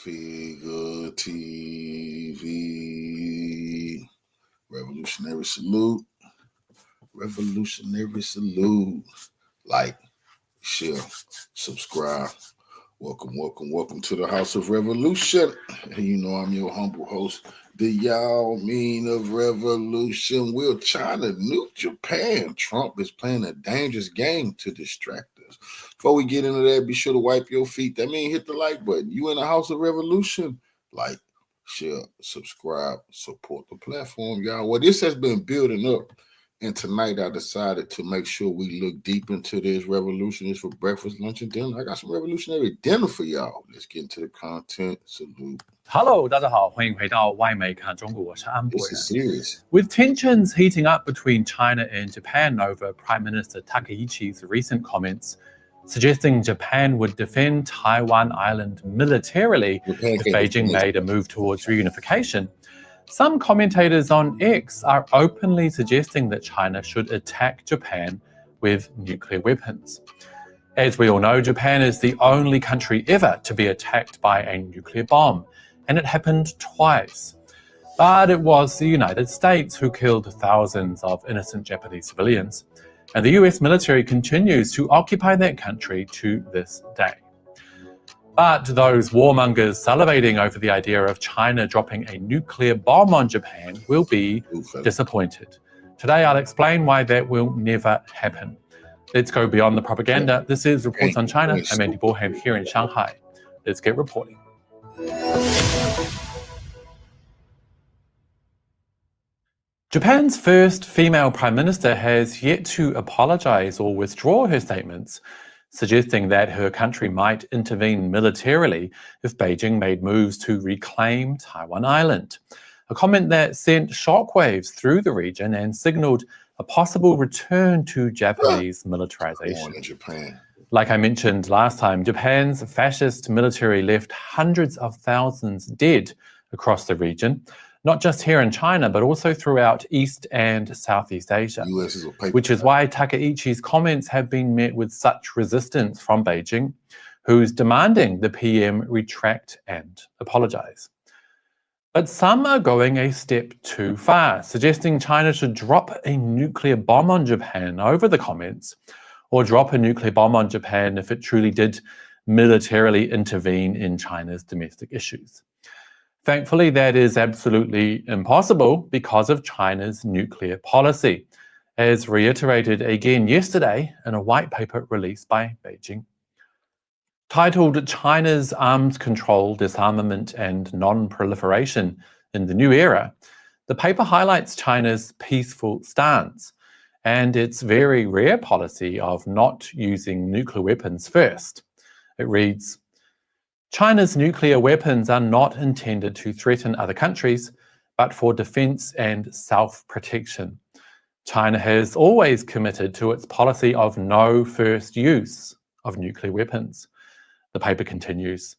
Figure TV. Revolutionary salute. Revolutionary salute. Like, share, subscribe. Welcome to the House of Revolution. You know I'm your humble host, the Yao Mean of Revolution. Will China nuke Japan? Trump is playing a dangerous game to distract us. Before we get into that, be sure to wipe your feet. That means hit the like button. You in the House of Revolution? Like, share, subscribe, support the platform, y'all. Well, this has been building up. And tonight I decided to make sure we look deep into this. Revolution is for breakfast, lunch, and dinner. I got some revolutionary dinner for y'all. Let's get into the content. Salute. Hello， 大家好，欢迎回到外媒看中国，我是安博 This is serious. With tensions heating up between China and Japan over Prime Minister Takaichi's recent comments suggesting Japan would defend Taiwan Island militarily if Beijing made a move towards reunification, some commentators on X are openly suggesting that China should attack Japan with nuclear weapons. As we all know, Japan is the only country ever to be attacked by a nuclear bomb, and it happened twice. But it was the United States who killed thousands of innocent Japanese civilians, and the US military continues to occupy that country to this day. But those warmongers salivating over the idea of China dropping a nuclear bomb on Japan will be disappointed. Today I'll explain why that will never happen. Let's go beyond the propaganda. This is Reports on China. I'm Andy Borham here in Shanghai. Let's get reporting. Japan's first female prime minister has yet to apologize or withdraw her statements, suggesting that her country might intervene militarily if Beijing made moves to reclaim Taiwan Island, a comment that sent shockwaves through the region and signaled a possible return to Japanese militarization. Like I mentioned last time, Japan's fascist military left hundreds of thousands dead across the region, not just here in China, but also throughout East and Southeast Asia, which is why Takaichi's comments have been met with such resistance from Beijing, who's demanding the PM retract and apologize. But some are going a step too far, suggesting China should drop a nuclear bomb on Japan over the comments, or drop a nuclear bomb on Japan if it truly did militarily intervene in China's domestic issues. Thankfully, that is absolutely impossible because of China's nuclear policy, as reiterated again yesterday in a white paper released by Beijing. Titled China's Arms Control, Disarmament and Non-Proliferation in the New Era, the paper highlights China's peaceful stance and its very rare policy of not using nuclear weapons first. It reads, China's nuclear weapons are not intended to threaten other countries, but for defense and self-protection. China has always committed to its policy of no first use of nuclear weapons. The paper continues.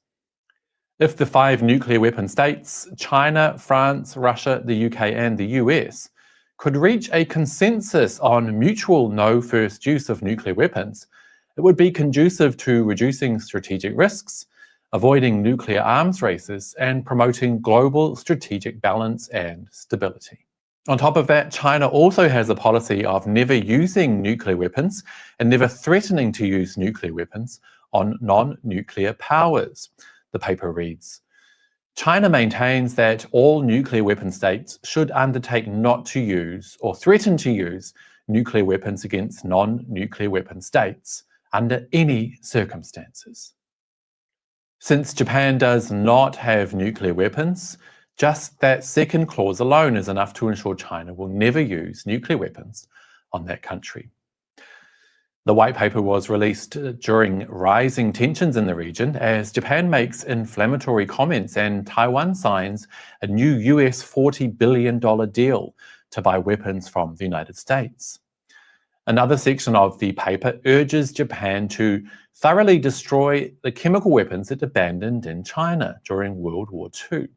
If the 5 nuclear weapon states, China, France, Russia, the UK, and the US, could reach a consensus on mutual no first use of nuclear weapons, it would be conducive to reducing strategic risks, avoiding nuclear arms races, and promoting global strategic balance and stability. On top of that, China also has a policy of never using nuclear weapons and never threatening to use nuclear weapons on non-nuclear powers. The paper reads, China maintains that all nuclear weapon states should undertake not to use or threaten to use nuclear weapons against non-nuclear weapon states under any circumstances. Since Japan does not have nuclear weapons, just that second clause alone is enough to ensure China will never use nuclear weapons on that country. The white paper was released during rising tensions in the region as Japan makes inflammatory comments and Taiwan signs a new US $40 billion deal to buy weapons from the United States. Another section of the paper urges Japan to thoroughly destroy the chemical weapons it abandoned in China during World War II.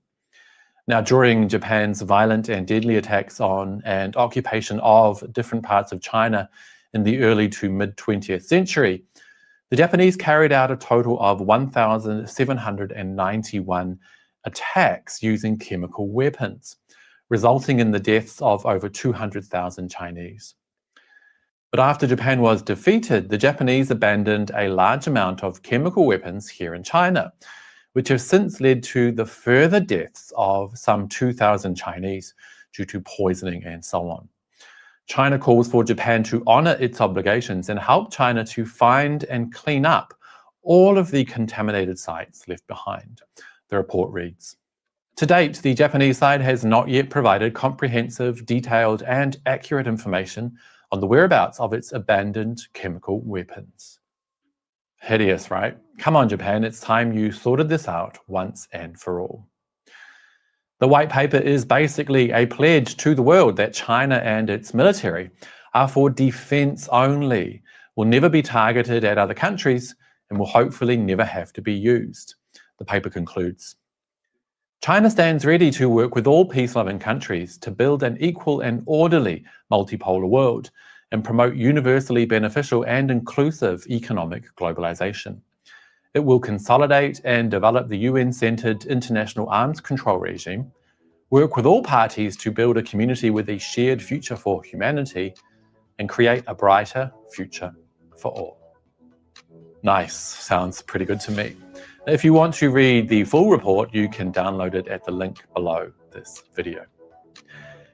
Now, during Japan's violent and deadly attacks on and occupation of different parts of China in the early to mid-20th century, The Japanese carried out a total of 1,791 attacks using chemical weapons, resulting in the deaths of over 200,000 Chinese. But after Japan was defeated, the Japanese abandoned a large amount of chemical weapons here in China, which have since led to the further deaths of some 2,000 Chinese due to poisoning and so on. China calls for Japan to honor its obligations and help China to find and clean up all of the contaminated sites left behind. The report reads, to date, the Japanese side has not yet provided comprehensive, detailed, and accurate information on the whereabouts of its abandoned chemical weapons. Hideous, right? Come on, Japan, it's time you sorted this out once and for all. The white paper is basically a pledge to the world that China and its military are for defense only, will never be targeted at other countries, and will hopefully never have to be used. The paper concludes, China stands ready to work with all peace-loving countries to build an equal and orderly multipolar world and promote universally beneficial and inclusive economic globalization. It will consolidate and develop the UN-centered international arms control regime, work with all parties to build a community with a shared future for humanity, and create a brighter future for all. Nice, sounds pretty good to me. If you want to read the full report, you can download it at the link below this video.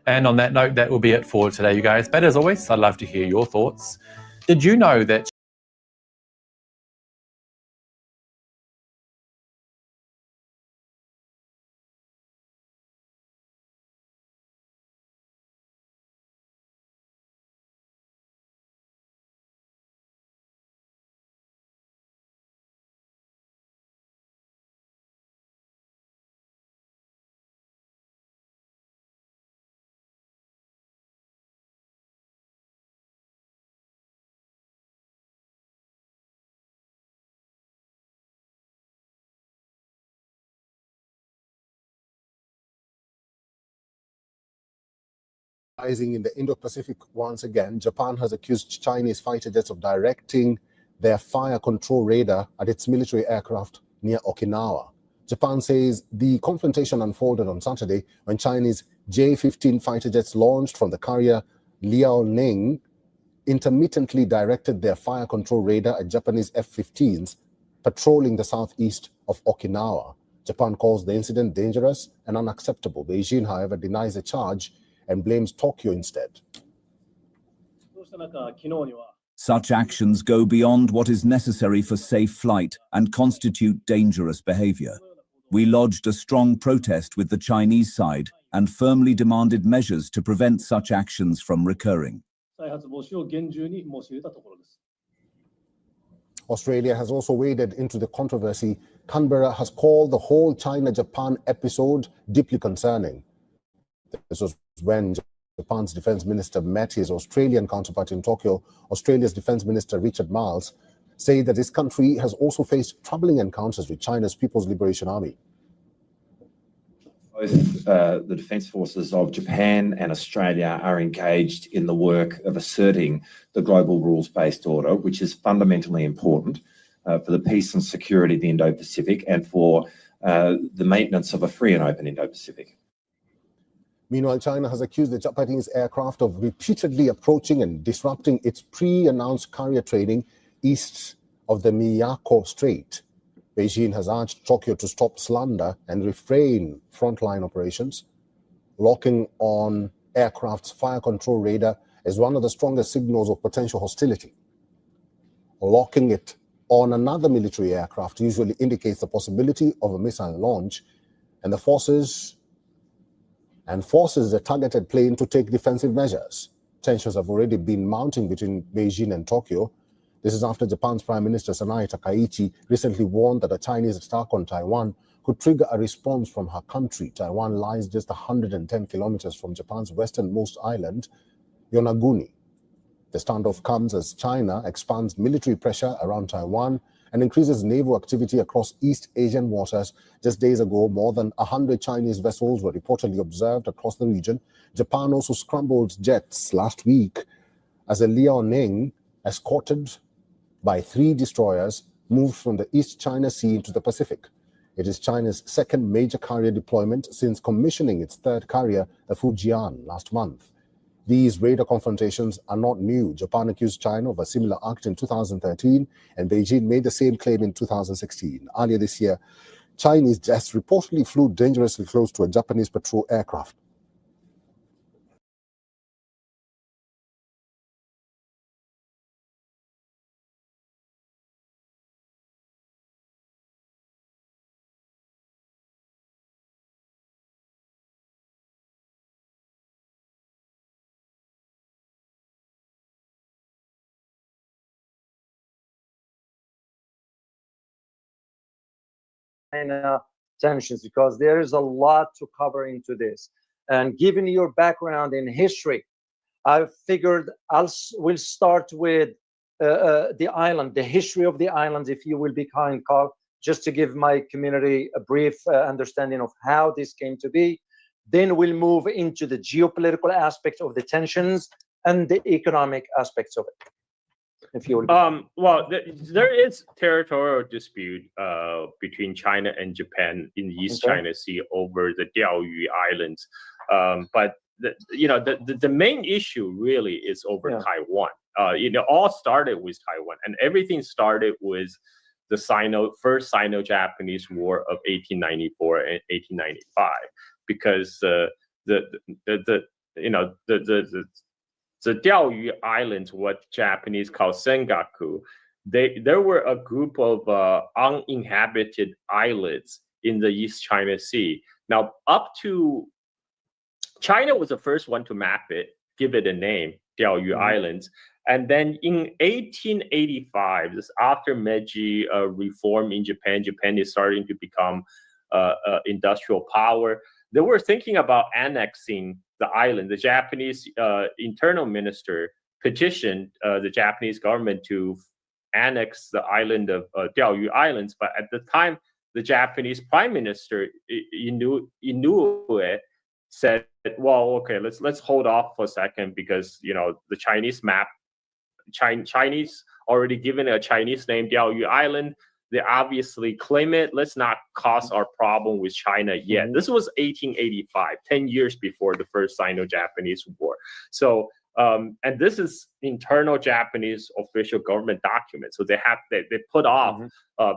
And on that note, that will be it for today, you guys. But as always, I'd love to hear your thoughts. Did you know that Rising in the Indo-Pacific once again, Japan has accused Chinese fighter jets of directing their fire control radar at its military aircraft near Okinawa. Japan says the confrontation unfolded on Saturday when Chinese J-15 fighter jets launched from the carrier Liaoning intermittently directed their fire control radar at Japanese F-15s patrolling the southeast of Okinawa. Japan calls the incident dangerous and unacceptable. Beijing, however, denies the charge and blames Tokyo instead. Such actions go beyond what is necessary for safe flight and constitute dangerous behavior. We lodged a strong protest with the Chinese side and firmly demanded measures to prevent such actions from recurring. Australia has also waded into the controversy. Canberra has called the whole China-Japan episode deeply concerning. This was when Japan's defense minister met his Australian counterpart in Tokyo. Australia's defense minister, Richard Marles, said that his country has also faced troubling encounters with China's People's Liberation Army. Both the defence forces of Japan and Australia are engaged in the work of asserting the global rules-based order, which is fundamentally important for the peace and security of the Indo-Pacific and for the maintenance of a free and open Indo-Pacific. Meanwhile, China has accused the Japanese aircraft of repeatedly approaching and disrupting its pre-announced carrier training east of the Miyako Strait. Beijing has urged Tokyo to stop slander and refrain frontline operations. Locking on aircraft's fire control radar is one of the strongest signals of potential hostility. Locking it on another military aircraft usually indicates the possibility of a missile launch, and forces the targeted plane to take defensive measures. Tensions have already been mounting between Beijing and Tokyo. This is after Japan's Prime Minister Sanae Takaichi recently warned that a Chinese attack on Taiwan could trigger a response from her country. Taiwan lies just 110 kilometers from Japan's westernmost island, Yonaguni. The standoff comes as China expands military pressure around Taiwan and increases naval activity across East Asian waters. Just days ago, more than 100 Chinese vessels were reportedly observed across the region. Japan also scrambled jets last week as a Liaoning escorted by 3 destroyers moved from the East China Sea into the Pacific. It is China's second major carrier deployment since commissioning its third carrier, the Fujian, last month. These radar confrontations are not new. Japan accused China of a similar act in 2013, and Beijing made the same claim in 2016. Earlier this year, Chinese jets reportedly flew dangerously close to a Japanese patrol aircraft. Tensions, because there is a lot to cover into this. And given your background in history, I figured we'll start with the island, the history of the island, if you will be kind, Carl, just to give my community a brief understanding of how this came to be. Then we'll move into the geopolitical aspect of the tensions and the economic aspects of it. If you will. Well, there is territorial dispute between China and Japan in the East China Sea over the Diaoyu Islands, but the main issue really is over Taiwan. All started with Taiwan, and everything started with the first Sino-Japanese War of 1894 and 1895, because the Diaoyu Islands, what Japanese call Sengaku, there were a group of uninhabited islets in the East China Sea. Now, up to China was the first one to map it, give it a name, Diaoyu Islands. And then in 1885, this after Meiji reform in Japan, Japan is starting to become industrial power. They were thinking about annexing the island. The Japanese internal minister petitioned the Japanese government to annex the island of Diaoyu Islands, but at the time, the Japanese Prime Minister Inoue said, "Well, okay, let's hold off for a second, because the Chinese map, Chinese already given a Chinese name, Diaoyu Island. They obviously claim it. Let's not cause our problem with China yet." This was 1885, 10 years before the first Sino-Japanese War. So, and this is internal Japanese official government document. So they put off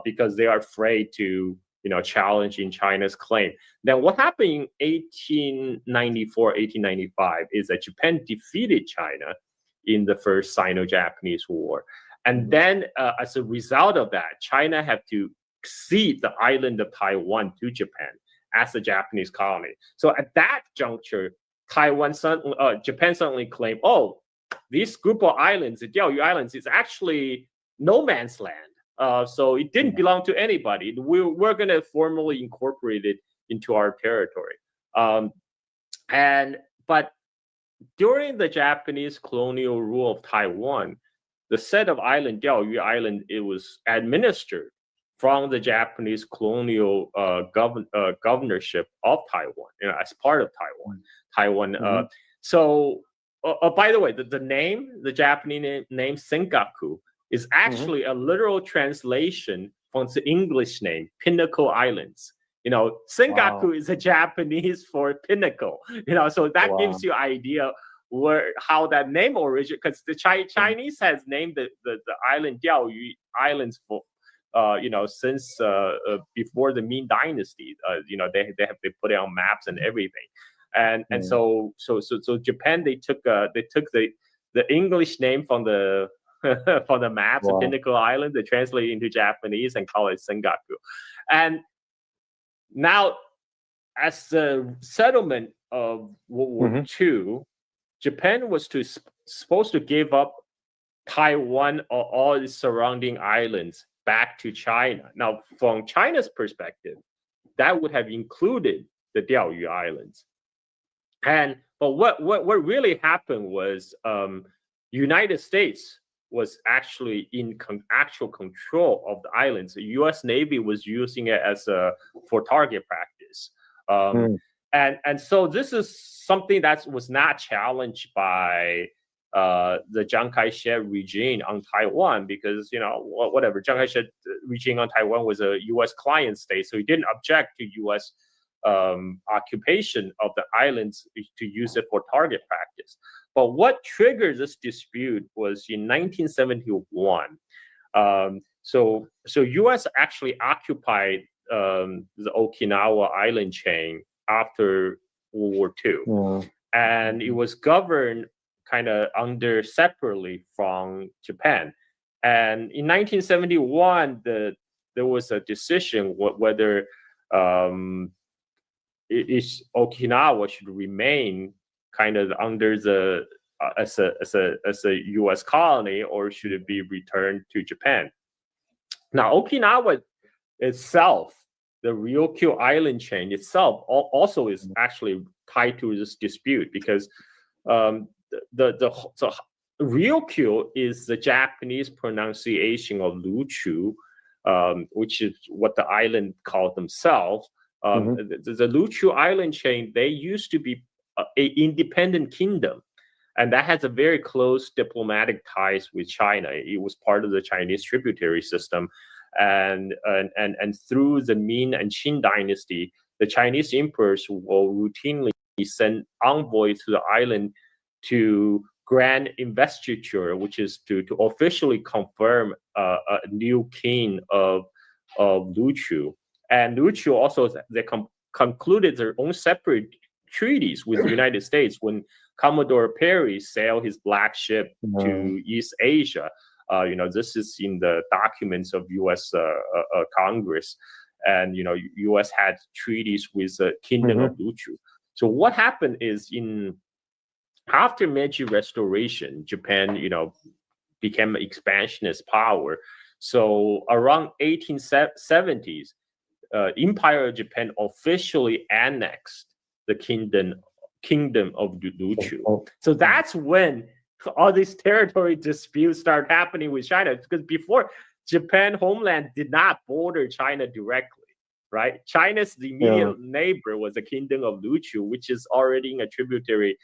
because they are afraid to, challenging China's claim. Then what happened in 1894, 1895 is that Japan defeated China in the first Sino-Japanese War. And then as a result of that, China had to cede the island of Taiwan to Japan as a Japanese colony. So at that juncture, Japan suddenly claimed, oh, this group of islands, the Diaoyu Islands, is actually no man's land. So it didn't belong to anybody. We're going to formally incorporate it into our territory. But during the Japanese colonial rule of Taiwan, the set of island, Diaoyu Island, it was administered from the Japanese colonial governorship of Taiwan, as part of Taiwan. So, by the way, the Japanese name Sengaku is actually a literal translation from the English name Pinnacle Islands. Sengaku is a Japanese for pinnacle. So that gives you an idea how that name originated, because the Chinese has named the island Diaoyu Islands for since before the Ming Dynasty. They put it on maps and everything, and so Japan they took the English name from the from the maps of Pinnacle Island, they translate it into Japanese and call it Sengaku. And now, as the settlement of World War II, Japan was supposed to give up Taiwan or all its surrounding islands back to China. Now, from China's perspective, that would have included the Diaoyu Islands. But what really happened was United States was actually in actual control of the islands. The U.S. Navy was using it as for target practice. And so this is something that was not challenged by the Chiang Kai-shek regime on Taiwan, because whatever, Chiang Kai-shek regime on Taiwan was a U.S. client state, so he didn't object to U.S. Occupation of the islands to use it for target practice. But what triggered this dispute was in 1971. So U.S. actually occupied the Okinawa island chain after World War II, and it was governed kind of under separately from Japan. And in 1971, there was a decision whether Okinawa should remain kind of under the as a U.S. colony, or should it be returned to Japan? Now, Okinawa itself, the Ryukyu island chain itself, also is actually tied to this dispute, because so Ryukyu is the Japanese pronunciation of Luchu, which is what the island called themselves. The Luchu island chain, they used to be an independent kingdom, and that has a very close diplomatic ties with China. It was part of the Chinese tributary system, and through the Ming and Qing dynasty, the Chinese emperors will routinely send envoys to the island to grant investiture, which is to officially confirm a new king of Luchu. And Luchu also, they concluded their own separate treaties with the United States when Commodore Perry sailed his black ship to East Asia. This is in the documents of U.S. Congress, and U.S. had treaties with the Kingdom of Luchu. So what happened is, after Meiji Restoration, Japan became an expansionist power. So around 1870s, Empire of Japan officially annexed the kingdom of Luchu. So that's when all these territory disputes start happening with China, because before, Japan homeland did not border China directly, right? China's immediate neighbor was the Kingdom of Luchu, which is already in a tributary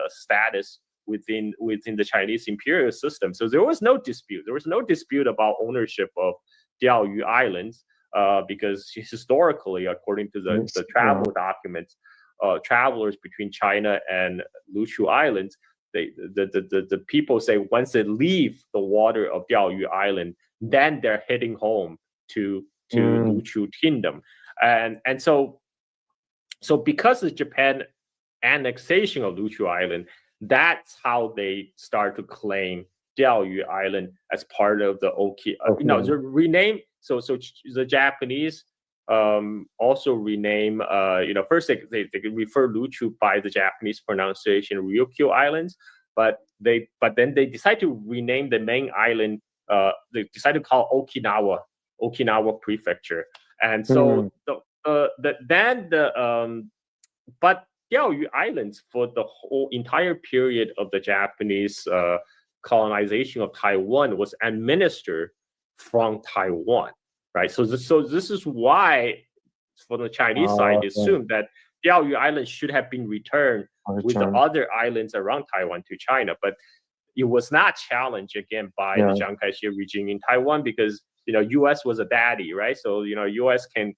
status within the Chinese imperial system. So there was no dispute. There was no dispute about ownership of Diaoyu Islands, because historically, according to the travel documents, travelers between China and Luchu Islands, the people say once they leave the water of Diaoyu Island, then they're heading home to Luchu Kingdom, and so because of Japan annexation of Luchu Island, that's how they start to claim Diaoyu Island as part of the the rename. So the Japanese also rename. First they refer Luchu by the Japanese pronunciation Ryukyu Islands, but then they decide to rename the main island. They decide to call Okinawa Prefecture, and so but Diaoyu Islands, for the whole entire period of the Japanese colonization of Taiwan, was administered from Taiwan, right? So this is why, from the Chinese side, they assumed that Diaoyu Island should have been returned with the other islands around Taiwan to China, but it was not challenged again by the Chiang Kai-shek regime in Taiwan, because U.S. was a daddy, right? So U.S. can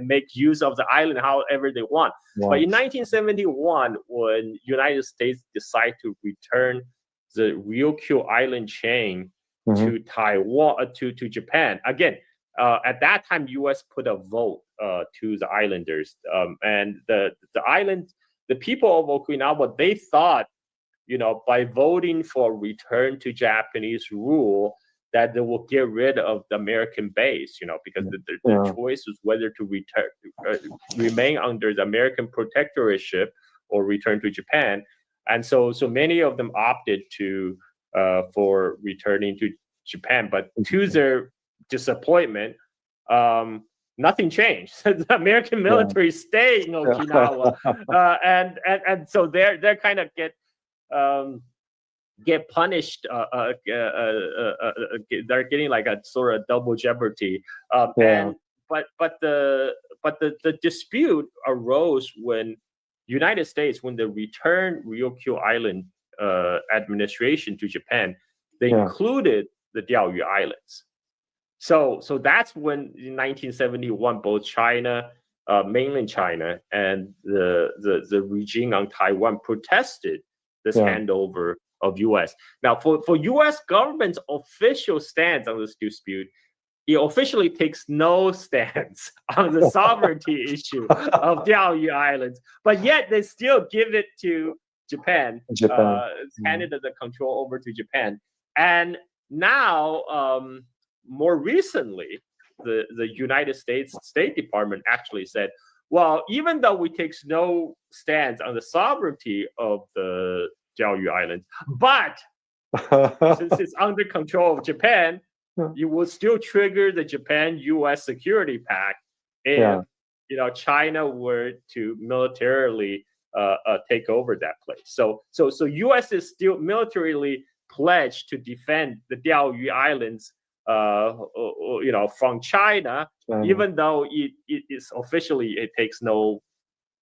make use of the island however they want. But in 1971, when United States decided to return the Ryukyu island chain to Taiwan, to Japan, again, at that time, U.S. put a vote to the islanders, and the people of Okinawa, they thought, by voting for return to Japanese rule, that they will get rid of the American base, because the choice was whether to remain under the American protectorship or return to Japan. And so many of them opted for returning to Japan, but to their disappointment, nothing changed. The American military stayed in Okinawa, and so they're kind of get punished. They're getting like a sort of double jeopardy. But the dispute arose when United States, when they returned Ryukyu Island administration to Japan, they included the Diaoyu Islands. So that's when in 1971 both China, mainland China, and the regime on Taiwan protested this handover of U.S. Now, for U.S. government's official stance on this dispute, it officially takes no stance on the sovereignty issue of Diaoyu Islands, but yet they still give it to Japan. Handed the control over to Japan. And now, more recently, the United States State Department actually said, well, even though we take no stance on the sovereignty of the Diaoyu Islands, but since it's under control of Japan, you will still trigger the Japan-U.S. Security Pact if China were to militarily take over that place. So U.S. is still militarily pledged to defend the Diaoyu Islands, from China, even though it is officially it takes no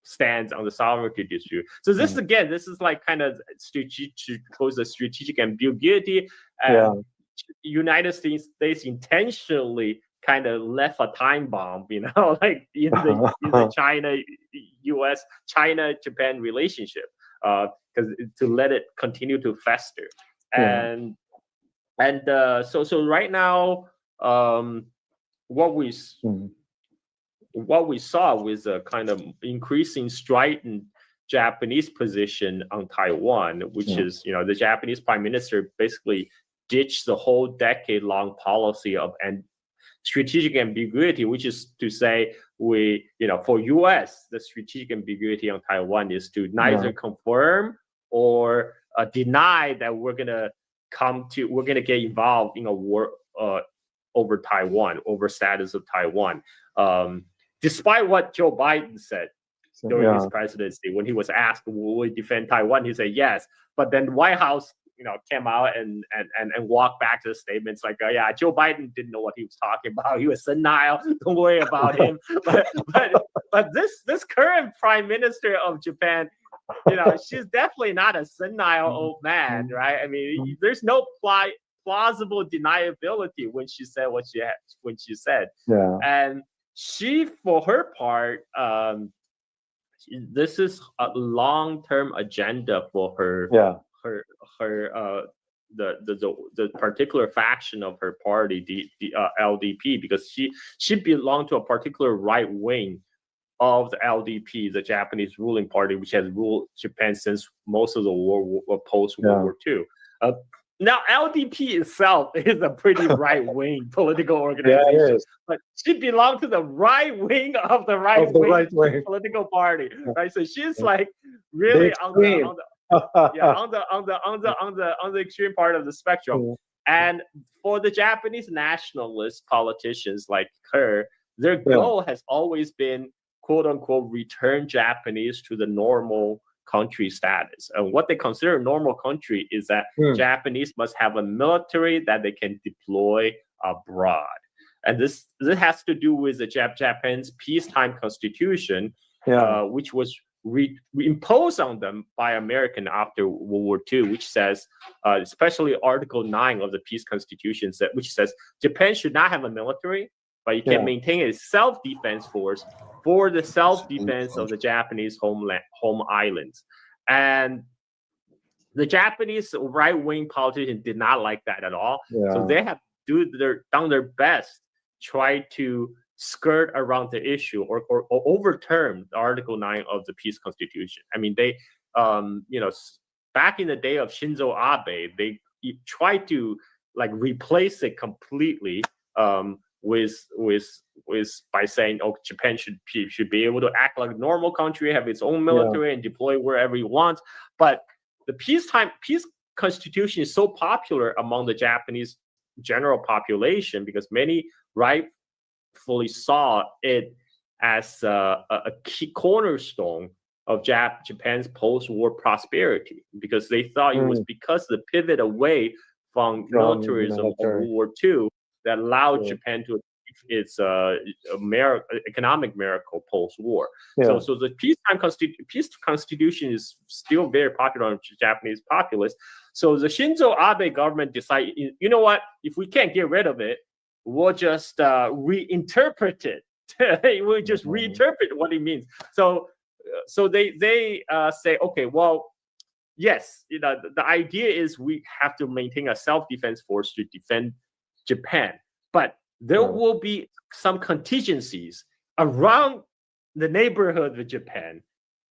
stance on the sovereignty dispute. So this is like kind of strategic ambiguity. United States intentionally kind of left a time bomb, like in the China-U.S. China-Japan relationship, because to let it continue to fester. And so right now, what we saw was a kind of increasing strident Japanese position on Taiwan, which is, the Japanese Prime Minister basically ditched the whole decade-long policy of strategic ambiguity, which is to say, for U.S., the strategic ambiguity on Taiwan is to neither confirm or deny that we're gonna get involved in a war over Taiwan, over status of Taiwan. Despite what Joe Biden said during his presidency, when he was asked, will we defend Taiwan? He said yes. But then the White House, came out and walked back to the statements like, Joe Biden didn't know what he was talking about. He was senile. Don't worry about him. But this current Prime Minister of Japan, she's definitely not a senile old man, right? I mean, there's no plausible deniability when she said what she said. And she, for her part, this is a long-term agenda for her. The particular faction of her party, the LDP, because she belonged to a particular right wing of the LDP, the Japanese ruling party, which has ruled Japan since most of the post-World War II. Now, LDP itself is a pretty right-wing political organization, but she belonged to the right wing of the right wing political party, right? So she's like really on the extreme part of the spectrum. And for the Japanese nationalist politicians like her, their goal has always been, quote unquote, return Japanese to the normal country status. And what they consider normal country is that Japanese must have a military that they can deploy abroad. And this has to do with the Japan's peacetime constitution, which was imposed on them by American after World War II, which says, especially Article 9 of the Peace Constitution, which says Japan should not have a military, but you can maintain a self-defense force for the self-defense of the Japanese home islands. And the Japanese right-wing politicians did not like that at all. So they have done their best, try to skirt around the issue or overturn Article 9 of the Peace Constitution. I mean, they, back in the day of Shinzo Abe, they tried to replace it completely with by saying, Japan should be able to act like a normal country, have its own military, and deploy wherever it wants. But the peace constitution is so popular among the Japanese general population because many rightfully saw it as a key cornerstone of Japan's post-war prosperity, because they thought it was because the pivot away from militarism of World War II that allowed Japan to its economic miracle post-war. Yeah. So the peace constitution is still very popular on the Japanese populace. So the Shinzo Abe government decided, you know what, if we can't get rid of it, we'll just reinterpret it. We'll just reinterpret what it means. So they say, okay, well, yes, the idea is we have to maintain a self-defense force to defend Japan, but there will be some contingencies around the neighborhood of Japan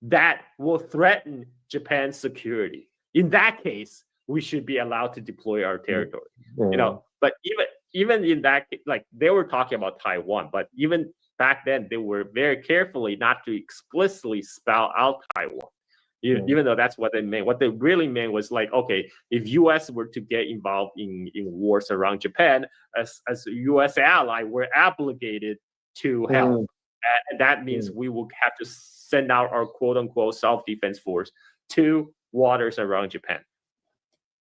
that will threaten Japan's security. In that case, we should be allowed to deploy our territory. But even in that, like they were talking about Taiwan, but even back then they were very carefully not to explicitly spell out Taiwan. Even though that's what they meant. What they really meant was like, okay, if U.S. were to get involved in wars around Japan, as a U.S. ally, we're obligated to help. And that means we will have to send out our quote-unquote self-defense force to waters around Japan.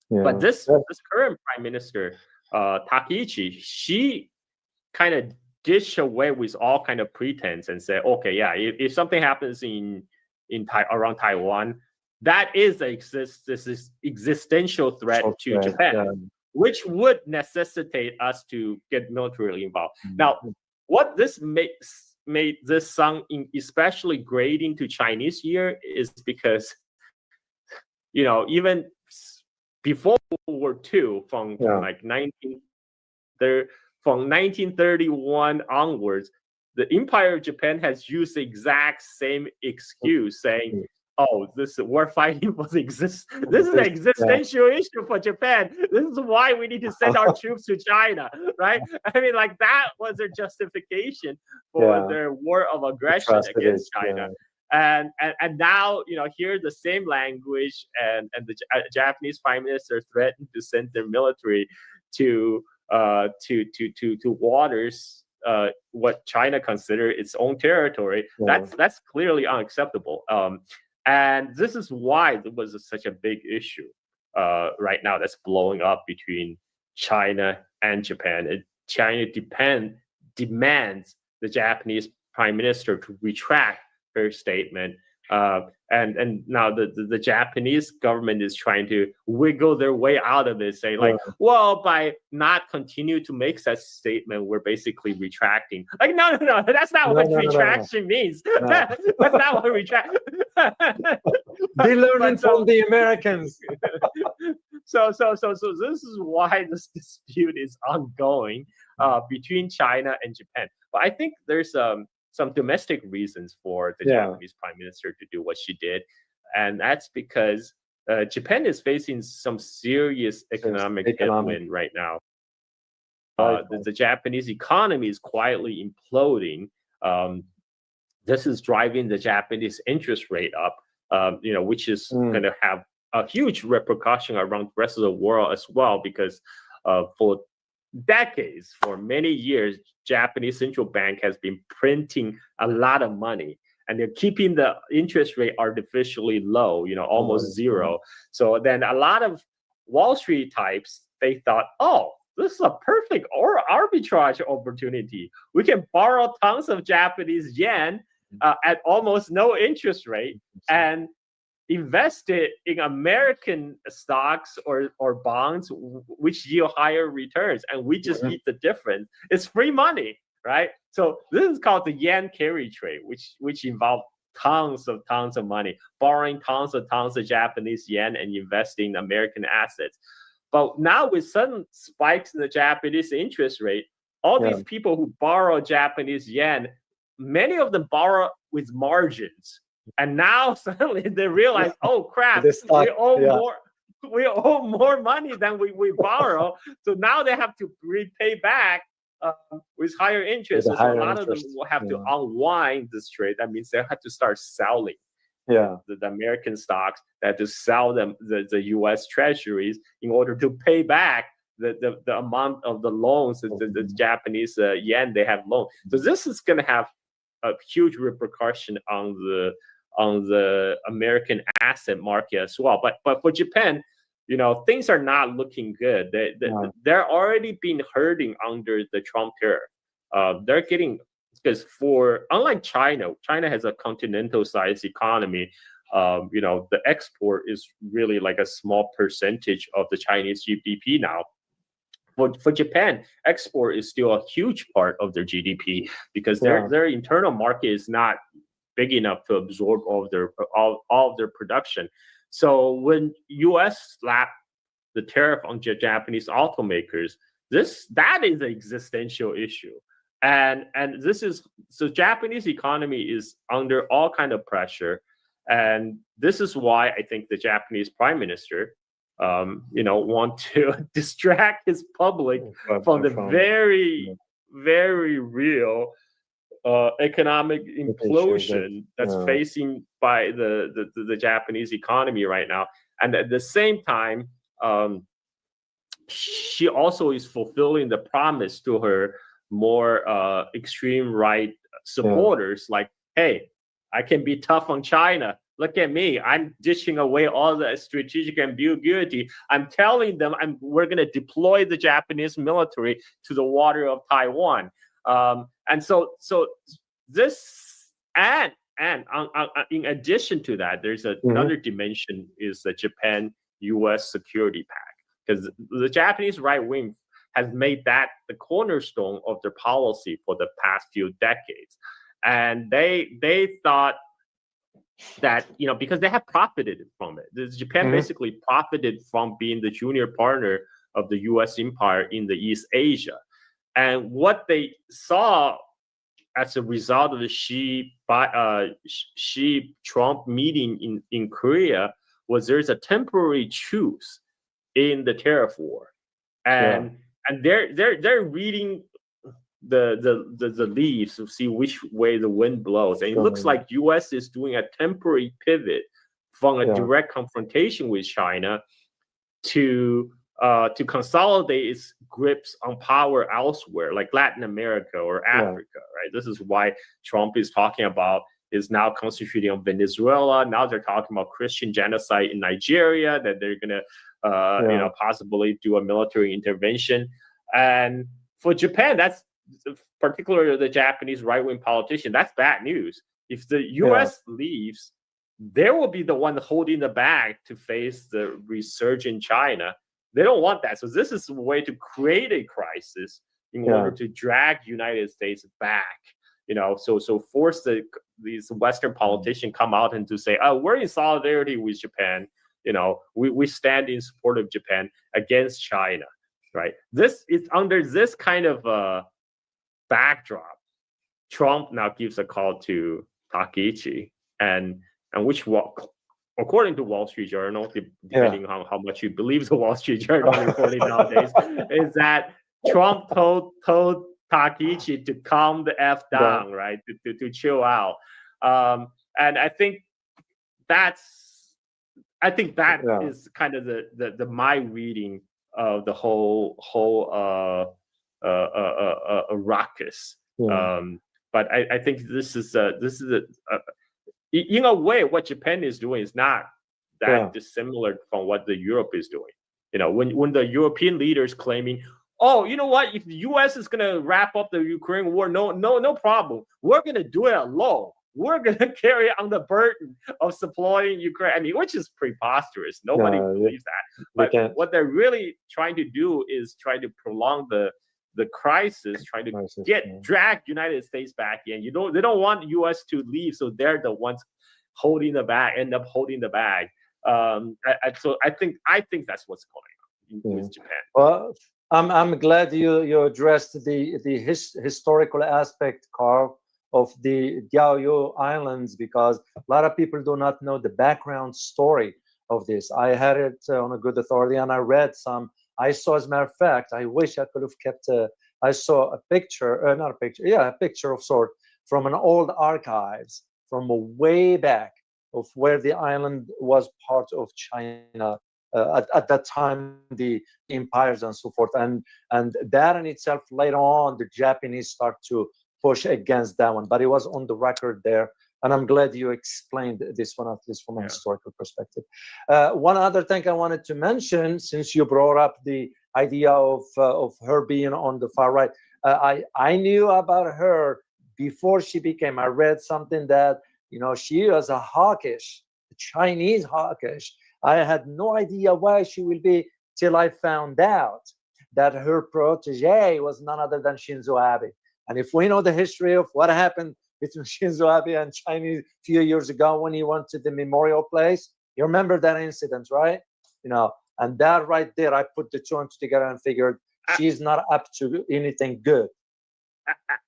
But this current Prime Minister, Takaichi, she kind of dished away with all kind of pretense and said, okay, yeah, if something happens around Taiwan, that is this existential threat to Japan, which would necessitate us to get militarily involved. Now, what this made this sound especially grating to Chinese ear is because, even before World War II, from 1931 onwards, the Empire of Japan has used the exact same excuse, saying, "Oh, we're fighting for this is an existential issue for Japan. This is why we need to send our troops to China," right? I mean, like that was their justification for their war of aggression against China. And now, hear the same language, and the Japanese Prime Minister threatened to send their military to waters. What China consider its own territory. That's clearly unacceptable. And this is why there was such a big issue right now that's blowing up between China and Japan. China demands the Japanese Prime Minister to retract her statement. And now the Japanese government is trying to wiggle their way out of it, saying like, well, by not continue to make such statement, we're basically retracting. Like, no, that's not what retraction means. That's not what retract. They learned from the Americans. So this is why this dispute is ongoing between China and Japan. But I think there's some domestic reasons for the Japanese Prime Minister to do what she did. And that's because Japan is facing some serious economic headwind right now. The Japanese economy is quietly imploding. This is driving the Japanese interest rate up, which is going to have a huge repercussion around the rest of the world as well, because for decades, for many years, Japanese central bank has been printing a lot of money, and they're keeping the interest rate artificially low, almost zero. So then a lot of Wall Street types, they thought, oh, this is a perfect arbitrage opportunity. We can borrow tons of Japanese yen at almost no interest rate and invest it in American stocks or bonds, which yield higher returns, and we just eat the difference. It's free money, right? So this is called the yen carry trade, which involves tons of money, borrowing tons of Japanese yen and investing in American assets. But now with sudden spikes in the Japanese interest rate, all these people who borrow Japanese yen, many of them borrow with margins. And now suddenly they realize, oh crap, we owe more money than we borrow. So now they have to repay back with higher interest. So a lot of them will have to unwind this trade. That means they have to start selling the American stocks. They have to sell them the U.S. treasuries in order to pay back the amount of the loans, the Japanese yen they have loaned. So this is going to have a huge repercussion on the American asset market as well. But for Japan, things are not looking good. They're already been hurting under the Trump tariff. they're getting, because unlike China has a continental size economy. The export is really like a small percentage of the Chinese GDP now. For Japan, export is still a huge part of their GDP because their internal market is not big enough to absorb all of their production. So when U.S. slapped the tariff on Japanese automakers, that is an existential issue, and Japanese economy is under all kind of pressure, and this is why I think the Japanese Prime Minister, want to distract his public from the very, very real economic implosion that's facing by the Japanese economy right now. And at the same time, she also is fulfilling the promise to her more extreme right supporters, like, hey, I can be tough on China. Look at me. I'm dishing away all the strategic ambiguity. I'm telling them we're going to deploy the Japanese military to the water of Taiwan. And so this, and in addition to that, there's another dimension, is the Japan-US security pact, because the Japanese right wing has made that the cornerstone of their policy for the past few decades. And they thought that, because they have profited from it. Japan basically profited from being the junior partner of the U.S. empire in the East Asia. And what they saw as a result of the Xi-Trump meeting in Korea was there's a temporary truce in the tariff war. And they're reading the leaves to see which way the wind blows, and it looks like U.S. is doing a temporary pivot from a direct confrontation with China to consolidate its grips on power elsewhere, like Latin America or Africa. Right. This is why Trump is talking about is now concentrating on Venezuela. Now they're talking about Christian genocide in Nigeria, that they're gonna possibly do a military intervention. And for Japan, that's particularly the Japanese right-wing politician, that's bad news. If the U.S. leaves, they will be the one holding the bag to face the resurgent China. They don't want that. So this is a way to create a crisis in order to drag United States back. So force these Western politicians come out and to say, oh, we're in solidarity with Japan. We stand in support of Japan against China. Right. This is under this kind of backdrop. Trump now gives a call to Takaichi, and which, according to Wall Street Journal, depending on how much you believe the Wall Street Journal reporting nowadays, is that Trump told Takaichi to calm the F down, right? To chill out. And I think that is kind of the my reading of the whole ruckus. But I think this is in a way, what Japan is doing is not that dissimilar from what the Europe is doing. When the European leaders claiming, oh, you know what, if the U.S. is going to wrap up the Ukraine war, no problem. We're going to do it alone. We're going to carry on the burden of supplying Ukraine. I mean, which is preposterous. Nobody believes that. But what they're really trying to do is try to prolong the crisis, trying to drag United States back in. They don't want the U.S. to leave, so they're the ones holding the bag, end up holding the bag. So I think that's what's going on with Japan. Well, I'm glad you addressed the historical aspect, Carl, of the Diaoyu Islands, because a lot of people do not know the background story of this. I had it on a good authority, and I read some. I saw, as a matter of fact, I wish I could have kept I saw a picture, not a picture, a picture of sort from an old archives from way back of where the island was part of China at that time, the empires and so forth. And that in itself, later on, the Japanese start to push against that one, but it was on the record there. And I'm glad you explained this one, at least from a historical perspective. One other thing I wanted to mention, since you brought up the idea of her being on the far right, I knew about her before she became. I read something that, you know, she was a hawkish, Chinese hawkish. I had no idea why she will be till I found out that her protege was none other than Shinzo Abe. And if we know the history of what happened between Shinzo Abe and Chinese a few years ago when he went to the memorial place, you remember that incident, right? You know, and that right there, I put the two and two together and figured she's not up to anything good.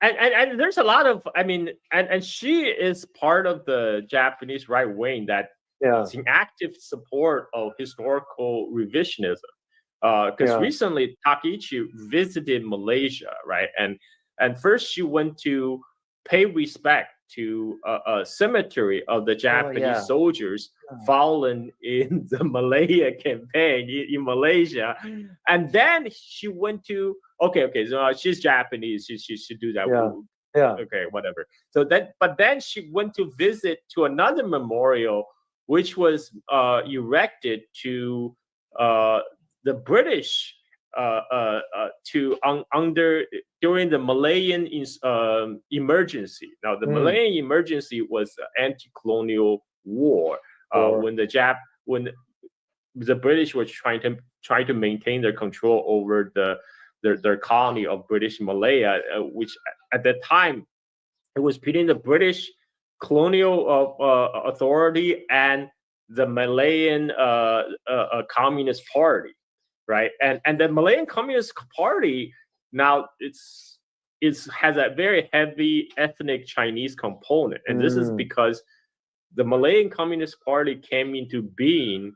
And there's a lot of, I mean, and she is part of the Japanese right wing that is in active support of historical revisionism. Because recently Takaichi visited Malaysia, right? And first she went to pay respect to a cemetery of the Japanese soldiers fallen in the Malaya campaign in Malaysia. And then she went to, okay, so she's Japanese, she should do that. Okay, whatever. So but then she went to visit to another memorial, which was erected to the British during the Malayan emergency. Now, the Malayan emergency was an anti-colonial war when the British were trying to maintain their control over their colony of British Malaya, which at that time it was between the British colonial authority and the Malayan Communist Party. Right, and the Malayan Communist Party now has a very heavy ethnic Chinese component, and this is because the Malayan Communist Party came into being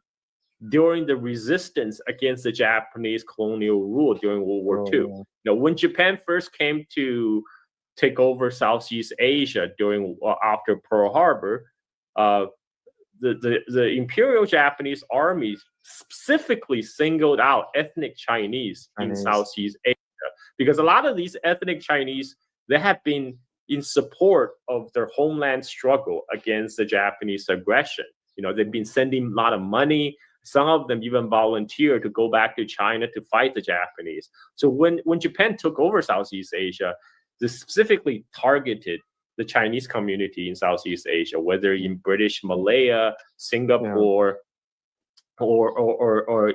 during the resistance against the Japanese colonial rule during World War II. Now, when Japan first came to take over Southeast Asia after Pearl Harbor, the Imperial Japanese Army specifically singled out ethnic Chinese in Southeast Asia, because a lot of these ethnic Chinese, they have been in support of their homeland struggle against the Japanese aggression. You know, they've been sending a lot of money. Some of them even volunteered to go back to China to fight the Japanese. So when Japan took over Southeast Asia, they specifically targeted the Chinese community in Southeast Asia, whether in British Malaya, Singapore, or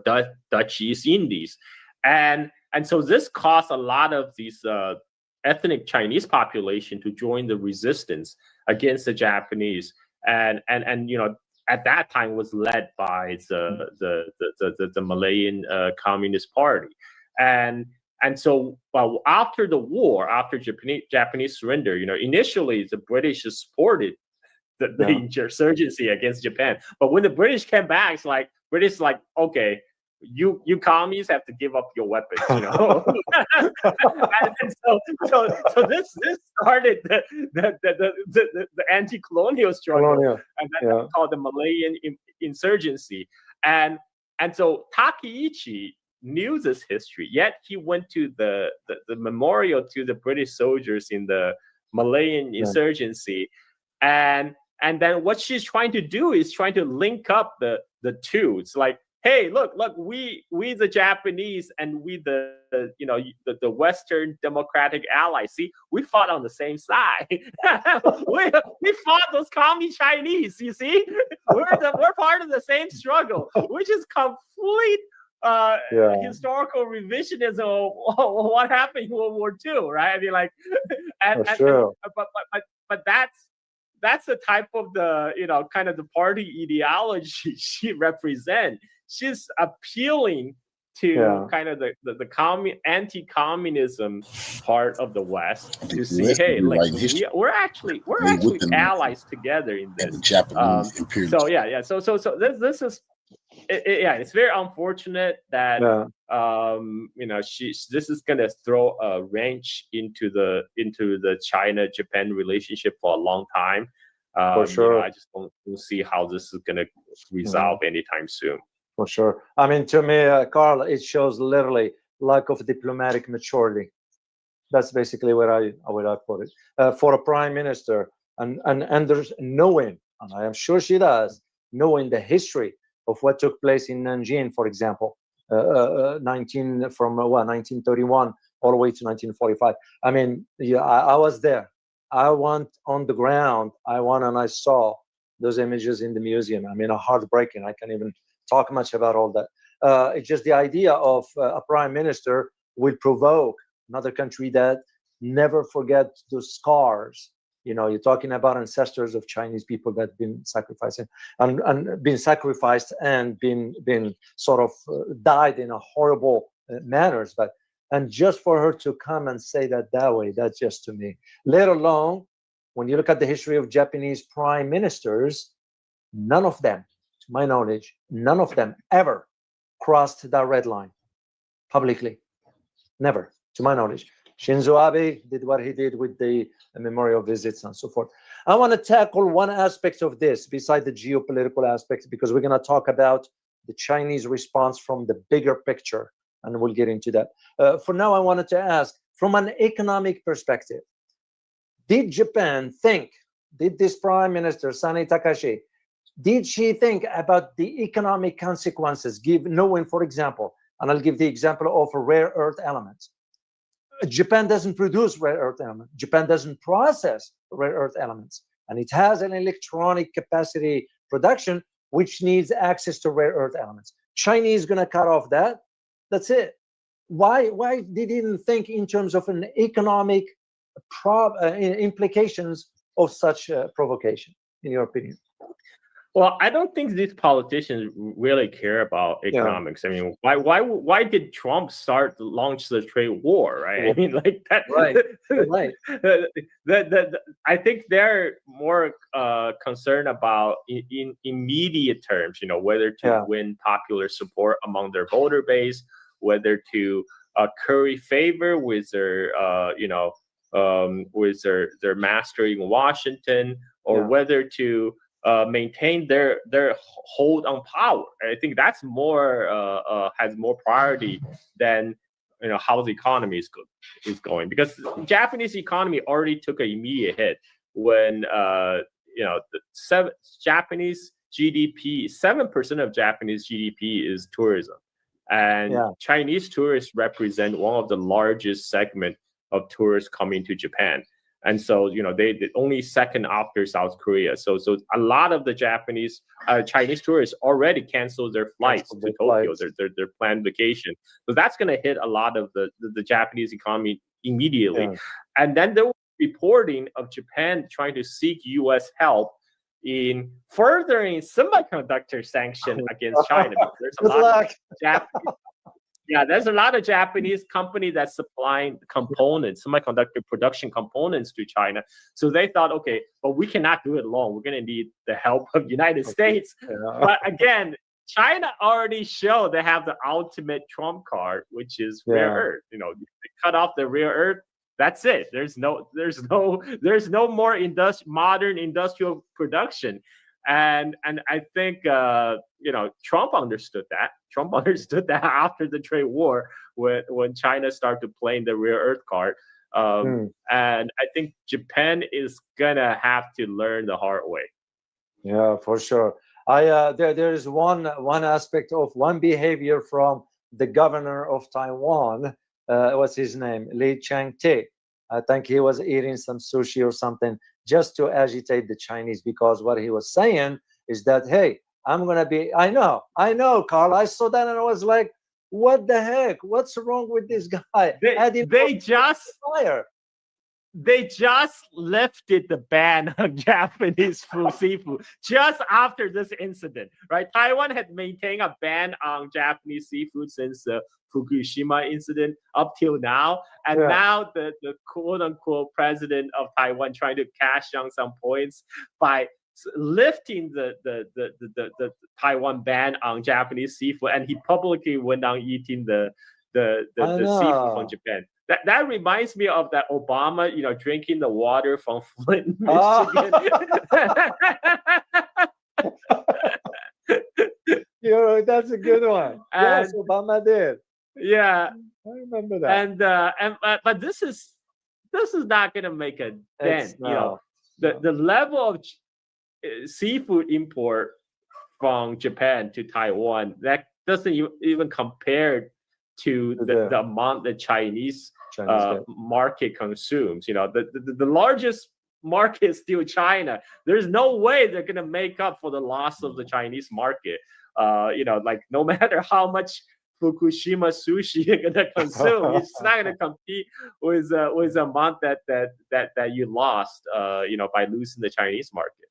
Dutch East Indies, and so this caused a lot of these ethnic Chinese population to join the resistance against the Japanese, and you know, at that time was led by the Malayan Communist Party, and so after the war, after Japanese surrender, you know, initially the British supported the insurgency against Japan, but when the British came back, it's like British like, okay, you communists have to give up your weapons, you know. and so this started the anti-colonial struggle, and that's called the Malayan insurgency, and so Takaichi knew this history, yet he went to the memorial to the British soldiers in the Malayan insurgency, and then what she's trying to do is trying to link up the two. It's like, hey, look, we the Japanese and we the Western democratic allies, see, we fought on the same side. we fought those commie Chinese, you see? We're part of the same struggle, which is complete historical revisionism of what happened in World War II, right? I mean, like, but that's the type of the, you know, kind of the party ideology she represents. She's appealing to kind of the anti-communism part of the West to see, hey, like, we're actually allies together in this. Japanese imperial. So so this is it's very unfortunate that you know, this is gonna throw a wrench into the China-Japan relationship for a long time. For sure. You know, I just don't see how this is gonna resolve anytime soon. For sure. I mean, to me, Carl, it shows literally lack of diplomatic maturity. That's basically what I put it. For a prime minister, and there's knowing, and I am sure she does, knowing the history of what took place in Nanjing, for example, 1931 all the way to 1945. I mean, yeah, I was there. I went on the ground. And I saw those images in the museum. I mean, heartbreaking. I can't even talk much about all that. It's just the idea of a prime minister will provoke another country that never forget those scars. You know, you're talking about ancestors of Chinese people that have been sacrificing and been sacrificed and been sort of died in a horrible manners. And just for her to come and say that way, that's just to me. Let alone when you look at the history of Japanese prime ministers, none of them, to my knowledge, none of them ever crossed that red line publicly. Never, to my knowledge. Shinzo Abe did what he did with the memorial visits and so forth. I want to tackle one aspect of this beside the geopolitical aspects, because we're going to talk about the Chinese response from the bigger picture, and we'll get into that. For now, I wanted to ask, from an economic perspective, did this Prime Minister, Sani Takashi, did she think about the economic consequences, knowing, for example, and I'll give the example of rare earth elements. Japan doesn't produce rare earth elements. Japan doesn't process rare earth elements. And it has an electronic capacity production, which needs access to rare earth elements. Chinese is going to cut off that. That's it. Why they didn't think in terms of an economic implications of such provocation, in your opinion? Well, I don't think these politicians really care about economics. Yeah. I mean, why did Trump launch the trade war, right? I mean, like that. Right. Right. I think they're more concerned about in immediate terms, you know, whether to win popular support among their voter base, whether to curry favor with their, with their master in Washington, or whether to maintain their hold on power. I think that's more has more priority than how the economy is going, because the Japanese economy already took an immediate hit when the Japanese GDP, 7% of Japanese GDP is tourism, and Chinese tourists represent one of the largest segment of tourists coming to Japan. And so, they only second after South Korea. So a lot of the Chinese tourists already canceled their flights to Tokyo, their planned vacation. So that's going to hit a lot of the Japanese economy immediately. Yeah. And then there was reporting of Japan trying to seek U.S. help in furthering semiconductor sanction against China. There's a lot of Japanese. Yeah, there's a lot of Japanese companies that supplying components, semiconductor production components to China. So they thought, okay, but we cannot do it alone. We're going to need the help of the United States. Yeah. But again, China already showed they have the ultimate trump card, which is rare earth. They cut off the rare earth. That's it. There's no more modern industrial production. And I think Trump understood that. Trump understood that after the trade war, when China started playing the rare earth card. And I think Japan is gonna have to learn the hard way. Yeah, for sure. There is one aspect of one behavior from the governor of Taiwan. What's his name? Li Chang-te. I think he was eating some sushi or something just to agitate the Chinese, because what he was saying is that, hey, I'm going to be, I know, Carl, I saw that and I was like, what the heck? What's wrong with this guy? They just lifted the ban on Japanese seafood just after this incident, right? Taiwan had maintained a ban on Japanese seafood since the Fukushima incident up till now. And now the quote-unquote president of Taiwan trying to cash on some points by lifting the Taiwan ban on Japanese seafood. And he publicly went on eating the seafood from Japan. That reminds me of that Obama, drinking the water from Flint, Michigan. That's a good one. Yes, Obama did. Yeah, I remember that. But this is not going to make a dent. The level of seafood import from Japan to Taiwan, that doesn't even compare to the amount the Chinese market consumes. You know, the largest market is still China. There's no way they're going to make up for the loss of the Chinese market. You know, like no matter how much Fukushima sushi you're going to consume, it's not going to compete with a amount that you lost, you know, by losing the Chinese market.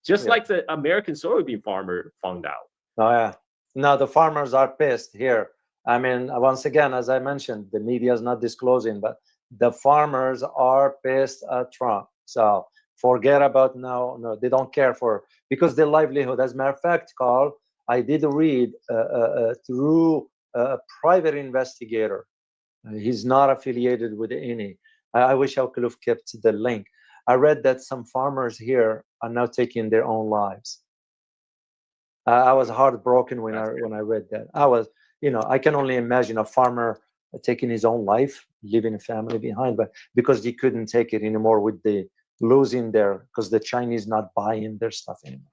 Just like the American soybean farmer found out. Oh yeah. No, the farmers are pissed here. I mean, once again, as I mentioned, the media is not disclosing, but the farmers are pissed at Trump. So forget about no, they don't care because their livelihood. As a matter of fact, Carl, I did read through a private investigator. He's not affiliated with any. I wish I could have kept the link. I read that some farmers here are now taking their own lives. I was heartbroken when I read that. I was, you know, I can only imagine a farmer taking his own life, leaving a family behind, but because he couldn't take it anymore with the losing because the Chinese not buying their stuff anymore,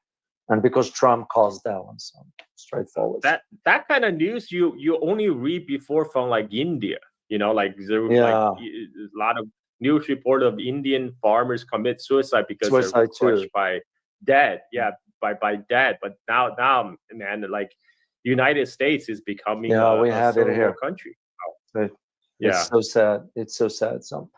and because Trump caused that one. So straightforward. That kind of news you only read before from like India. You know, like there was like a lot of news report of Indian farmers commit suicide because they're crushed by debt. Yeah, by debt. But now, man, like United States is becoming we have it here country. It's so sad. It's so sad. So.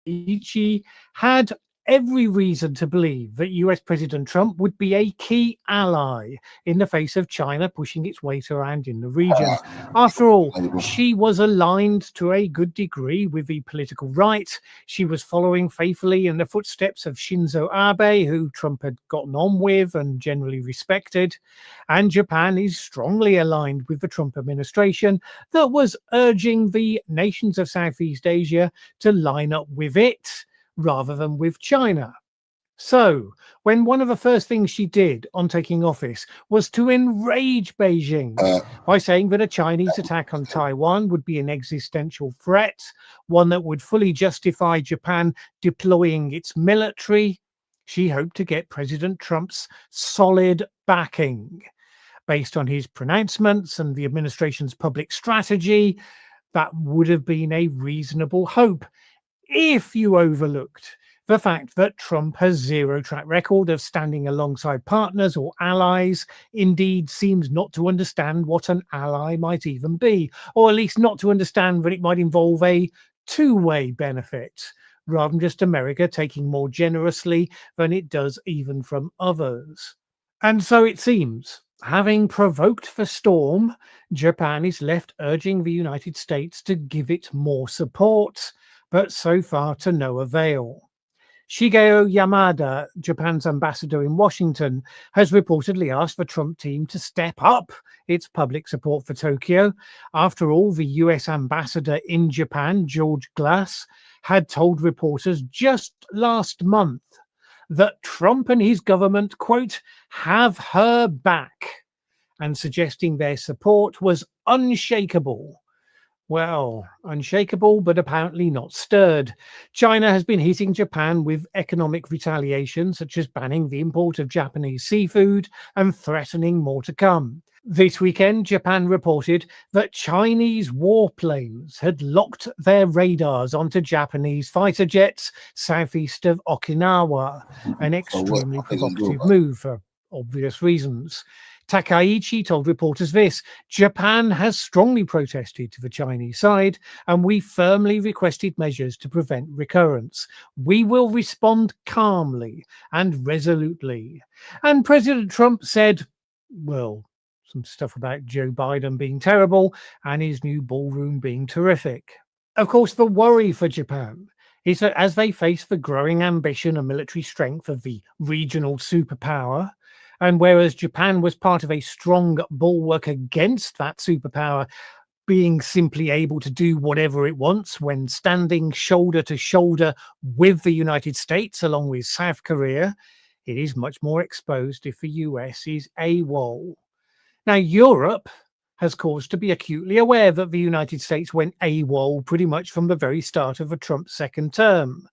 Ichi had every reason to believe that US President Trump would be a key ally in the face of China pushing its weight around in the region. After all, she was aligned to a good degree with the political right. She was following faithfully in the footsteps of Shinzo Abe, who Trump had gotten on with and generally respected. And Japan is strongly aligned with the Trump administration that was urging the nations of Southeast Asia to line up with it rather than with China. So, when one of the first things she did on taking office was to enrage Beijing by saying that a Chinese attack on Taiwan would be an existential threat, one that would fully justify Japan deploying its military, she hoped to get President Trump's solid backing. Based on his pronouncements and the administration's public strategy, that would have been a reasonable hope if you overlooked the fact that Trump has zero track record of standing alongside partners or allies, indeed seems not to understand what an ally might even be, or at least not to understand that it might involve a two-way benefit, rather than just America taking more generously than it does even from others. And so it seems, having provoked the storm, Japan is left urging the United States to give it more support, but so far to no avail. Shigeo Yamada, Japan's ambassador in Washington, has reportedly asked the Trump team to step up its public support for Tokyo. After all, the US ambassador in Japan, George Glass, had told reporters just last month that Trump and his government, quote, have her back, and suggesting their support was unshakable. Well, unshakable, but apparently not stirred. China has been hitting Japan with economic retaliation, such as banning the import of Japanese seafood and threatening more to come. This weekend, Japan reported that Chinese warplanes had locked their radars onto Japanese fighter jets southeast of Okinawa, an extremely provocative move for obvious reasons. Takaichi told reporters this: Japan has strongly protested to the Chinese side, and we firmly requested measures to prevent recurrence. We will respond calmly and resolutely. And President Trump said, well, some stuff about Joe Biden being terrible and his new ballroom being terrific. Of course, the worry for Japan is that as they face the growing ambition and military strength of the regional superpower, and whereas Japan was part of a strong bulwark against that superpower being simply able to do whatever it wants when standing shoulder to shoulder with the United States along with South Korea, it is much more exposed if the US is AWOL. Now, Europe has cause to be acutely aware that the United States went AWOL pretty much from the very start of the Trump second term.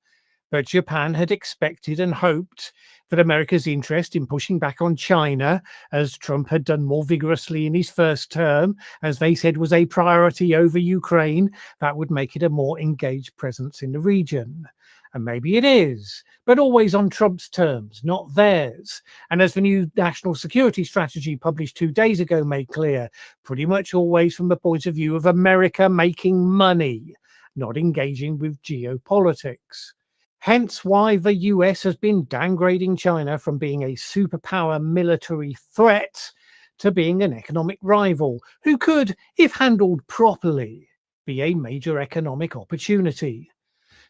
But Japan had expected and hoped that America's interest in pushing back on China, as Trump had done more vigorously in his first term, as they said was a priority over Ukraine, that would make it a more engaged presence in the region. And maybe it is, but always on Trump's terms, not theirs. And as the new national security strategy published 2 days ago made clear, pretty much always from the point of view of America making money, not engaging with geopolitics. Hence why the US has been downgrading China from being a superpower military threat to being an economic rival who could, if handled properly, be a major economic opportunity.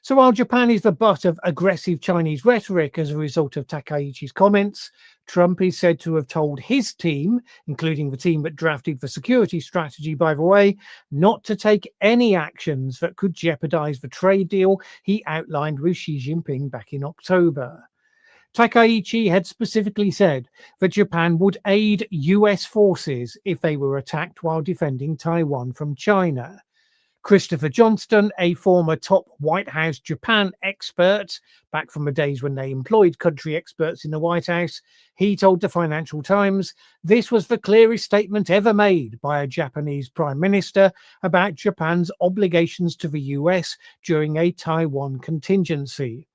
So while Japan is the butt of aggressive Chinese rhetoric as a result of Takaichi's comments, Trump is said to have told his team, including the team that drafted the security strategy, by the way, not to take any actions that could jeopardize the trade deal he outlined with Xi Jinping back in October. Takaichi had specifically said that Japan would aid US forces if they were attacked while defending Taiwan from China. Christopher Johnston, a former top White House Japan expert, back from the days when they employed country experts in the White House, he told the Financial Times this was the clearest statement ever made by a Japanese prime minister about Japan's obligations to the US during a Taiwan contingency.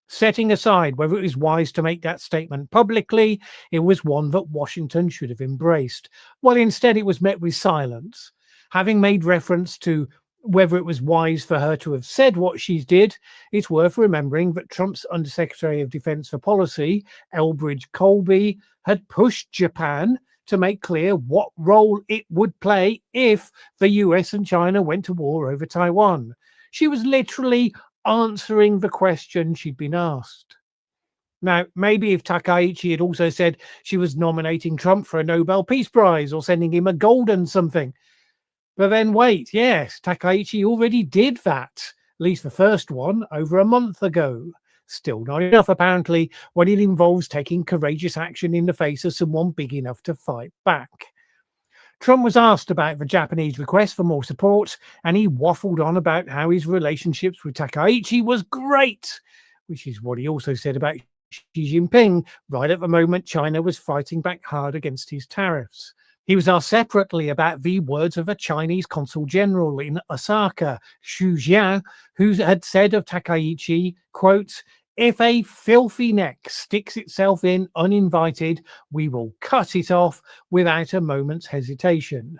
Setting aside whether it was wise to make that statement publicly, it was one that Washington should have embraced. Well, instead it was met with silence. Having made reference to whether it was wise for her to have said what she did, it's worth remembering that Trump's Undersecretary of Defense for Policy, Elbridge Colby, had pushed Japan to make clear what role it would play if the US and China went to war over Taiwan. She was literally answering the question she'd been asked. Now, maybe if Takaichi had also said she was nominating Trump for a Nobel Peace Prize or sending him a golden something. But then wait, yes, Takaichi already did that, at least the first one, over a month ago. Still not enough, apparently, when it involves taking courageous action in the face of someone big enough to fight back. Trump was asked about the Japanese request for more support, and he waffled on about how his relationships with Takaichi was great, which is what he also said about Xi Jinping. Right at the moment, China was fighting back hard against his tariffs. He was asked separately about the words of a Chinese consul general in Osaka, Xu Jian, who had said of Takaichi, quote, "If a filthy neck sticks itself in uninvited, we will cut it off without a moment's hesitation."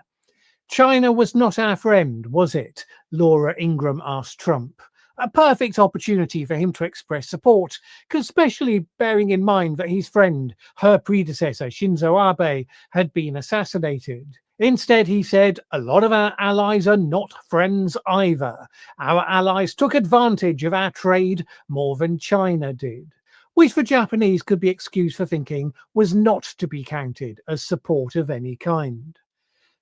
China was not our friend, was it? Laura Ingram asked Trump. A perfect opportunity for him to express support, especially bearing in mind that his friend, her predecessor, Shinzo Abe, had been assassinated. Instead, he said, a lot of our allies are not friends either. Our allies took advantage of our trade more than China did, which the Japanese could be excused for thinking was not to be counted as support of any kind.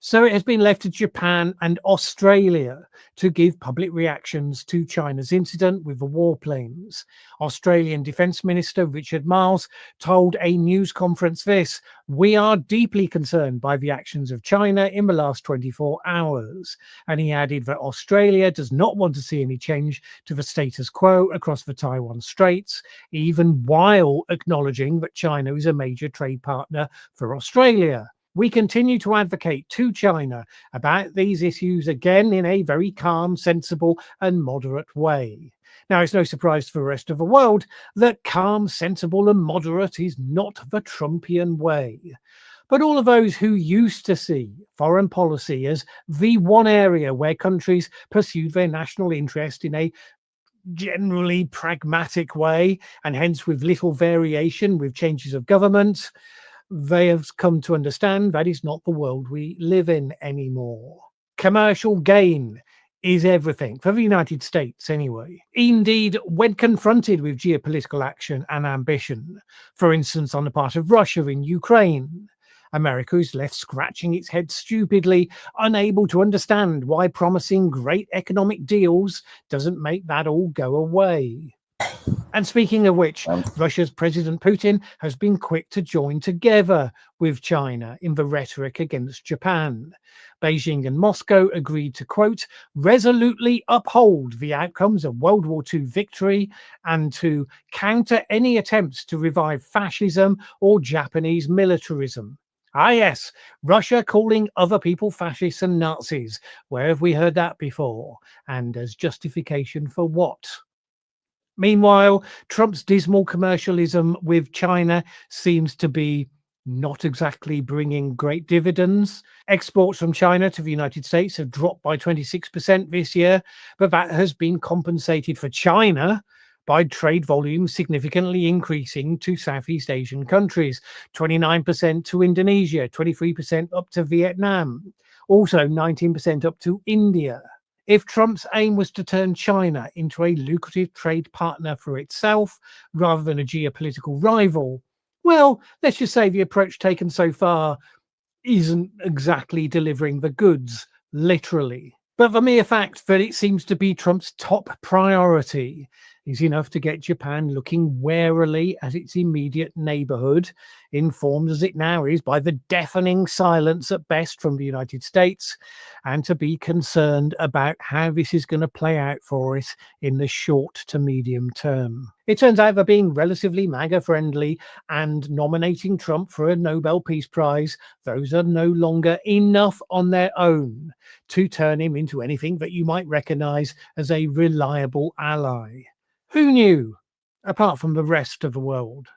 So it has been left to Japan and Australia to give public reactions to China's incident with the warplanes. Australian Defence Minister Richard Marles told a news conference this: "We are deeply concerned by the actions of China in the last 24 hours." And he added that Australia does not want to see any change to the status quo across the Taiwan Straits, even while acknowledging that China is a major trade partner for Australia. We continue to advocate to China about these issues, again in a very calm, sensible and moderate way. Now, it's no surprise to the rest of the world that calm, sensible and moderate is not the Trumpian way. But all of those who used to see foreign policy as the one area where countries pursued their national interest in a generally pragmatic way, and hence with little variation with changes of government, they have come to understand that is not the world we live in anymore. Commercial gain is everything, for the United States anyway. Indeed, when confronted with geopolitical action and ambition, for instance on the part of Russia in Ukraine, America is left scratching its head stupidly, unable to understand why promising great economic deals doesn't make that all go away. And speaking of which, Russia's President Putin has been quick to join together with China in the rhetoric against Japan. Beijing and Moscow agreed to, quote, resolutely uphold the outcomes of World War II victory and to counter any attempts to revive fascism or Japanese militarism. Ah, yes, Russia calling other people fascists and Nazis. Where have we heard that before? And as justification for what? Meanwhile, Trump's dismal commercialism with China seems to be not exactly bringing great dividends. Exports from China to the United States have dropped by 26% this year, but that has been compensated for China by trade volumes significantly increasing to Southeast Asian countries, 29% to Indonesia, 23% up to Vietnam, also 19% up to India. If Trump's aim was to turn China into a lucrative trade partner for itself rather than a geopolitical rival, well, let's just say the approach taken so far isn't exactly delivering the goods, literally. But the mere fact that it seems to be Trump's top priority is enough to get Japan looking warily at its immediate neighborhood, informed as it now is by the deafening silence at best from the United States, and to be concerned about how this is going to play out for it in the short to medium term. It turns out that being relatively MAGA friendly and nominating Trump for a Nobel Peace Prize, those are no longer enough on their own to turn him into anything that you might recognize as a reliable ally. Who knew, apart from the rest of the world?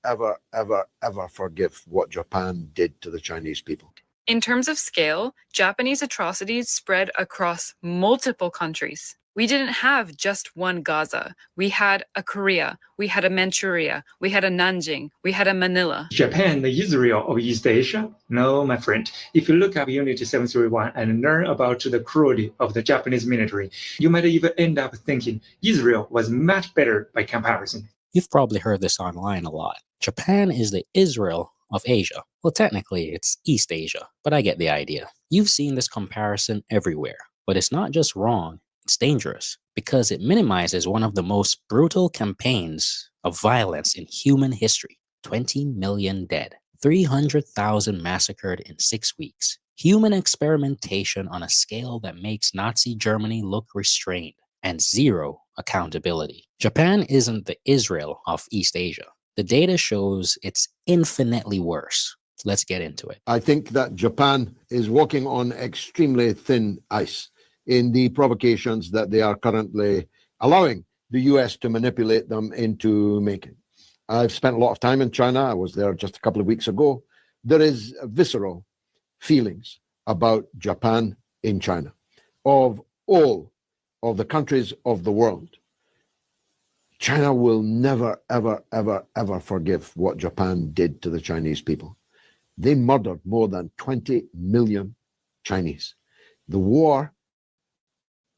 ever forgive what Japan did to the Chinese people. In terms of scale, Japanese atrocities spread across multiple countries. We didn't have just one Gaza. We had a Korea, we had a Manchuria, we had a Nanjing, we had a Manila. Japan, the Israel of East Asia? No, my friend. If you look up Unit 731 and learn about the cruelty of the Japanese military, you might even end up thinking Israel was much better by comparison. You've probably heard this online a lot. Japan is the Israel of Asia. Well, technically, it's East Asia, but I get the idea. You've seen this comparison everywhere, but it's not just wrong, it's dangerous because it minimizes one of the most brutal campaigns of violence in human history. 20 million dead, 300,000 massacred in 6 weeks. Human experimentation on a scale that makes Nazi Germany look restrained, and zero accountability. Japan isn't the Israel of East Asia. The data shows it's infinitely worse. Let's get into it. I think that Japan is walking on extremely thin ice in the provocations that they are currently allowing the US to manipulate them into making. I've spent a lot of time in China. I was there just a couple of weeks ago. There is visceral feelings about Japan in China. Of all of the countries of the world, China will never, ever forgive what Japan did to the Chinese people. They murdered more than 20 million Chinese. The war,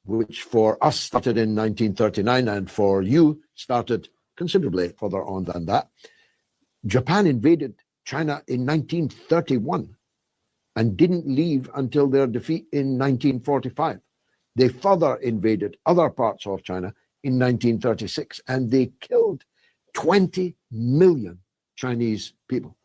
which for us started in 1939 and for you started considerably further on than that, Japan invaded China in 1931 and didn't leave until their defeat in 1945. They further invaded other parts of China in 1936, and they killed 20 million Chinese people.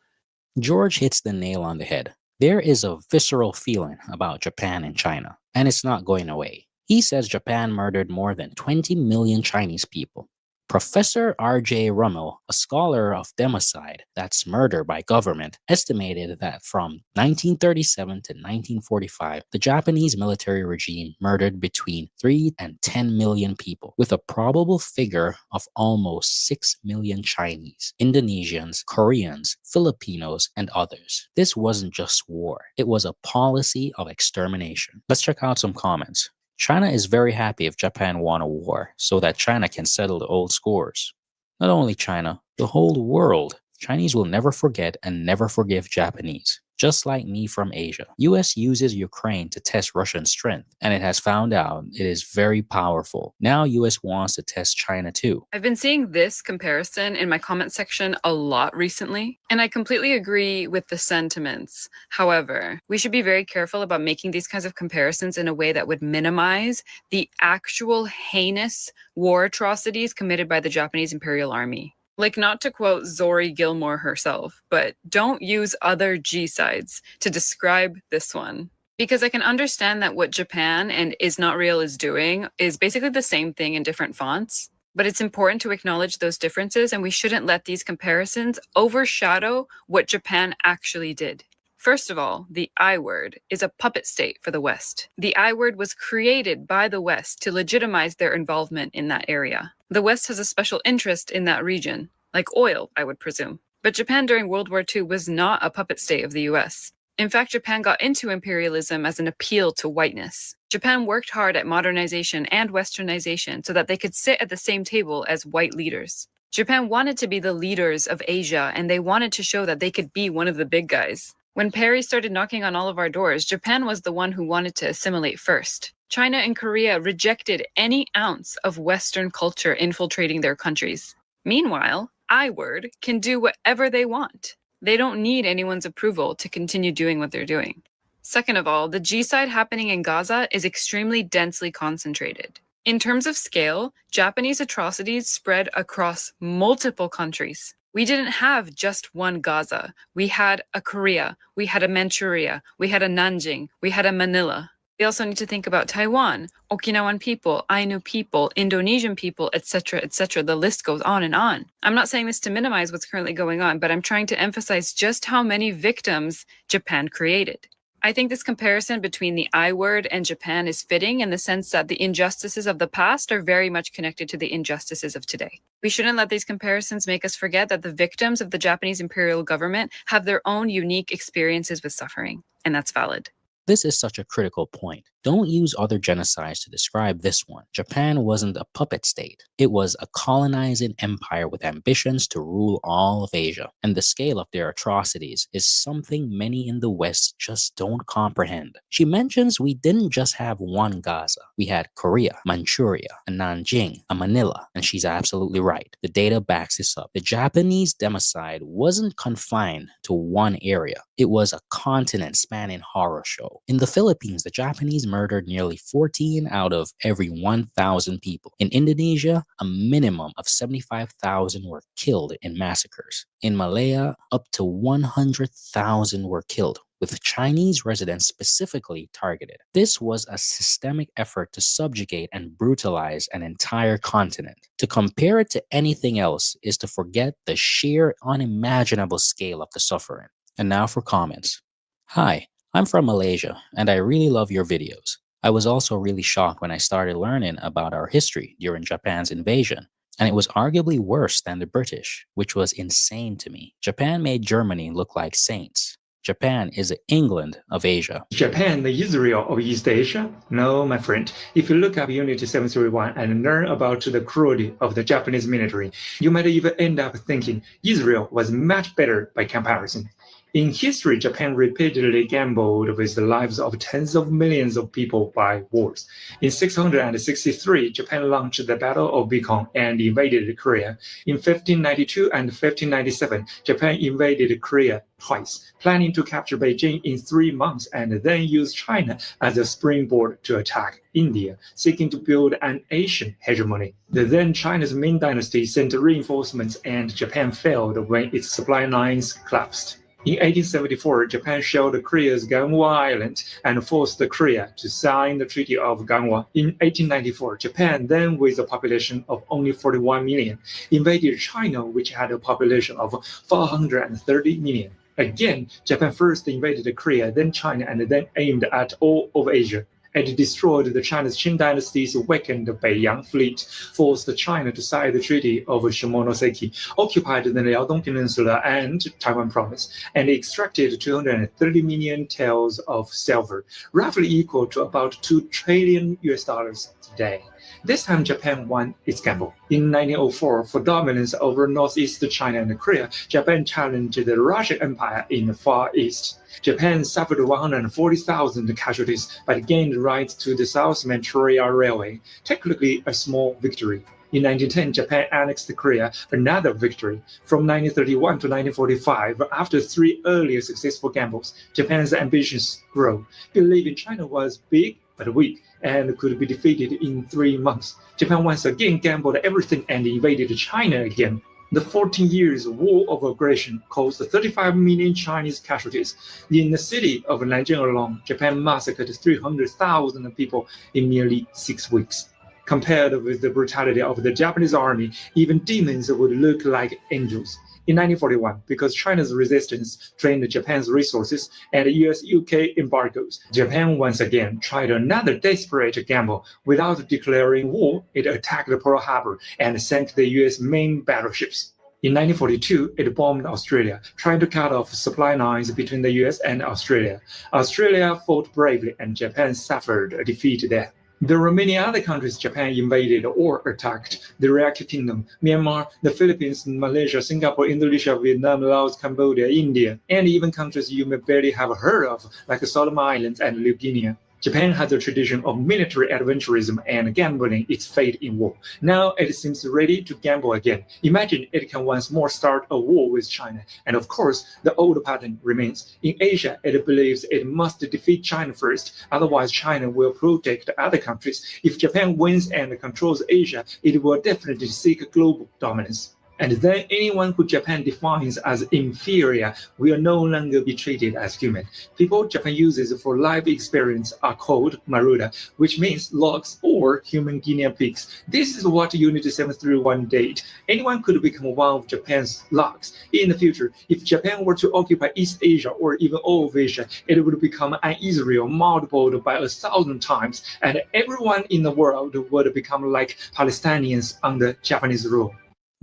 George hits the nail on the head. There is a visceral feeling about Japan and China, and it's not going away. He says Japan murdered more than 20 million Chinese people. Professor R.J. Rummel, a scholar of democide, that's murder by government, estimated that from 1937 to 1945, the Japanese military regime murdered between 3 and 10 million people, with a probable figure of almost 6 million Chinese, Indonesians, Koreans, Filipinos, and others. This wasn't just war. It was a policy of extermination. Let's check out some comments. China is very happy if Japan won a war so that China can settle the old scores. Not only China, the whole world. Chinese will never forget and never forgive Japanese. Just like me from Asia. US uses Ukraine to test Russian strength, and it has found out it is very powerful. Now US wants to test China too. I've been seeing this comparison in my comment section a lot recently, and I completely agree with the sentiments. However, we should be very careful about making these kinds of comparisons in a way that would minimize the actual heinous war atrocities committed by the Japanese Imperial Army. Like, not to quote Zori Gilmore herself, but don't use other G-sides to describe this one. Because I can understand that what Japan and Is Not Real is doing is basically the same thing in different fonts, but it's important to acknowledge those differences, and we shouldn't let these comparisons overshadow what Japan actually did. First of all, the I word is a puppet state for the West. The I word was created by the West to legitimize their involvement in that area. The West has a special interest in that region, like oil, I would presume. But Japan during World War II was not a puppet state of the US. In fact, Japan got into imperialism as an appeal to whiteness. Japan worked hard at modernization and westernization so that they could sit at the same table as white leaders. Japan wanted to be the leaders of Asia, and they wanted to show that they could be one of the big guys. When Perry started knocking on all of our doors, Japan was the one who wanted to assimilate first. China and Korea rejected any ounce of Western culture infiltrating their countries. Meanwhile, I-word can do whatever they want. They don't need anyone's approval to continue doing what they're doing. Second of all, the G-side happening in Gaza is extremely densely concentrated. In terms of scale, Japanese atrocities spread across multiple countries. We didn't have just one Gaza. We had a Korea, we had a Manchuria, we had a Nanjing, we had a Manila. We also need to think about Taiwan, Okinawan people, Ainu people, Indonesian people, etc., etc. The list goes on and on. I'm not saying this to minimize what's currently going on, but I'm trying to emphasize just how many victims Japan created. I think this comparison between the I-word and Japan is fitting in the sense that the injustices of the past are very much connected to the injustices of today. We shouldn't let these comparisons make us forget that the victims of the Japanese imperial government have their own unique experiences with suffering, and that's valid. This is such a critical point. Don't use other genocides to describe this one. Japan wasn't a puppet state. It was a colonizing empire with ambitions to rule all of Asia. And the scale of their atrocities is something many in the West just don't comprehend. She mentions we didn't just have one Gaza. We had Korea, Manchuria, a Nanjing, a Manila. And she's absolutely right. The data backs this up. The Japanese democide wasn't confined to one area. It was a continent-spanning horror show. In the Philippines, the Japanese murdered nearly 14 out of every 1,000 people. In Indonesia, a minimum of 75,000 were killed in massacres. In Malaya, up to 100,000 were killed, with Chinese residents specifically targeted. This was a systemic effort to subjugate and brutalize an entire continent. To compare it to anything else is to forget the sheer unimaginable scale of the suffering. And now for comments. Hi, I'm from Malaysia, and I really love your videos. I was also really shocked when I started learning about our history during Japan's invasion, and it was arguably worse than the British, which was insane to me. Japan made Germany look like saints. Japan is the England of Asia. Japan, the Israel of East Asia? No, my friend. If you look up Unit 731 and learn about the cruelty of the Japanese military, you might even end up thinking Israel was much better by comparison. In history, Japan repeatedly gambled with the lives of tens of millions of people by wars. In 663, Japan launched the Battle of Beacon and invaded Korea. In 1592 and 1597, Japan invaded Korea twice, planning to capture Beijing in 3 months and then use China as a springboard to attack India, seeking to build an Asian hegemony. The then China's Ming Dynasty sent reinforcements and Japan failed when its supply lines collapsed. In 1874, Japan shelled Korea's Ganghwa Island and forced Korea to sign the Treaty of Ganghwa. In 1894, Japan, then with a population of only 41 million, invaded China, which had a population of 430 million. Again, Japan first invaded Korea, then China, and then aimed at all of Asia. It destroyed the China's Qing dynasty's weakened Beiyang fleet, forced China to sign the Treaty of Shimonoseki, occupied the Liaodong Peninsula and Taiwan Province, and extracted 230 million taels of silver, roughly equal to about $2 trillion today. This time, Japan won its gamble. In 1904, for dominance over northeast China and Korea, Japan challenged the Russian Empire in the Far East. Japan suffered 140,000 casualties, but gained rights to the South Manchuria Railway, technically a small victory. In 1910, Japan annexed Korea, another victory. From 1931 to 1945, after 3 earlier successful gambles, Japan's ambitions grew. Believing China was big but weak and could be defeated in 3 months, Japan once again gambled everything and invaded China again. The 14 years war of aggression caused 35 million Chinese casualties. In the city of Nanjing alone, Japan massacred 300,000 people in merely 6 weeks. Compared with the brutality of the Japanese army, even demons would look like angels. In 1941, because China's resistance drained Japan's resources and US-UK embargoes, Japan once again tried another desperate gamble. Without declaring war, it attacked Pearl Harbor and sank the US main battleships. In 1942, it bombed Australia, trying to cut off supply lines between the US and Australia. Australia fought bravely, and Japan suffered a defeat there. There were many other countries Japan invaded or attacked: the Iraqi Kingdom, Myanmar, the Philippines, Malaysia, Singapore, Indonesia, Vietnam, Laos, Cambodia, India, and even countries you may barely have heard of, like the Solomon Islands and New Guinea. Japan has a tradition of military adventurism and gambling its fate in war. Now it seems ready to gamble again. Imagine it can once more start a war with China. And of course, the old pattern remains. In Asia, it believes it must defeat China first, otherwise China will protect other countries. If Japan wins and controls Asia, it will definitely seek global dominance. And then anyone who Japan defines as inferior will no longer be treated as human. People Japan uses for life experience are called maruda, which means logs or human guinea pigs. This is what Unit 731 did. Anyone could become one of Japan's logs. In the future, if Japan were to occupy East Asia or even all of Asia, it would become an Israel multiplied by 1,000 times, and everyone in the world would become like Palestinians under Japanese rule.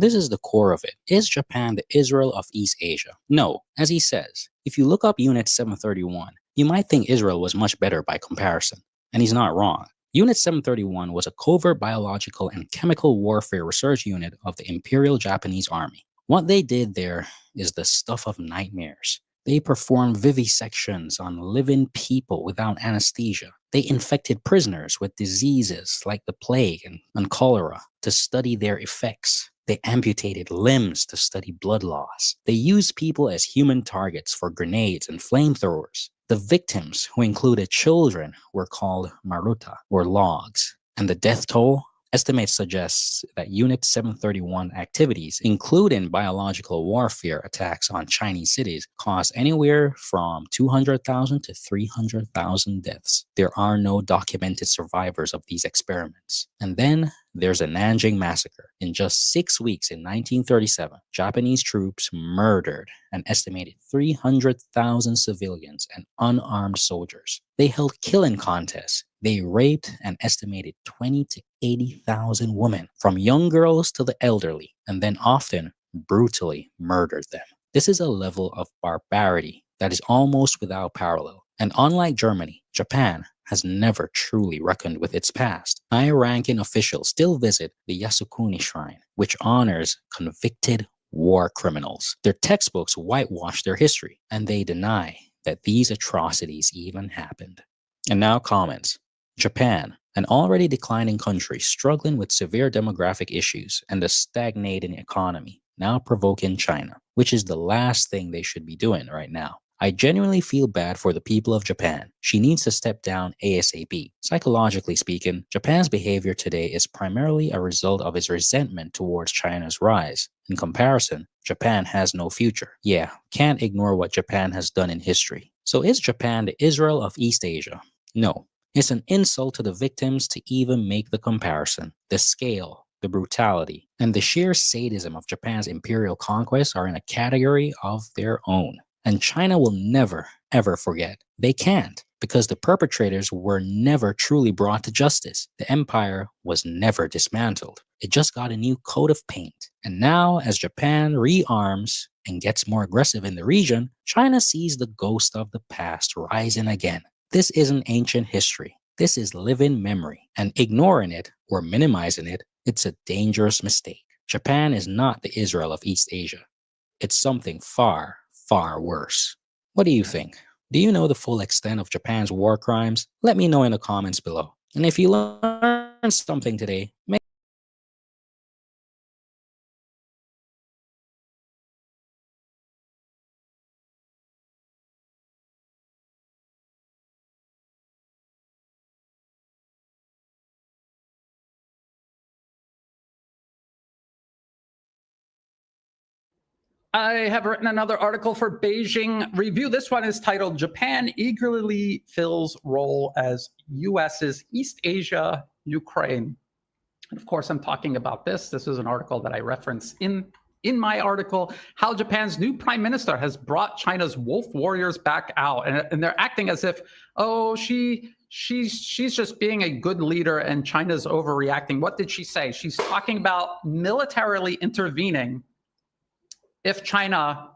This is the core of it. Is Japan the Israel of East Asia? No. As he says, if you look up Unit 731, you might think Israel was much better by comparison. And he's not wrong. Unit 731 was a covert biological and chemical warfare research unit of the Imperial Japanese Army. What they did there is the stuff of nightmares. They performed vivisections on living people without anesthesia. They infected prisoners with diseases like the plague and cholera to study their effects. They amputated limbs to study blood loss. They used people as human targets for grenades and flamethrowers. The victims, who included children, were called maruta, or logs. And the death toll? Estimates suggest that Unit 731 activities, including biological warfare attacks on Chinese cities, caused anywhere from 200,000 to 300,000 deaths. There are no documented survivors of these experiments. And then there's a Nanjing massacre. In just 6 weeks in 1937, Japanese troops murdered an estimated 300,000 civilians and unarmed soldiers. They held killing contests. They raped an estimated 20 to 80,000 women, from young girls to the elderly, and then often brutally murdered them. This is a level of barbarity that is almost without parallel. And unlike Germany, Japan has never truly reckoned with its past. High-ranking officials still visit the Yasukuni Shrine, which honors convicted war criminals. Their textbooks whitewash their history, and they deny that these atrocities even happened. And now comments. Japan, an already declining country struggling with severe demographic issues and a stagnating economy, now provoking China, which is the last thing they should be doing right now. I genuinely feel bad for the people of Japan. She needs to step down ASAP. Psychologically speaking, Japan's behavior today is primarily a result of its resentment towards China's rise. In comparison, Japan has no future. Yeah, can't ignore what Japan has done in history. So is Japan the Israel of East Asia? No. It's an insult to the victims to even make the comparison. The scale, the brutality, and the sheer sadism of Japan's imperial conquest are in a category of their own. And China will never, ever forget. They can't, because the perpetrators were never truly brought to justice. The empire was never dismantled. It just got a new coat of paint. And now, as Japan rearms and gets more aggressive in the region, China sees the ghost of the past rising again. This isn't ancient history. This is living memory. And ignoring it or minimizing it, it's a dangerous mistake. Japan is not the Israel of East Asia. It's something far, far worse. What do you think? Do you know the full extent of Japan's war crimes? Let me know in the comments below. And if you learned something today, make I have written another article for Beijing Review. This one is titled Japan Eagerly Fills Role as US's East Asia Ukraine. And of course, I'm talking about this. This is an article that I reference in my article, how Japan's new prime minister has brought China's wolf warriors back out. And they're acting as if, oh, she's just being a good leader and China's overreacting. What did she say? She's talking about militarily intervening if China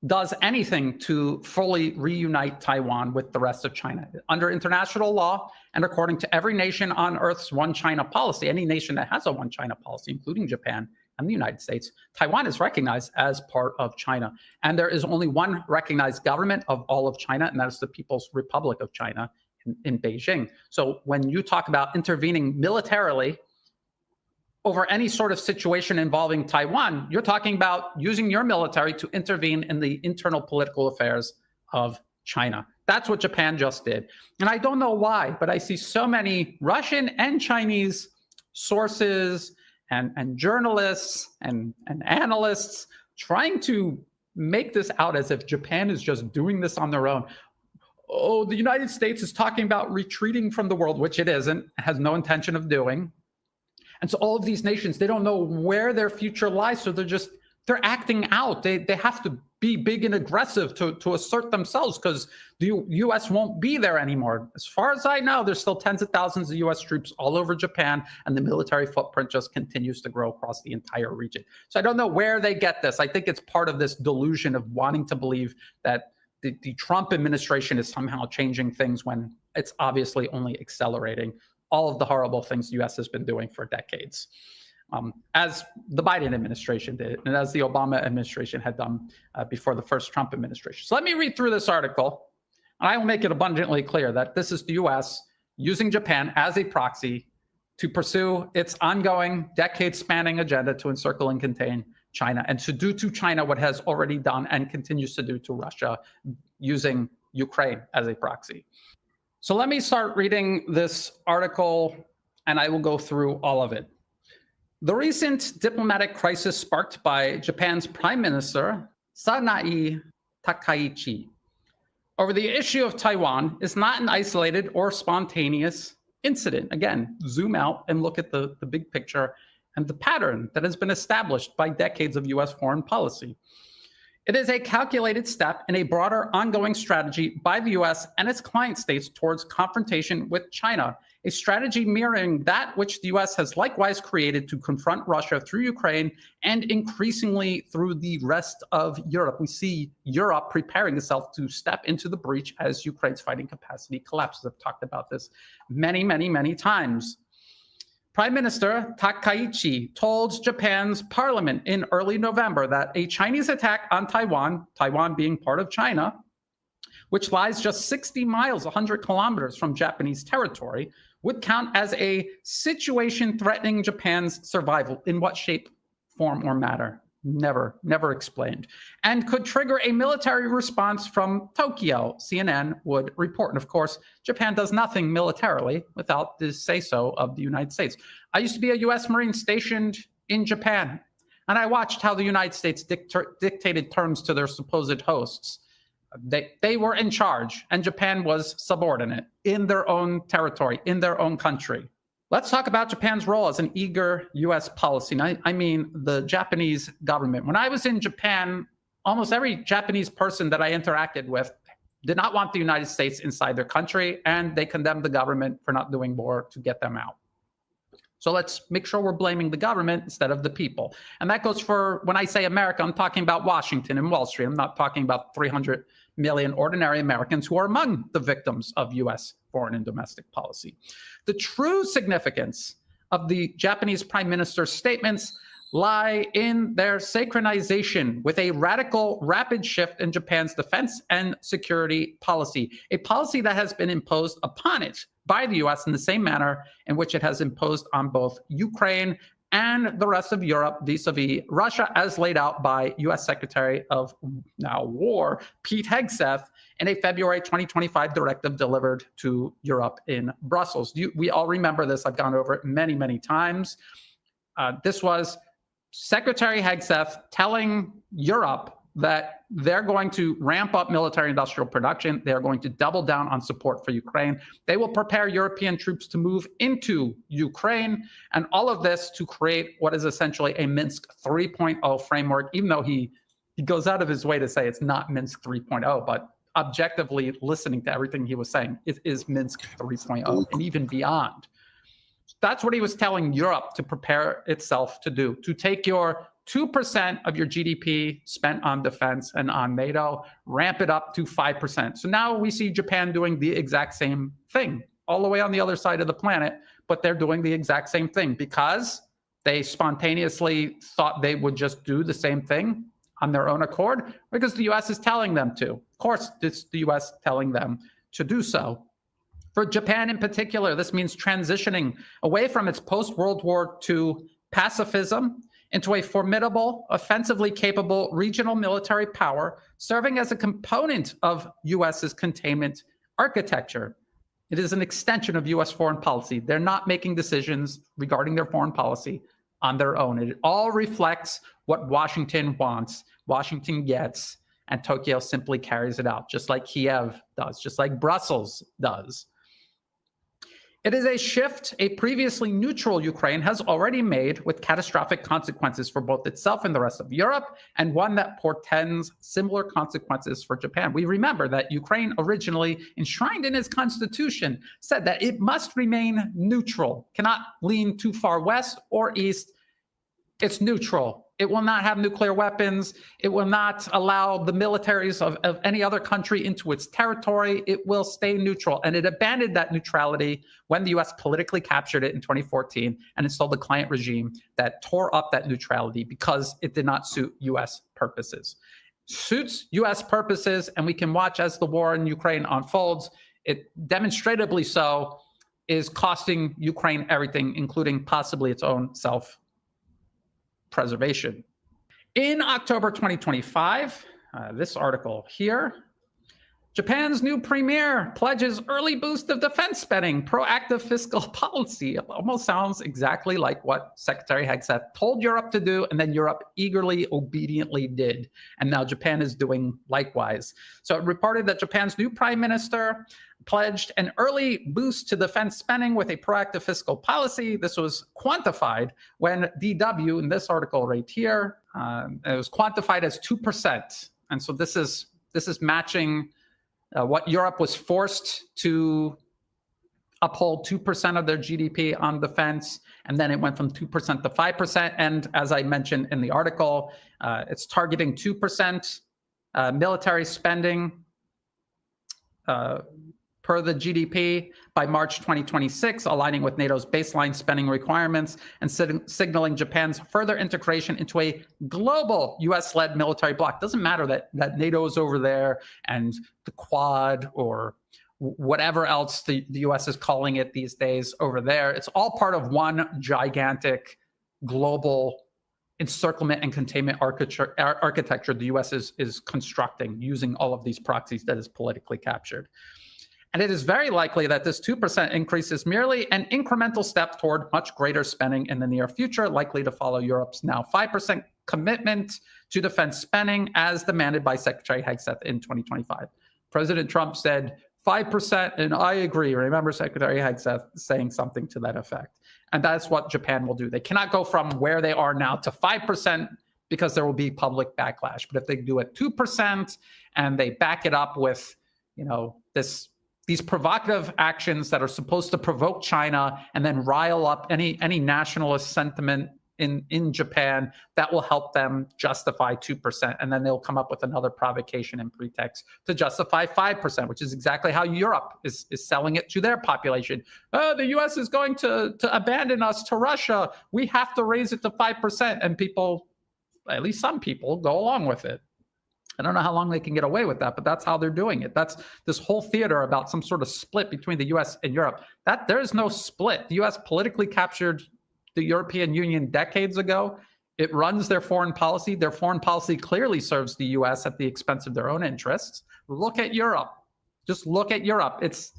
does anything to fully reunite Taiwan with the rest of China. Under international law, and according to every nation on Earth's one China policy, any nation that has a one China policy, including Japan and the United States, Taiwan is recognized as part of China. And there is only one recognized government of all of China, and that is the People's Republic of China in Beijing. So when you talk about intervening militarily over any sort of situation involving Taiwan, you're talking about using your military to intervene in the internal political affairs of China. That's what Japan just did. And I don't know why, but I see so many Russian and Chinese sources and journalists and analysts trying to make this out as if Japan is just doing this on their own. Oh, the United States is talking about retreating from the world, which it isn't, has no intention of doing. And so all of these nations, they don't know where their future lies. So they're acting out. They have to be big and aggressive to assert themselves because the US won't be there anymore. As far as I know, there's still tens of thousands of US troops all over Japan, and the military footprint just continues to grow across the entire region. So I don't know where they get this. I think it's part of this delusion of wanting to believe that the Trump administration is somehow changing things when it's obviously only accelerating all of the horrible things the U.S. has been doing for decades, as the Biden administration did, and as the Obama administration had done before the first Trump administration. So let me read through this article, and I will make it abundantly clear that this is the U.S. using Japan as a proxy to pursue its ongoing, decade-spanning agenda to encircle and contain China, and to do to China what has already done and continues to do to Russia, using Ukraine as a proxy. So let me start reading this article, and I will go through all of it. The recent diplomatic crisis sparked by Japan's Prime Minister, Sanae Takaichi, over the issue of Taiwan is not an isolated or spontaneous incident. Again, zoom out and look at the big picture and the pattern that has been established by decades of U.S. foreign policy. It is a calculated step in a broader ongoing strategy by the U.S. and its client states towards confrontation with China, a strategy mirroring that which the U.S. has likewise created to confront Russia through Ukraine and increasingly through the rest of Europe. We see Europe preparing itself to step into the breach as Ukraine's fighting capacity collapses. I've talked about this many, many, many times. Prime Minister Takaichi told Japan's parliament in early November that a Chinese attack on Taiwan, Taiwan being part of China, which lies just 60 miles, 100 kilometers from Japanese territory, would count as a situation threatening Japan's survival. In what shape, form, or matter? Never explained. And could trigger a military response from Tokyo, CNN would report. And of course, Japan does nothing militarily without the say-so of the United States. I used to be a U.S. Marine stationed in Japan, and I watched how the United States dictated terms to their supposed hosts. They were in charge, and Japan was subordinate in their own territory, in their own country. Let's talk about Japan's role as an eager U.S. policy. I mean, the Japanese government. When I was in Japan almost every Japanese person that I interacted with did not want the United States inside their country, and they condemned the government for not doing more to get them out. So let's make sure we're blaming the government instead of the people. And that goes for, when I say America, I'm talking about Washington and Wall Street. I'm not talking about 300 million ordinary Americans who are among the victims of US foreign and domestic policy. The true significance of the Japanese Prime Minister's statements lie in their synchronization with a radical, rapid shift in Japan's defense and security policy, a policy that has been imposed upon it by the US in the same manner in which it has imposed on both Ukraine and the rest of Europe vis-a-vis Russia, as laid out by US Secretary of War Pete Hegseth in a February 2025 directive delivered to Europe in Brussels. We all remember this. I've gone over it many, many times. This was Secretary Hegseth telling Europe that they're going to ramp up military industrial production. They're going to double down on support for Ukraine. They will prepare European troops to move into Ukraine, and all of this to create what is essentially a Minsk 3.0 framework, even though he goes out of his way to say it's not Minsk 3.0, but objectively listening to everything he was saying, it is Minsk 3.0 and even beyond. That's what he was telling Europe to prepare itself to do, to take your 2% of your GDP spent on defense and on NATO, ramp it up to 5%. So now we see Japan doing the exact same thing, all the way on the other side of the planet, but they're doing the exact same thing because they spontaneously thought they would just do the same thing on their own accord, because the US is telling them to. Of course, it's the US telling them to do so. For Japan in particular, this means transitioning away from its post-World War II pacifism into a formidable, offensively capable regional military power, serving as a component of US's containment architecture. It is an extension of US foreign policy. They're not making decisions regarding their foreign policy on their own. It all reflects what Washington wants, Washington gets, and Tokyo simply carries it out, just like Kiev does, just like Brussels does. It is a shift a previously neutral Ukraine has already made, with catastrophic consequences for both itself and the rest of Europe, and one that portends similar consequences for Japan. We remember that Ukraine, originally enshrined in its constitution, said that it must remain neutral, cannot lean too far west or east. It's neutral. It will not have nuclear weapons. It will not allow the militaries of any other country into its territory. It will stay neutral. And it abandoned that neutrality when the US politically captured it in 2014 and installed a client regime that tore up that neutrality because it did not suit US purposes. Suits US purposes, and we can watch as the war in Ukraine unfolds. It demonstrably so is costing Ukraine everything, including possibly its own self-preservation. In October 2025, this article here, Japan's new premier pledges early boost of defense spending, proactive fiscal policy. It almost sounds exactly like what Secretary Hegseth told Europe to do, and then Europe eagerly, obediently did. And now Japan is doing likewise. So it reported that Japan's new prime minister pledged an early boost to defense spending with a proactive fiscal policy. This was quantified when DW, in this article right here, it was quantified as 2%. And so this is matching what Europe was forced to uphold 2% of their GDP on defense, and then it went from 2% to 5%. And as I mentioned in the article, it's targeting 2% military spending per the GDP by March 2026, aligning with NATO's baseline spending requirements and signaling Japan's further integration into a global US-led military bloc. Doesn't matter that NATO is over there and the Quad or whatever else the US is calling it these days over there. It's all part of one gigantic global encirclement and containment architecture the US is constructing using all of these proxies that is politically captured. And it is very likely that this 2% increase is merely an incremental step toward much greater spending in the near future, likely to follow Europe's now 5% commitment to defense spending as demanded by Secretary Hegseth in 2025. President Trump said 5%, and I agree. Remember Secretary Hegseth saying something to that effect. And that's what Japan will do. They cannot go from where they are now to 5% because there will be public backlash. But if they do it 2% and they back it up with, these provocative actions that are supposed to provoke China and then rile up any nationalist sentiment in Japan, that will help them justify 2%. And then they'll come up with another provocation and pretext to justify 5%, which is exactly how Europe is selling it to their population. Oh, the US is going to abandon us to Russia. We have to raise it to 5%. And people, at least some people, go along with it. I don't know how long they can get away with that, but that's how they're doing it. That's this whole theater about some sort of split between the US and Europe. There is no split. The US politically captured the European Union decades ago. It runs their foreign policy. Their foreign policy clearly serves the US at the expense of their own interests. Look at Europe. Just look at Europe. It's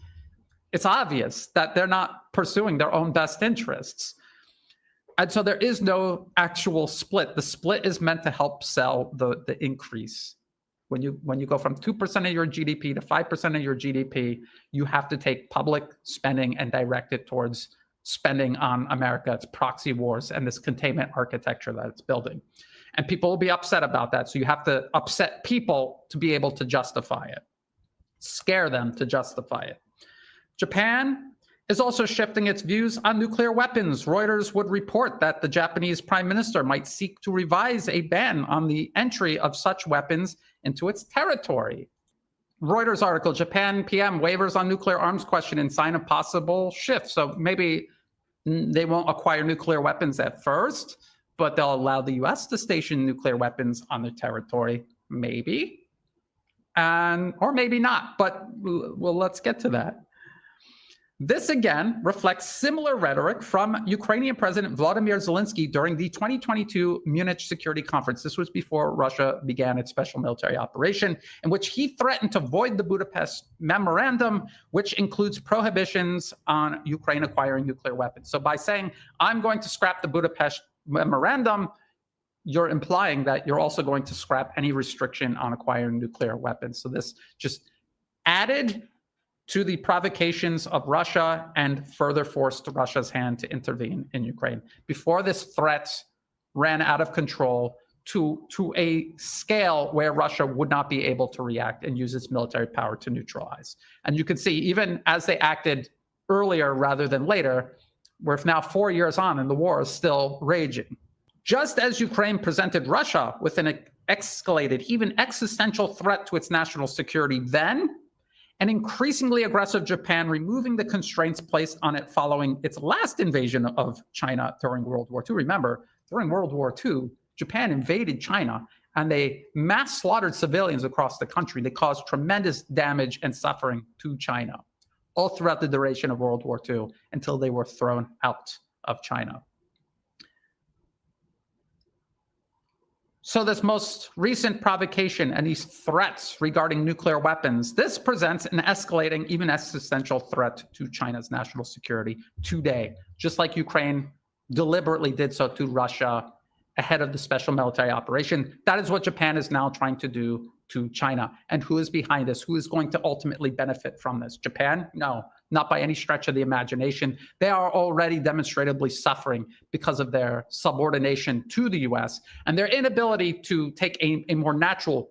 obvious that they're not pursuing their own best interests. And so there is no actual split. The split is meant to help sell the increase. When you go from 2% of your GDP to 5% of your GDP, you have to take public spending and direct it towards spending on America, its proxy wars, and this containment architecture that it's building. And people will be upset about that. So you have to upset people to be able to justify it, scare them to justify it. Japan is also shifting its views on nuclear weapons. Reuters would report that the Japanese prime minister might seek to revise a ban on the entry of such weapons into its territory. Reuters article, Japan PM waivers on nuclear arms question in sign of possible shift. So maybe they won't acquire nuclear weapons at first, but they'll allow the US to station nuclear weapons on their territory, maybe, or maybe not, but well, let's get to that. This again reflects similar rhetoric from Ukrainian President Volodymyr Zelensky during the 2022 Munich Security Conference. This was before Russia began its special military operation, in which he threatened to void the Budapest Memorandum, which includes prohibitions on Ukraine acquiring nuclear weapons. So by saying, I'm going to scrap the Budapest Memorandum, you're implying that you're also going to scrap any restriction on acquiring nuclear weapons. So this just added to the provocations of Russia and further forced Russia's hand to intervene in Ukraine. Before this threat ran out of control to a scale where Russia would not be able to react and use its military power to neutralize. And you can see, even as they acted earlier rather than later, we're now 4 years on and the war is still raging. Just as Ukraine presented Russia with an escalated, even existential threat to its national security then, an increasingly aggressive Japan removing the constraints placed on it following its last invasion of China during World War II. Remember, during World War II, Japan invaded China and they mass slaughtered civilians across the country. They caused tremendous damage and suffering to China all throughout the duration of World War II until they were thrown out of China. So this most recent provocation and these threats regarding nuclear weapons, this presents an escalating, even existential threat to China's national security today, just like Ukraine deliberately did so to Russia ahead of the special military operation. That is what Japan is now trying to do to China. And who is behind this? Who is going to ultimately benefit from this? Japan? No, not by any stretch of the imagination. They are already demonstrably suffering because of their subordination to the US and their inability to take a more natural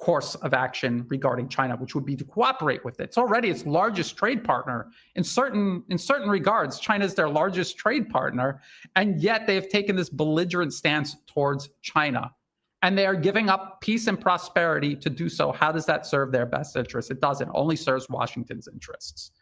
course of action regarding China, which would be to cooperate with it. It's already its largest trade partner. In certain regards, China is their largest trade partner, and yet they've taken this belligerent stance towards China. And they are giving up peace and prosperity to do so. How does that serve their best interests? It doesn't. It only serves Washington's interests.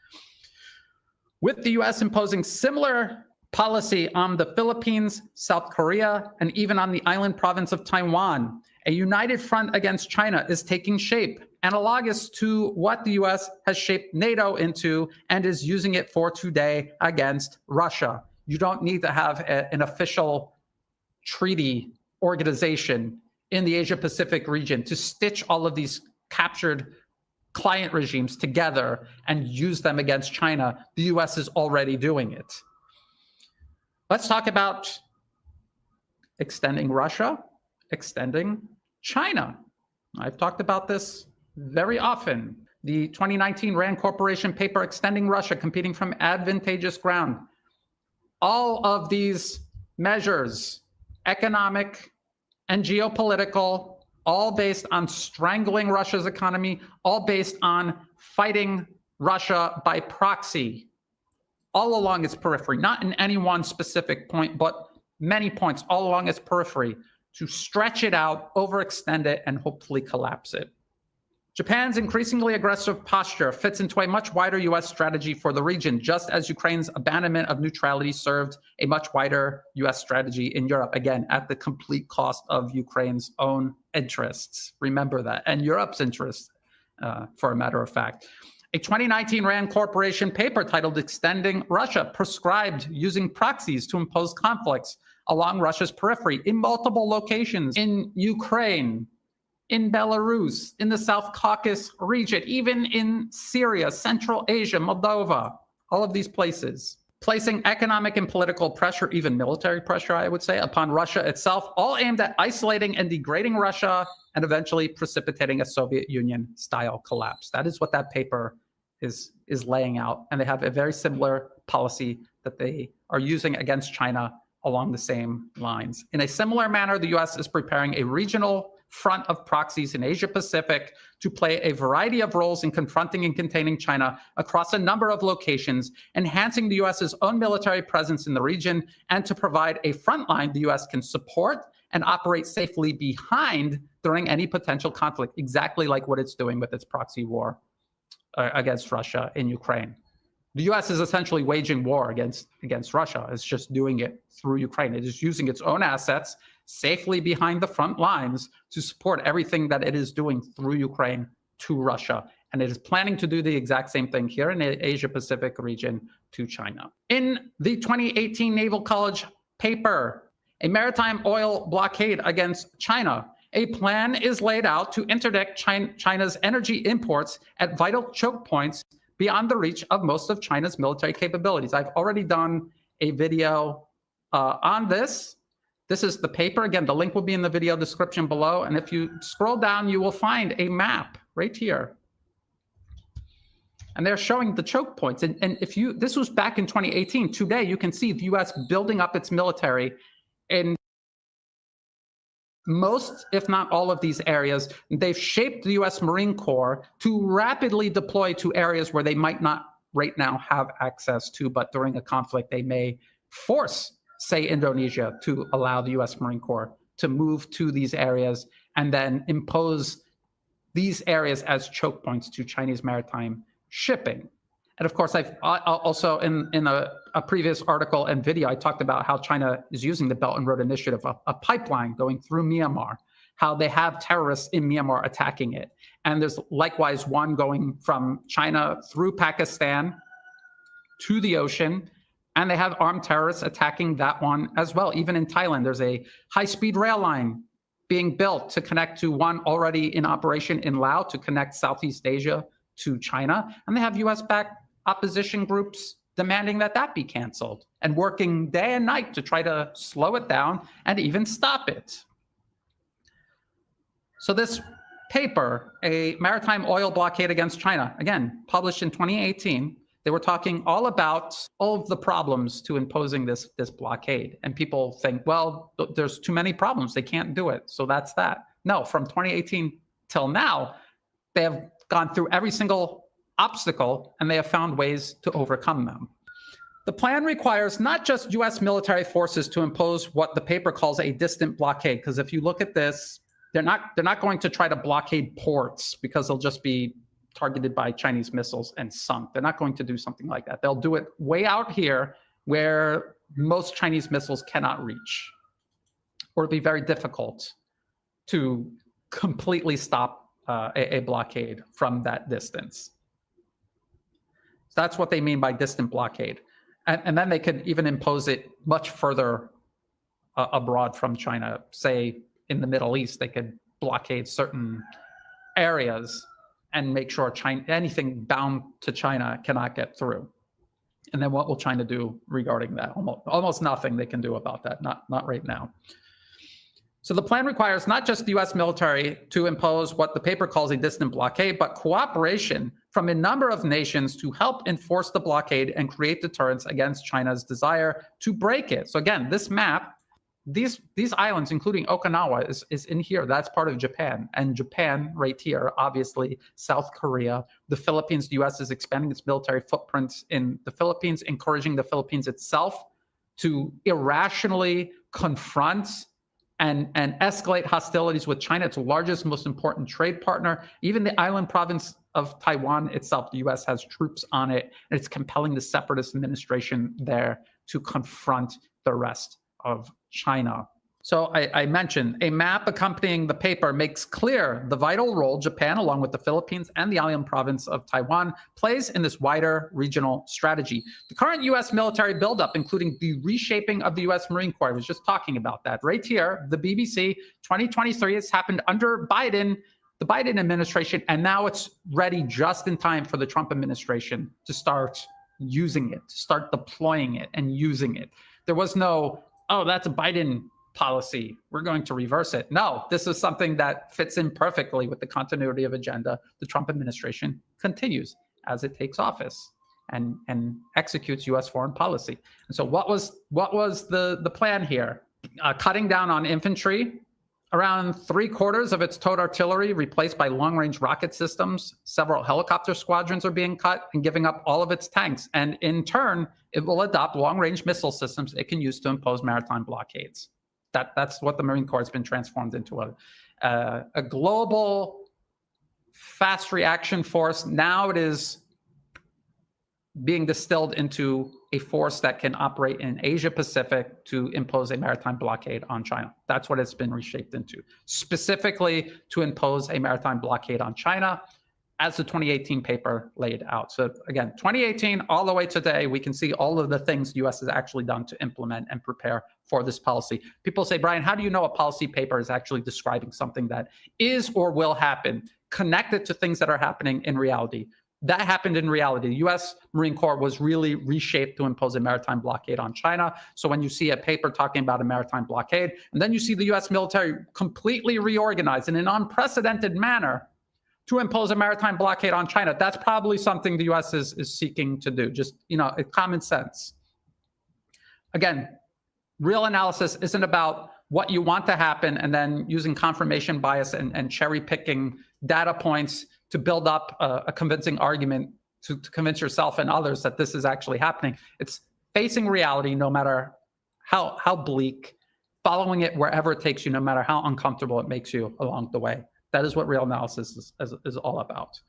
With the US imposing similar policy on the Philippines, South Korea, and even on the island province of Taiwan, a united front against China is taking shape, analogous to what the US has shaped NATO into and is using it for today against Russia. You don't need to have an official treaty organization in the Asia-Pacific region to stitch all of these captured client regimes together and use them against China. The US is already doing it. Let's talk about extending Russia, extending China. I've talked about this very often. The 2019 RAND Corporation paper, Extending Russia, Competing from Advantageous Ground. All of these measures, economic, and geopolitical, all based on strangling Russia's economy, all based on fighting Russia by proxy all along its periphery, not in any one specific point, but many points all along its periphery to stretch it out, overextend it, and hopefully collapse it. Japan's increasingly aggressive posture fits into a much wider U.S. strategy for the region, just as Ukraine's abandonment of neutrality served a much wider U.S. strategy in Europe, again, at the complete cost of Ukraine's own interests. Remember that, and Europe's interests, for a matter of fact. A 2019 RAND Corporation paper titled Extending Russia prescribed using proxies to impose conflicts along Russia's periphery in multiple locations in Ukraine, in Belarus, in the South Caucasus region, even in Syria, Central Asia, Moldova, all of these places, placing economic and political pressure, even military pressure, I would say, upon Russia itself, all aimed at isolating and degrading Russia and eventually precipitating a Soviet Union-style collapse. That is what that paper is laying out. And they have a very similar policy that they are using against China along the same lines. In a similar manner, the US is preparing a regional front of proxies in Asia Pacific to play a variety of roles in confronting and containing China across a number of locations, enhancing the US's own military presence in the region, and to provide a front line the US can support and operate safely behind during any potential conflict, exactly like what it's doing with its proxy war against Russia in Ukraine. The US is essentially waging war against Russia. It's just doing it through Ukraine. It is using its own assets safely behind the front lines to support everything that it is doing through Ukraine to Russia. And it is planning to do the exact same thing here in the Asia-Pacific region to China. In the 2018 Naval College paper, A Maritime Oil Blockade Against China, a plan is laid out to interdict China's energy imports at vital choke points beyond the reach of most of China's military capabilities. I've already done a video on this. This is the paper. Again, the link will be in the video description below. And if you scroll down, you will find a map right here. And they're showing the choke points. And if you, this was back in 2018. Today, you can see the US building up its military in most, if not all of these areas. They've shaped the US Marine Corps to rapidly deploy to areas where they might not right now have access to, but during a conflict, they may force, say, Indonesia to allow the US Marine Corps to move to these areas and then impose these areas as choke points to Chinese maritime shipping. And of course, I've also in a previous article and video, I talked about how China is using the Belt and Road Initiative, a pipeline going through Myanmar, how they have terrorists in Myanmar attacking it. And there's likewise one going from China through Pakistan to the ocean, and they have armed terrorists attacking that one as well. Even in Thailand, there's a high-speed rail line being built to connect to one already in operation in Laos to connect Southeast Asia to China. And they have US-backed opposition groups demanding that that be canceled and working day and night to try to slow it down and even stop it. So this paper, A Maritime Oil Blockade Against China, again, published in 2018, they were talking all about all of the problems to imposing this blockade. And people think, well, there's too many problems. They can't do it. So that's that. No, from 2018 till now, they have gone through every single obstacle and they have found ways to overcome them. The plan requires not just US military forces to impose what the paper calls a distant blockade, because if you look at this, they're not going to try to blockade ports because they'll just be targeted by Chinese missiles and sunk. They're not going to do something like that. They'll do it way out here where most Chinese missiles cannot reach, or it'll be very difficult to completely stop a blockade from that distance. So that's what they mean by distant blockade. And then they could even impose it much further abroad from China. Say in the Middle East, they could blockade certain areas and make sure anything bound to China cannot get through. And then what will China do regarding that? Almost nothing they can do about that, not right now. So the plan requires not just the US military to impose what the paper calls a distant blockade, but cooperation from a number of nations to help enforce the blockade and create deterrence against China's desire to break it. So again, this map, these islands, including Okinawa, is in here. That's part of Japan. And Japan, right here, obviously, South Korea, the Philippines, the U.S. is expanding its military footprint in the Philippines, encouraging the Philippines itself to irrationally confront and escalate hostilities with China, its largest, most important trade partner. Even the island province of Taiwan itself, the U.S. has troops on it, and it's compelling the separatist administration there to confront the rest of China. So I mentioned a map accompanying the paper makes clear the vital role Japan, along with the Philippines and the island province of Taiwan, plays in this wider regional strategy. The current U.S. military buildup, including the reshaping of the U.S. Marine Corps, I was just talking about that. Right here, the BBC, 2023, has happened under Biden, the Biden administration, and now it's ready just in time for the Trump administration to start using it, to start deploying it and using it. There was no, oh, that's a Biden policy, we're going to reverse it. No, this is something that fits in perfectly with the continuity of agenda the Trump administration continues as it takes office and executes U.S. foreign policy. And so what was the plan here? Cutting down on infantry, around 3/4 of its towed artillery replaced by long-range rocket systems. Several helicopter squadrons are being cut and giving up all of its tanks. And in turn, it will adopt long-range missile systems it can use to impose maritime blockades. That's what the Marine Corps has been transformed into, a global fast reaction force. Now it is being distilled into a force that can operate in Asia Pacific to impose a maritime blockade on China. That's what it's been reshaped into, specifically to impose a maritime blockade on China, as the 2018 paper laid out. So again, 2018 all the way to today, we can see all of the things the U.S. has actually done to implement and prepare for this policy. People say, Brian, how do you know a policy paper is actually describing something that is or will happen? Connect it to things that are happening in reality. That happened in reality. The U.S. Marine Corps was really reshaped to impose a maritime blockade on China. So when you see a paper talking about a maritime blockade, and then you see the U.S. military completely reorganized in an unprecedented manner to impose a maritime blockade on China, that's probably something the U.S. is seeking to do. Just, common sense. Again, real analysis isn't about what you want to happen and then using confirmation bias and cherry picking data points to build up a convincing argument to convince yourself and others that this is actually happening. It's facing reality, no matter how bleak, following it wherever it takes you, no matter how uncomfortable it makes you along the way. That is what real analysis is all about.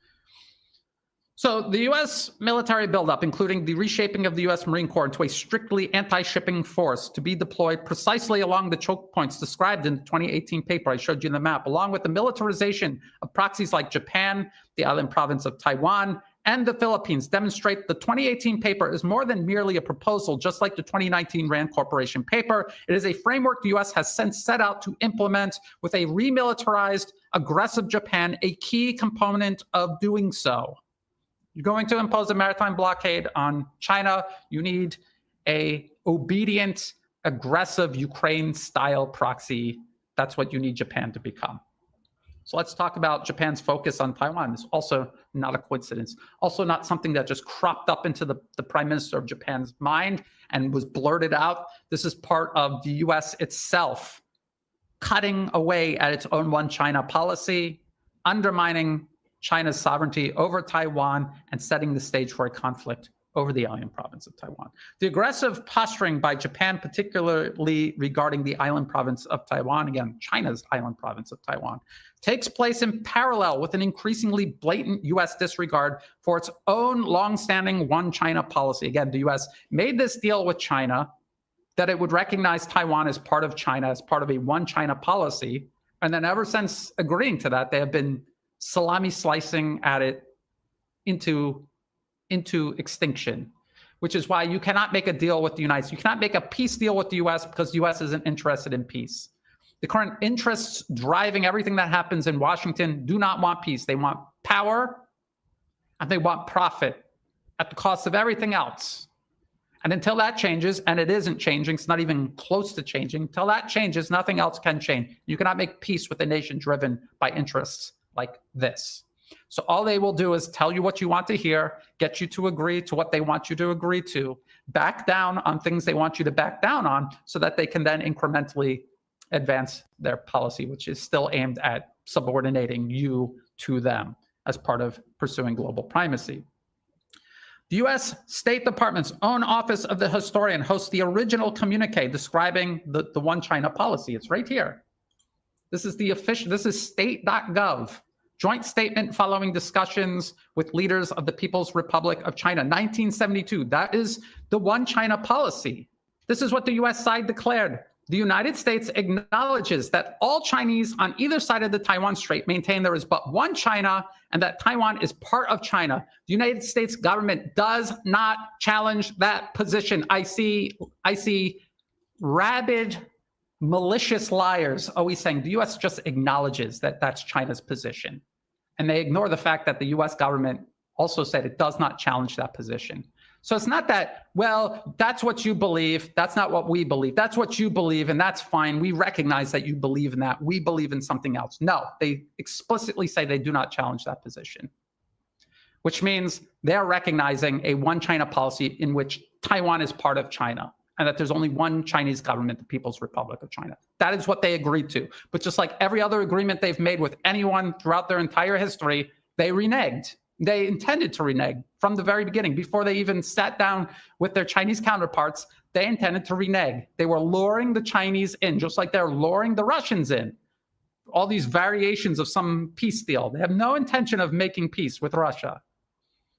So the U.S. military buildup, including the reshaping of the U.S. Marine Corps into a strictly anti-shipping force to be deployed precisely along the choke points described in the 2018 paper I showed you in the map, along with the militarization of proxies like Japan, the island province of Taiwan, and the Philippines, demonstrate the 2018 paper is more than merely a proposal, just like the 2019 RAND Corporation paper. It is a framework the U.S. has since set out to implement, with a remilitarized, aggressive Japan a key component of doing so. You're going to impose a maritime blockade on China. You need a obedient, aggressive Ukraine-style proxy. That's what you need Japan to become. So let's talk about Japan's focus on Taiwan. It's also not a coincidence. Also not something that just cropped up into the Prime Minister of Japan's mind and was blurted out. This is part of the U.S. itself cutting away at its own one China policy, undermining China's sovereignty over Taiwan, and setting the stage for a conflict over the island province of Taiwan. The aggressive posturing by Japan, particularly regarding the island province of Taiwan, again, China's island province of Taiwan, takes place in parallel with an increasingly blatant U.S. disregard for its own longstanding one China policy. Again, the U.S. made this deal with China that it would recognize Taiwan as part of China, as part of a one China policy. And then ever since agreeing to that, they have been salami slicing at it into extinction, which is why you cannot make a deal with the United States. You cannot make a peace deal with the U.S. because the U.S. isn't interested in peace. The current interests driving everything that happens in Washington do not want peace. They want power and they want profit at the cost of everything else. And until that changes, and it isn't changing, it's not even close to changing, until that changes, nothing else can change. You cannot make peace with a nation driven by interests like this. So all they will do is tell you what you want to hear, get you to agree to what they want you to agree to, back down on things they want you to back down on, so that they can then incrementally advance their policy, which is still aimed at subordinating you to them as part of pursuing global primacy. The US State Department's own Office of the Historian hosts the original communique describing the One China policy. It's right here. This is the official, this is state.gov. Joint statement following discussions with leaders of the People's Republic of China, 1972. That is the One China policy. This is what the US side declared. The United States acknowledges that all Chinese on either side of the Taiwan Strait maintain there is but one China and that Taiwan is part of China. The United States government does not challenge that position. I see rabid, malicious liars always saying the US just acknowledges that that's China's position. And they ignore the fact that the US government also said it does not challenge that position. So it's not that, well, that's what you believe. That's not what we believe. That's what you believe, and that's fine. We recognize that you believe in that. We believe in something else. No, they explicitly say they do not challenge that position, which means they're recognizing a one China policy in which Taiwan is part of China and that there's only one Chinese government, the People's Republic of China. That is what they agreed to. But just like every other agreement they've made with anyone throughout their entire history, they reneged. They intended to renege from the very beginning. Before they even sat down with their Chinese counterparts, they intended to renege. They were luring the Chinese in, just like they're luring the Russians in. All these variations of some peace deal. They have no intention of making peace with Russia.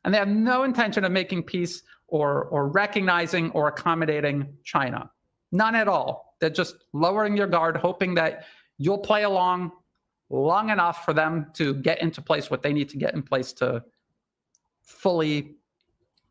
And they have no intention of making peace or recognizing or accommodating China. None at all. They're just lowering your guard, hoping that you'll play along long enough for them to get into place what they need to get in place to fully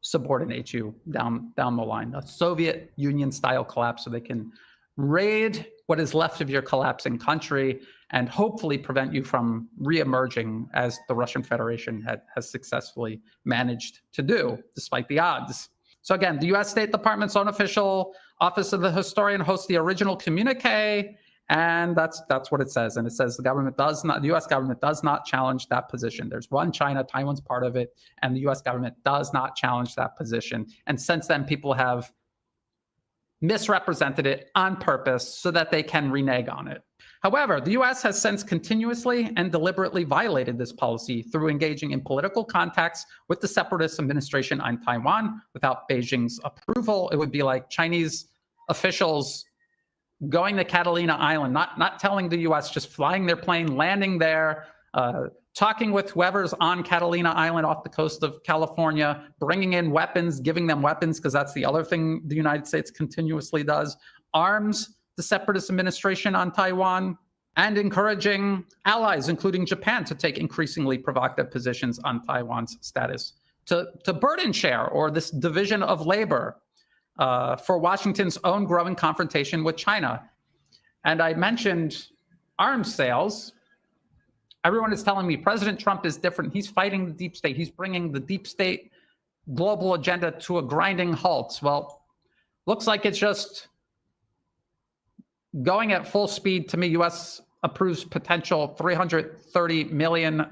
subordinate you down the line. A Soviet Union style collapse, so they can raid what is left of your collapsing country and hopefully prevent you from reemerging, as the Russian Federation has successfully managed to do, despite the odds. So again, the US State Department's own official Office of the Historian hosts the original communique. And that's what it says. And it says the US government does not challenge that position. There's one China, Taiwan's part of it, and the US government does not challenge that position. And since then, people have misrepresented it on purpose so that they can renege on it. However, the US has since continuously and deliberately violated this policy through engaging in political contacts with the separatist administration on Taiwan without Beijing's approval. It would be like Chinese officials going to Catalina Island, not telling the US, just flying their plane, landing there, talking with whoever's on Catalina Island off the coast of California, bringing in weapons, giving them weapons, because that's the other thing the United States continuously does, arms the separatist administration on Taiwan, and encouraging allies, including Japan, to take increasingly provocative positions on Taiwan's status, to burden share, or this division of labor, for Washington's own growing confrontation with China. And I mentioned arms sales. Everyone is telling me President Trump is different. He's fighting the deep state. He's bringing the deep state global agenda to a grinding halt. Well, looks like it's just going at full speed. To me, U.S. approves potential $330 million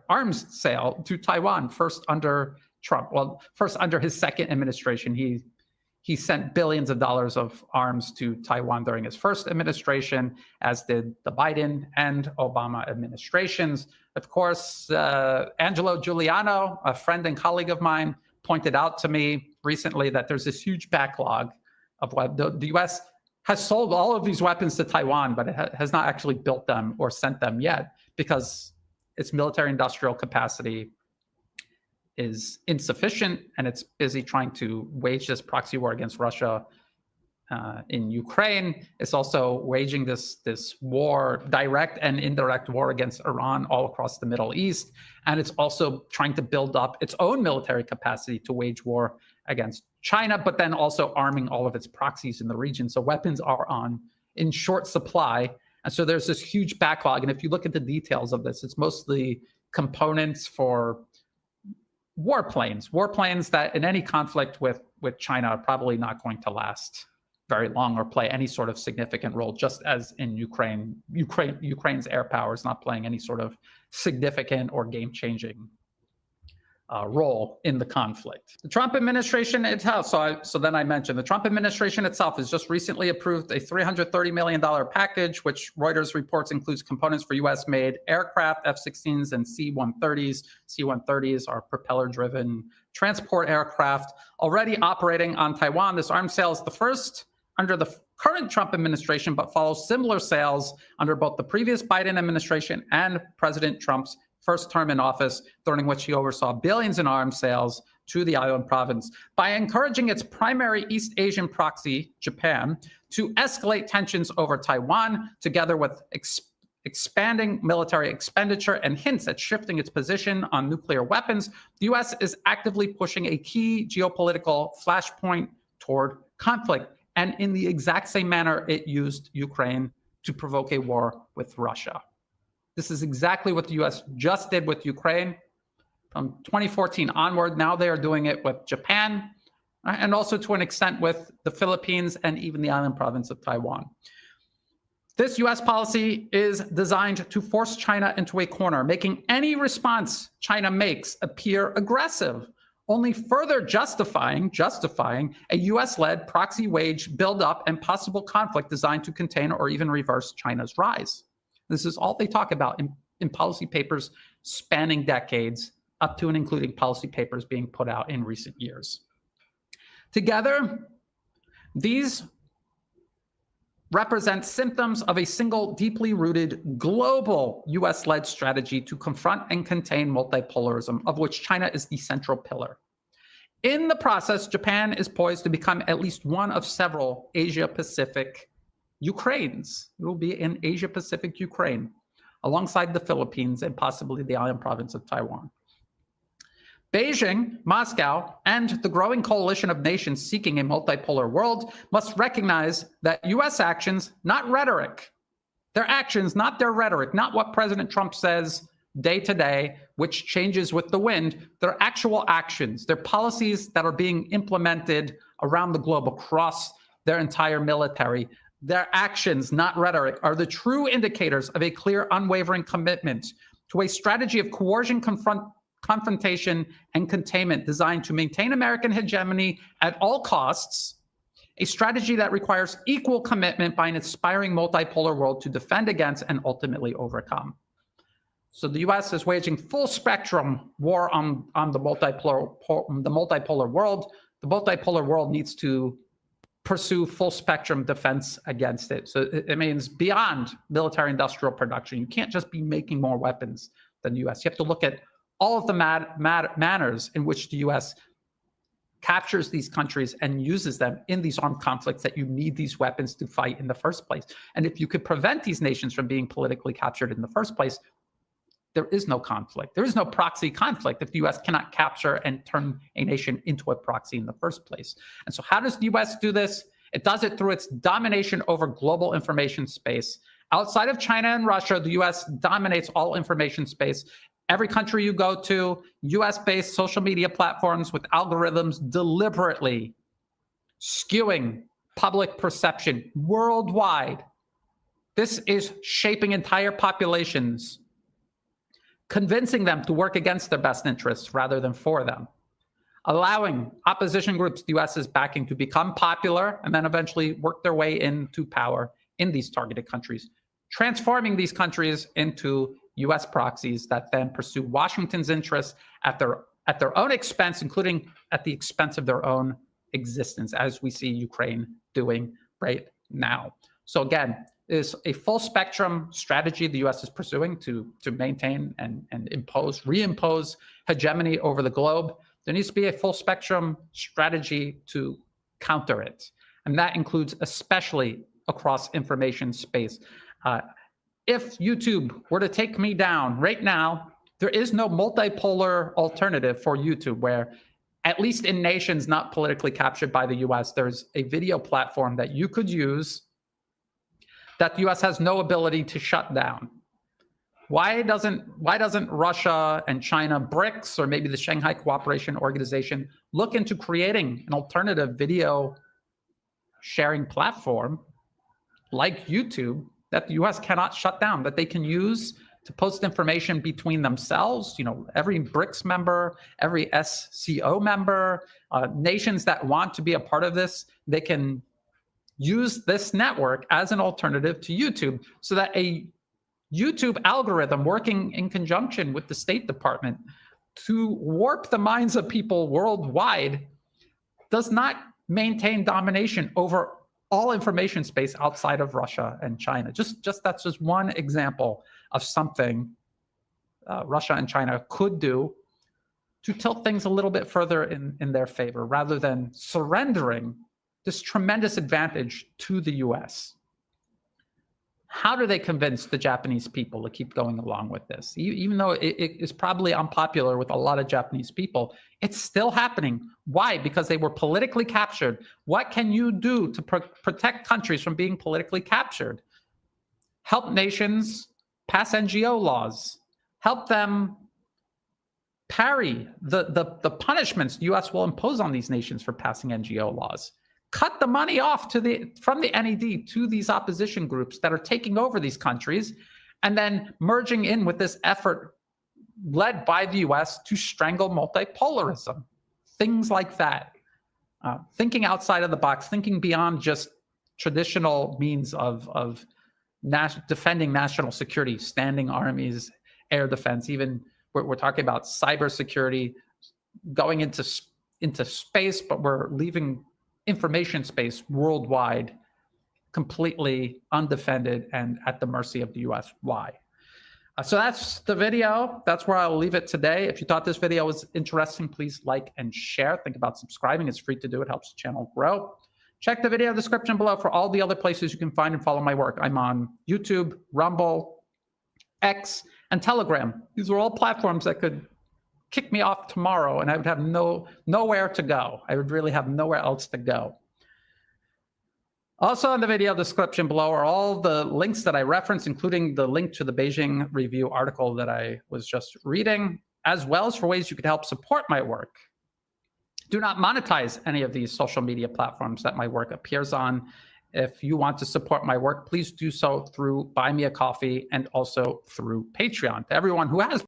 arms sale to Taiwan, first under Trump. Well, first under his second administration. He sent billions of dollars of arms to Taiwan during his first administration, as did the Biden and Obama administrations. Of course, Angelo Giuliano, a friend and colleague of mine, pointed out to me recently that there's this huge backlog of what the U.S. has sold all of these weapons to Taiwan, but it has not actually built them or sent them yet because its military industrial capacity is insufficient, and it's busy trying to wage this proxy war against Russia in Ukraine. It's also waging this war, direct and indirect war, against Iran all across the Middle East. And it's also trying to build up its own military capacity to wage war against China, but then also arming all of its proxies in the region. So weapons are in short supply. And so there's this huge backlog. And if you look at the details of this, it's mostly components for warplanes that in any conflict with China are probably not going to last very long or play any sort of significant role, just as in Ukraine's air power is not playing any sort of significant or game-changing role in the conflict. The Trump administration itself, so then I mentioned the Trump administration itself has just recently approved a $330 million package, which Reuters reports includes components for US-made aircraft, F-16s and C-130s. C-130s are propeller-driven transport aircraft already operating on Taiwan. This arms sale is the first under the current Trump administration, but follows similar sales under both the previous Biden administration and President Trump's first term in office, during which he oversaw billions in arms sales to the island province. By encouraging its primary East Asian proxy, Japan, to escalate tensions over Taiwan, together with expanding military expenditure and hints at shifting its position on nuclear weapons, the US is actively pushing a key geopolitical flashpoint toward conflict, and in the exact same manner it used Ukraine to provoke a war with Russia. This is exactly what the US just did with Ukraine from 2014 onward. Now they are doing it with Japan, and also to an extent with the Philippines and even the island province of Taiwan. This US policy is designed to force China into a corner, making any response China makes appear aggressive, only further justifying a US-led proxy wage buildup and possible conflict designed to contain or even reverse China's rise. This is all they talk about in policy papers spanning decades, up to and including policy papers being put out in recent years. Together, these represent symptoms of a single deeply rooted global US-led strategy to confront and contain multipolarism, of which China is the central pillar. In the process, Japan is poised to become at least one of several Asia-Pacific Ukraines. It will be an Asia-Pacific Ukraine, alongside the Philippines and possibly the island province of Taiwan. Beijing, Moscow, and the growing coalition of nations seeking a multipolar world must recognize that US actions, not rhetoric, their actions, not their rhetoric, not what President Trump says day to day, which changes with the wind, their actual actions, their policies that are being implemented around the globe across their entire military. Their actions, not rhetoric, are the true indicators of a clear, unwavering commitment to a strategy of coercion, confrontation, and containment designed to maintain American hegemony at all costs, a strategy that requires equal commitment by an aspiring multipolar world to defend against and ultimately overcome. So the US is waging full spectrum war on the multipolar world. The multipolar world needs to pursue full spectrum defense against it. So it means beyond military industrial production. You can't just be making more weapons than the US. You have to look at all of the manners in which the US captures these countries and uses them in these armed conflicts that you need these weapons to fight in the first place. And if you could prevent these nations from being politically captured in the first place, there is no conflict. There is no proxy conflict if the US cannot capture and turn a nation into a proxy in the first place. And so how does the US do this? It does it through its domination over global information space. Outside of China and Russia, the US dominates all information space. Every country you go to, US-based social media platforms with algorithms deliberately skewing public perception worldwide. This is shaping entire populations, convincing them to work against their best interests rather than for them, allowing opposition groups the US is backing to become popular and then eventually work their way into power in these targeted countries, transforming these countries into US proxies that then pursue Washington's interests at their own expense, including at the expense of their own existence, as we see Ukraine doing right now. So again, is a full spectrum strategy the US is pursuing to maintain and reimpose hegemony over the globe. There needs to be a full spectrum strategy to counter it. And that includes especially across information space. If YouTube were to take me down right now, there is no multipolar alternative for YouTube where, at least in nations not politically captured by the US, there's a video platform that you could use that the US has no ability to shut down. Why doesn't Russia and China, BRICS, or maybe the Shanghai Cooperation Organization look into creating an alternative video sharing platform like YouTube that the US cannot shut down, that they can use to post information between themselves, every BRICS member, every SCO member, nations that want to be a part of this, they can use this network as an alternative to YouTube, so that a YouTube algorithm working in conjunction with the State Department to warp the minds of people worldwide does not maintain domination over all information space outside of Russia and China. That's just one example of something Russia and China could do to tilt things a little bit further in their favor, rather than surrendering this tremendous advantage to the US. How do they convince the Japanese people to keep going along with this? Even though it is probably unpopular with a lot of Japanese people, it's still happening. Why? Because they were politically captured. What can you do to protect countries from being politically captured? Help nations pass NGO laws. Help them parry the punishments the US will impose on these nations for passing NGO laws. Cut the money off from the NED to these opposition groups that are taking over these countries, and then merging in with this effort led by the US to strangle multipolarism. Things like that. Thinking outside of the box, thinking beyond just traditional means of defending national security, standing armies, air defense. Even we're talking about cybersecurity, going into space, but we're leaving information space worldwide completely undefended and at the mercy of the US. Why? So that's the video. That's where I'll leave it today. If you thought this video was interesting, please like and share. Think about subscribing. It's free to do. It helps the channel grow. Check the video description below for all the other places you can find and follow my work. I'm on YouTube, Rumble, X, and Telegram. These are all platforms that could kick me off tomorrow and I would have nowhere to go. I would really have nowhere else to go. Also in the video description below are all the links that I referenced, including the link to the Beijing Review article that I was just reading, as well as for ways you could help support my work. Do not monetize any of these social media platforms that my work appears on. If you want to support my work, please do so through Buy Me a Coffee and also through Patreon. To everyone who has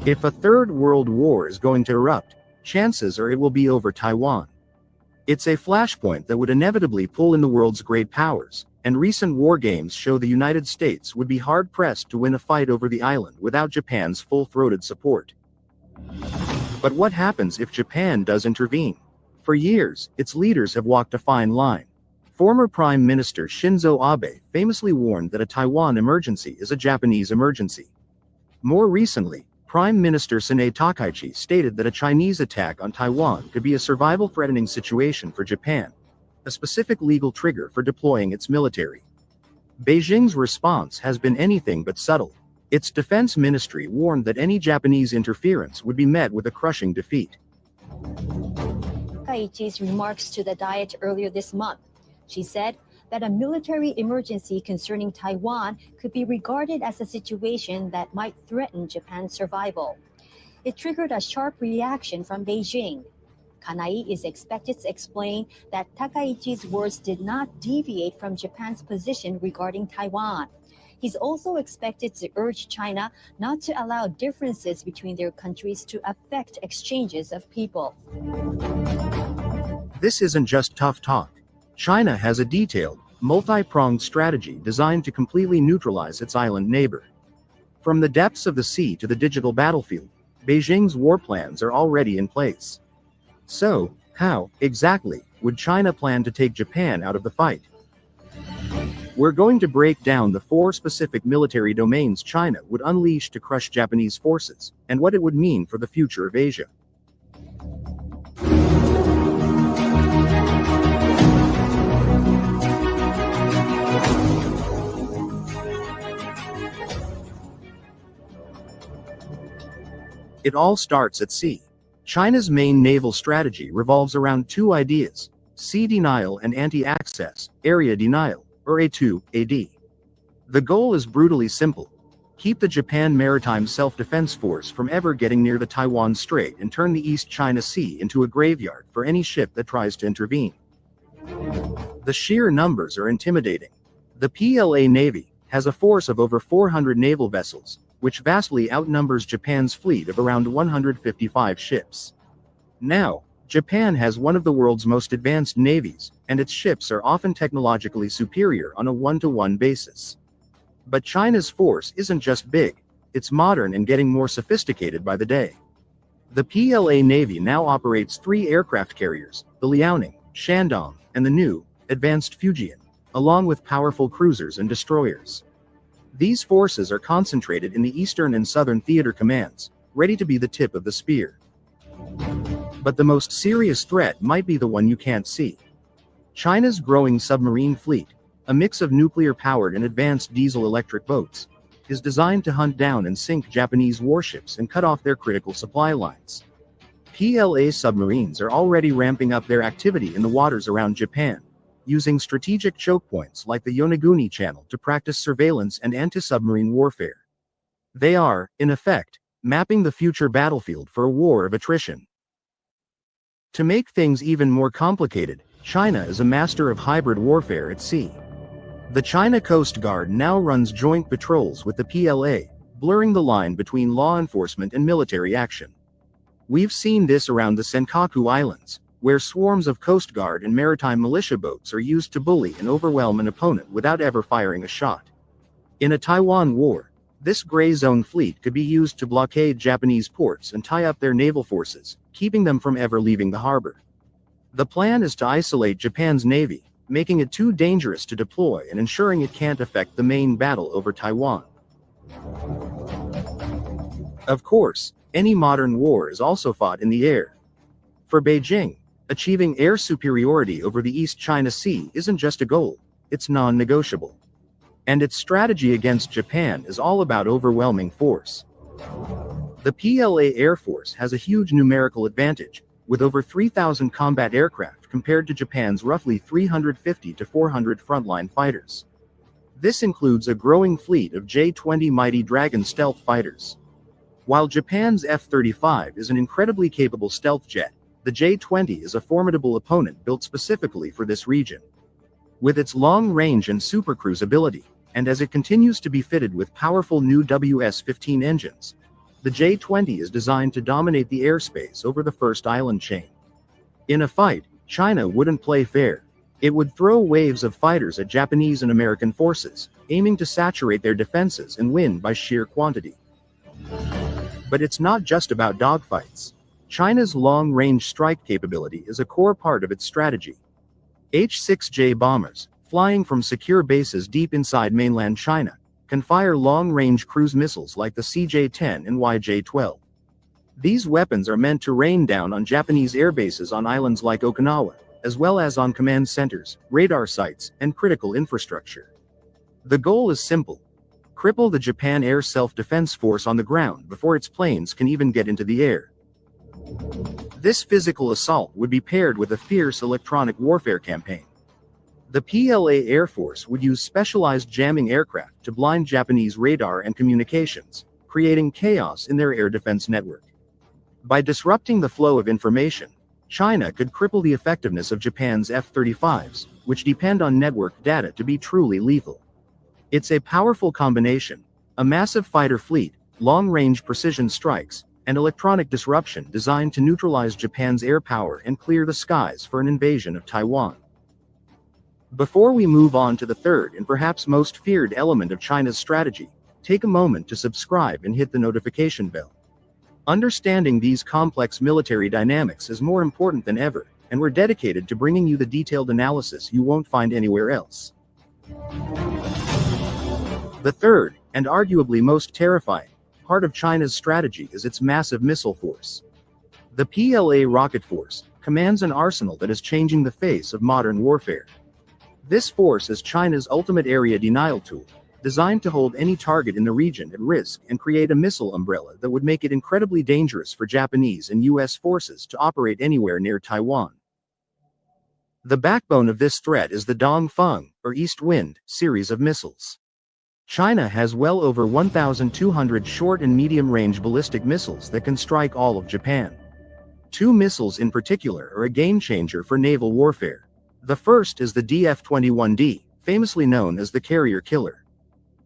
If a third world war is going to erupt, chances are it will be over Taiwan. It's a flashpoint that would inevitably pull in the world's great powers, and recent war games show the United States would be hard-pressed to win a fight over the island without Japan's full-throated support. But what happens if Japan does intervene? For years, its leaders have walked a fine line. Former Prime Minister Shinzo Abe famously warned that a Taiwan emergency is a Japanese emergency. More recently, Prime Minister Sanae Takaichi stated that a Chinese attack on Taiwan could be a survival-threatening situation for Japan, a specific legal trigger for deploying its military. Beijing's response has been anything but subtle. Its defense ministry warned that any Japanese interference would be met with a crushing defeat. Takaichi's remarks to the Diet earlier this month. She said that a military emergency concerning Taiwan could be regarded as a situation that might threaten Japan's survival. It triggered a sharp reaction from Beijing. Kanai is expected to explain that Takaichi's words did not deviate from Japan's position regarding Taiwan. He's also expected to urge China not to allow differences between their countries to affect exchanges of people. This isn't just tough talk. China has a detailed, multi-pronged strategy designed to completely neutralize its island neighbor. From the depths of the sea to the digital battlefield, Beijing's war plans are already in place. So, how, exactly, would China plan to take Japan out of the fight? We're going to break down the 4 specific military domains China would unleash to crush Japanese forces, and what it would mean for the future of Asia. It all starts at sea. China's main naval strategy revolves around two ideas: sea denial and anti-access, area denial, or A2AD. The goal is brutally simple: keep the Japan Maritime Self-Defense Force from ever getting near the Taiwan Strait and turn the East China Sea into a graveyard for any ship that tries to intervene. The sheer numbers are intimidating. The PLA Navy has a force of over 400 naval vessels, which vastly outnumbers Japan's fleet of around 155 ships. Now, Japan has one of the world's most advanced navies, and its ships are often technologically superior on a one-to-one basis. But China's force isn't just big, it's modern and getting more sophisticated by the day. The PLA Navy now operates 3 aircraft carriers, the Liaoning, Shandong, and the new, advanced Fujian, along with powerful cruisers and destroyers. These forces are concentrated in the Eastern and Southern Theater Commands, ready to be the tip of the spear. But the most serious threat might be the one you can't see. China's growing submarine fleet, a mix of nuclear-powered and advanced diesel-electric boats, is designed to hunt down and sink Japanese warships and cut off their critical supply lines. PLA submarines are already ramping up their activity in the waters around Japan, using strategic choke points like the Yonaguni Channel to practice surveillance and anti-submarine warfare. They are, in effect, mapping the future battlefield for a war of attrition. To make things even more complicated, China is a master of hybrid warfare at sea. The China Coast Guard now runs joint patrols with the PLA, blurring the line between law enforcement and military action. We've seen this around the Senkaku Islands, where swarms of Coast Guard and maritime militia boats are used to bully and overwhelm an opponent without ever firing a shot. In a Taiwan war, this gray zone fleet could be used to blockade Japanese ports and tie up their naval forces, keeping them from ever leaving the harbor. The plan is to isolate Japan's navy, making it too dangerous to deploy and ensuring it can't affect the main battle over Taiwan. Of course, any modern war is also fought in the air. For Beijing, achieving air superiority over the East China Sea isn't just a goal, it's non-negotiable. And its strategy against Japan is all about overwhelming force. The PLA Air Force has a huge numerical advantage, with over 3,000 combat aircraft compared to Japan's roughly 350 to 400 frontline fighters. This includes a growing fleet of J-20 Mighty Dragon stealth fighters. While Japan's F-35 is an incredibly capable stealth jet, the J-20 is a formidable opponent built specifically for this region. With its long range and supercruise ability, and as it continues to be fitted with powerful new WS-15 engines, the J-20 is designed to dominate the airspace over the first island chain. In a fight, China wouldn't play fair. It would throw waves of fighters at Japanese and American forces, aiming to saturate their defenses and win by sheer quantity. But it's not just about dogfights. China's long-range strike capability is a core part of its strategy. H-6J bombers, flying from secure bases deep inside mainland China, can fire long-range cruise missiles like the CJ-10 and YJ-12. These weapons are meant to rain down on Japanese airbases on islands like Okinawa, as well as on command centers, radar sites, and critical infrastructure. The goal is simple: cripple the Japan Air Self-Defense Force on the ground before its planes can even get into the air. This physical assault would be paired with a fierce electronic warfare campaign. The PLA Air Force would use specialized jamming aircraft to blind Japanese radar and communications, creating chaos in their air defense network. By disrupting the flow of information, China could cripple the effectiveness of Japan's F-35s, which depend on network data to be truly lethal. It's a powerful combination: a massive fighter fleet, long-range precision strikes, and electronic disruption designed to neutralize Japan's air power and clear the skies for an invasion of Taiwan. Before we move on to the third and perhaps most feared element of China's strategy, take a moment to subscribe and hit the notification bell. Understanding these complex military dynamics is more important than ever, and we're dedicated to bringing you the detailed analysis you won't find anywhere else. The third, and arguably most terrifying, part of China's strategy is its massive missile force. The PLA Rocket Force commands an arsenal that is changing the face of modern warfare. This force is China's ultimate area denial tool, designed to hold any target in the region at risk and create a missile umbrella that would make it incredibly dangerous for Japanese and US forces to operate anywhere near Taiwan. The backbone of this threat is the Dongfeng, or East Wind, series of missiles. China has well over 1,200 short and medium-range ballistic missiles that can strike all of Japan. Two missiles in particular are a game-changer for naval warfare. The first is the DF-21D, famously known as the Carrier Killer.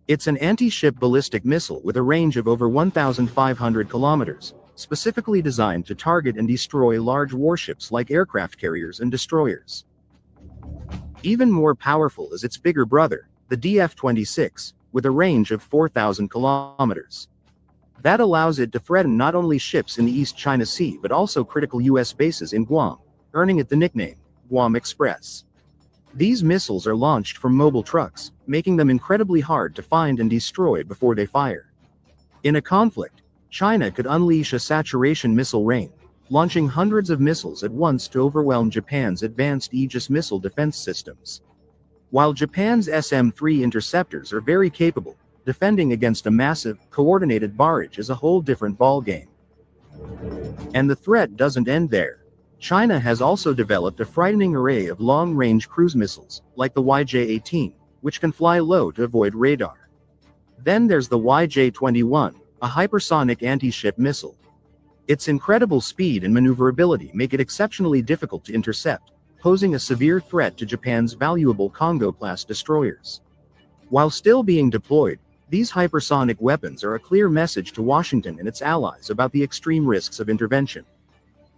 It's an anti-ship ballistic missile with a range of over 1,500 kilometers, specifically designed to target and destroy large warships like aircraft carriers and destroyers. Even more powerful is its bigger brother, the DF-26, with a range of 4,000 kilometers. That allows it to threaten not only ships in the East China Sea but also critical US bases in Guam, earning it the nickname, Guam Express. These missiles are launched from mobile trucks, making them incredibly hard to find and destroy before they fire. In a conflict, China could unleash a saturation missile rain, launching hundreds of missiles at once to overwhelm Japan's advanced Aegis missile defense systems. While Japan's SM-3 interceptors are very capable, defending against a massive, coordinated barrage is a whole different ballgame. And the threat doesn't end there. China has also developed a frightening array of long-range cruise missiles, like the YJ-18, which can fly low to avoid radar. Then there's the YJ-21, a hypersonic anti-ship missile. Its incredible speed and maneuverability make it exceptionally difficult to intercept, posing a severe threat to Japan's valuable Kongo-class destroyers. While still being deployed, these hypersonic weapons are a clear message to Washington and its allies about the extreme risks of intervention.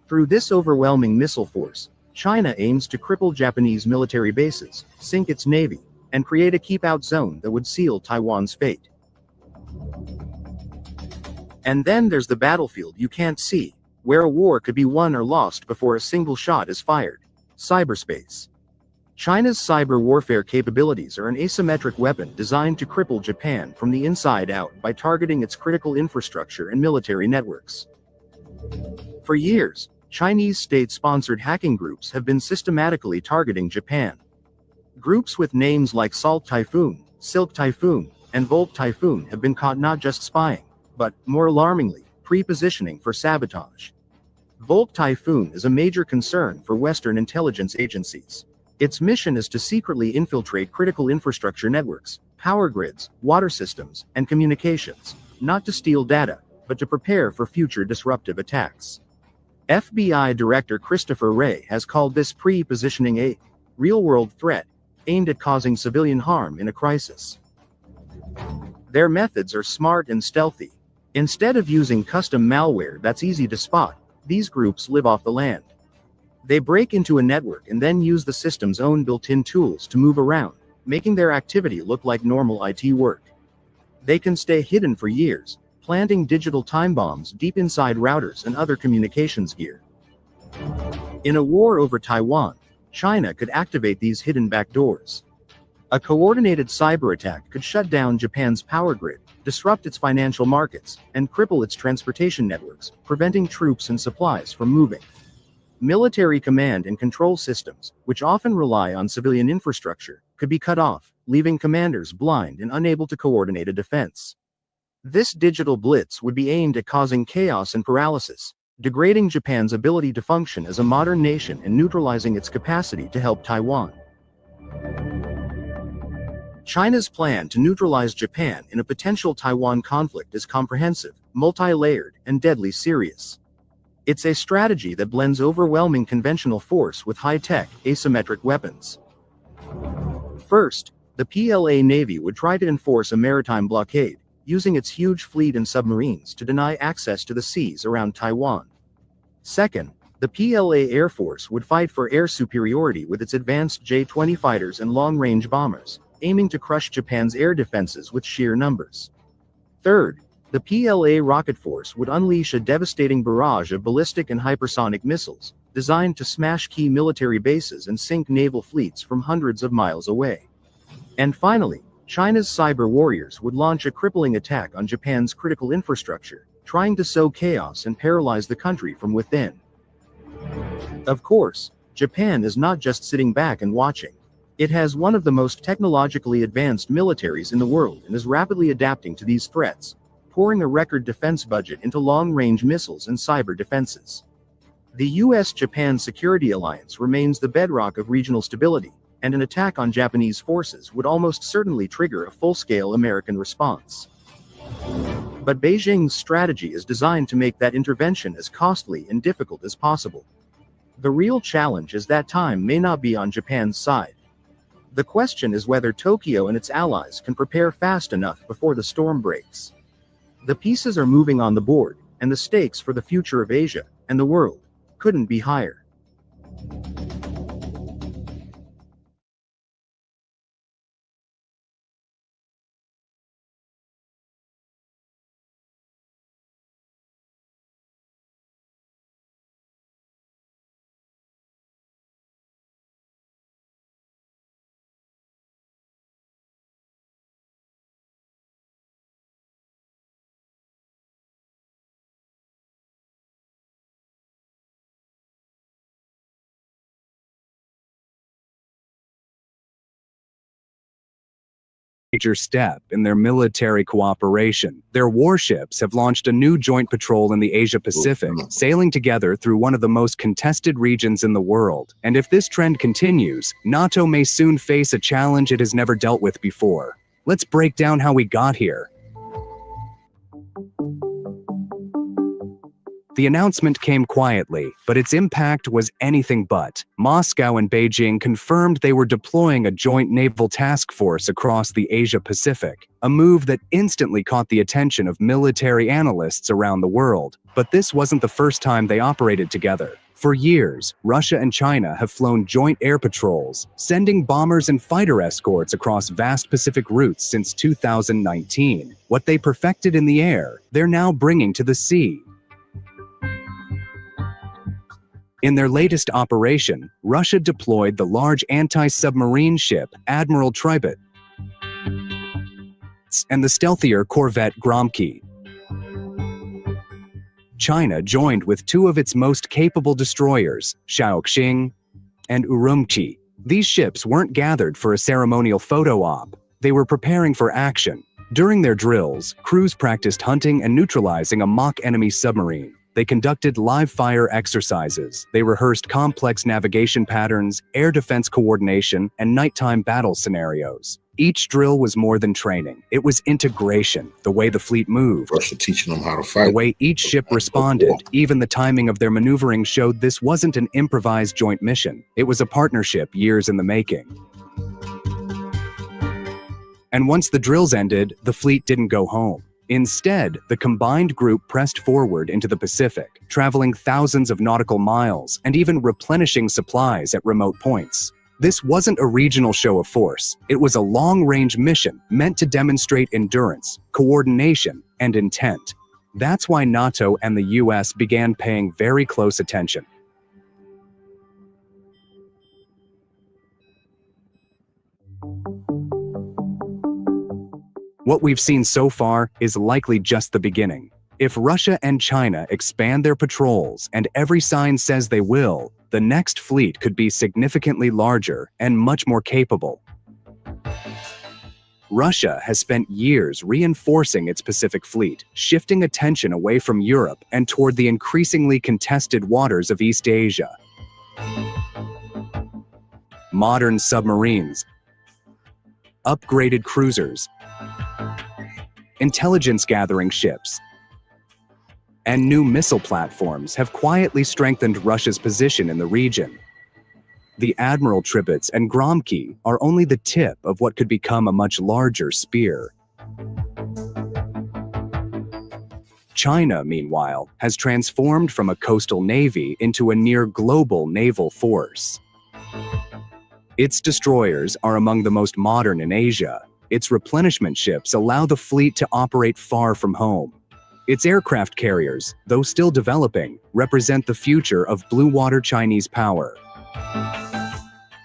Through this overwhelming missile force, China aims to cripple Japanese military bases, sink its navy, and create a keep-out zone that would seal Taiwan's fate. And then there's the battlefield you can't see, where a war could be won or lost before a single shot is fired: cyberspace. China's cyber warfare capabilities are an asymmetric weapon designed to cripple Japan from the inside out by targeting its critical infrastructure and military networks. For years, Chinese state-sponsored hacking groups have been systematically targeting Japan. Groups with names like Salt Typhoon, Silk Typhoon, and Volt Typhoon have been caught not just spying, but, more alarmingly, pre-positioning for sabotage. Volt Typhoon is a major concern for Western intelligence agencies. Its mission is to secretly infiltrate critical infrastructure networks, power grids, water systems, and communications, not to steal data, but to prepare for future disruptive attacks. FBI Director Christopher Wray has called this pre-positioning a real-world threat, aimed at causing civilian harm in a crisis. Their methods are smart and stealthy. Instead of using custom malware that's easy to spot, these groups live off the land. They break into a network and then use the system's own built-in tools to move around, making their activity look like normal IT work. They can stay hidden for years, planting digital time bombs deep inside routers and other communications gear. In a war over Taiwan, China could activate these hidden backdoors. A coordinated cyber attack could shut down Japan's power grid, disrupt its financial markets, and cripple its transportation networks, preventing troops and supplies from moving. Military command and control systems, which often rely on civilian infrastructure, could be cut off, leaving commanders blind and unable to coordinate a defense. This digital blitz would be aimed at causing chaos and paralysis, degrading Japan's ability to function as a modern nation and neutralizing its capacity to help Taiwan. China's plan to neutralize Japan in a potential Taiwan conflict is comprehensive, multi-layered, and deadly serious. It's a strategy that blends overwhelming conventional force with high-tech, asymmetric weapons. First, the PLA Navy would try to enforce a maritime blockade, using its huge fleet and submarines to deny access to the seas around Taiwan. Second, the PLA Air Force would fight for air superiority with its advanced J-20 fighters and long-range bombers, aiming to crush Japan's air defenses with sheer numbers. Third, the PLA Rocket Force would unleash a devastating barrage of ballistic and hypersonic missiles, designed to smash key military bases and sink naval fleets from hundreds of miles away. And finally, China's cyber warriors would launch a crippling attack on Japan's critical infrastructure, trying to sow chaos and paralyze the country from within. Of course, Japan is not just sitting back and watching. It has one of the most technologically advanced militaries in the world and is rapidly adapting to these threats, pouring a record defense budget into long-range missiles and cyber defenses. The US-Japan security alliance remains the bedrock of regional stability, and an attack on Japanese forces would almost certainly trigger a full-scale American response. But Beijing's strategy is designed to make that intervention as costly and difficult as possible. The real challenge is that time may not be on Japan's side. The question is whether Tokyo and its allies can prepare fast enough before the storm breaks. The pieces are moving on the board, and the stakes for the future of Asia and the world couldn't be higher. Major step in their military cooperation. Their warships have launched a new joint patrol in the Asia-Pacific, sailing together through one of the most contested regions in the world. And if this trend continues, NATO may soon face a challenge it has never dealt with before. Let's break down how we got here. The announcement came quietly, but its impact was anything but. Moscow and Beijing confirmed they were deploying a joint naval task force across the Asia-Pacific, a move that instantly caught the attention of military analysts around the world. But this wasn't the first time they operated together. For years, Russia and China have flown joint air patrols, sending bombers and fighter escorts across vast Pacific routes since 2019. What they perfected in the air, they're now bringing to the sea. In their latest operation, Russia deployed the large anti-submarine ship Admiral Tribut and the stealthier corvette Gromky. China joined with two of its most capable destroyers, Shaoxing and Urumqi. These ships weren't gathered for a ceremonial photo op. They were preparing for action. During their drills, crews practiced hunting and neutralizing a mock enemy submarine. They conducted live-fire exercises. They rehearsed complex navigation patterns, air defense coordination, and nighttime battle scenarios. Each drill was more than training. It was integration, the way the fleet moved. Russia teaching them how to fight. The way each ship responded, even the timing of their maneuvering showed this wasn't an improvised joint mission. It was a partnership years in the making. And once the drills ended, the fleet didn't go home. Instead, the combined group pressed forward into the Pacific, traveling thousands of nautical miles and even replenishing supplies at remote points. This wasn't a regional show of force. It was a long-range mission meant to demonstrate endurance, coordination, and intent. That's why NATO and the US began paying very close attention. What we've seen so far is likely just the beginning. If Russia and China expand their patrols, and every sign says they will, the next fleet could be significantly larger and much more capable. Russia has spent years reinforcing its Pacific fleet, shifting attention away from Europe and toward the increasingly contested waters of East Asia. Modern submarines, upgraded cruisers, intelligence-gathering ships, and new missile platforms have quietly strengthened Russia's position in the region. The Admiral Tributs and Gromky are only the tip of what could become a much larger spear. China, meanwhile, has transformed from a coastal navy into a near-global naval force. Its destroyers are among the most modern in Asia. Its replenishment ships allow the fleet to operate far from home. Its aircraft carriers, though still developing, represent the future of blue-water Chinese power.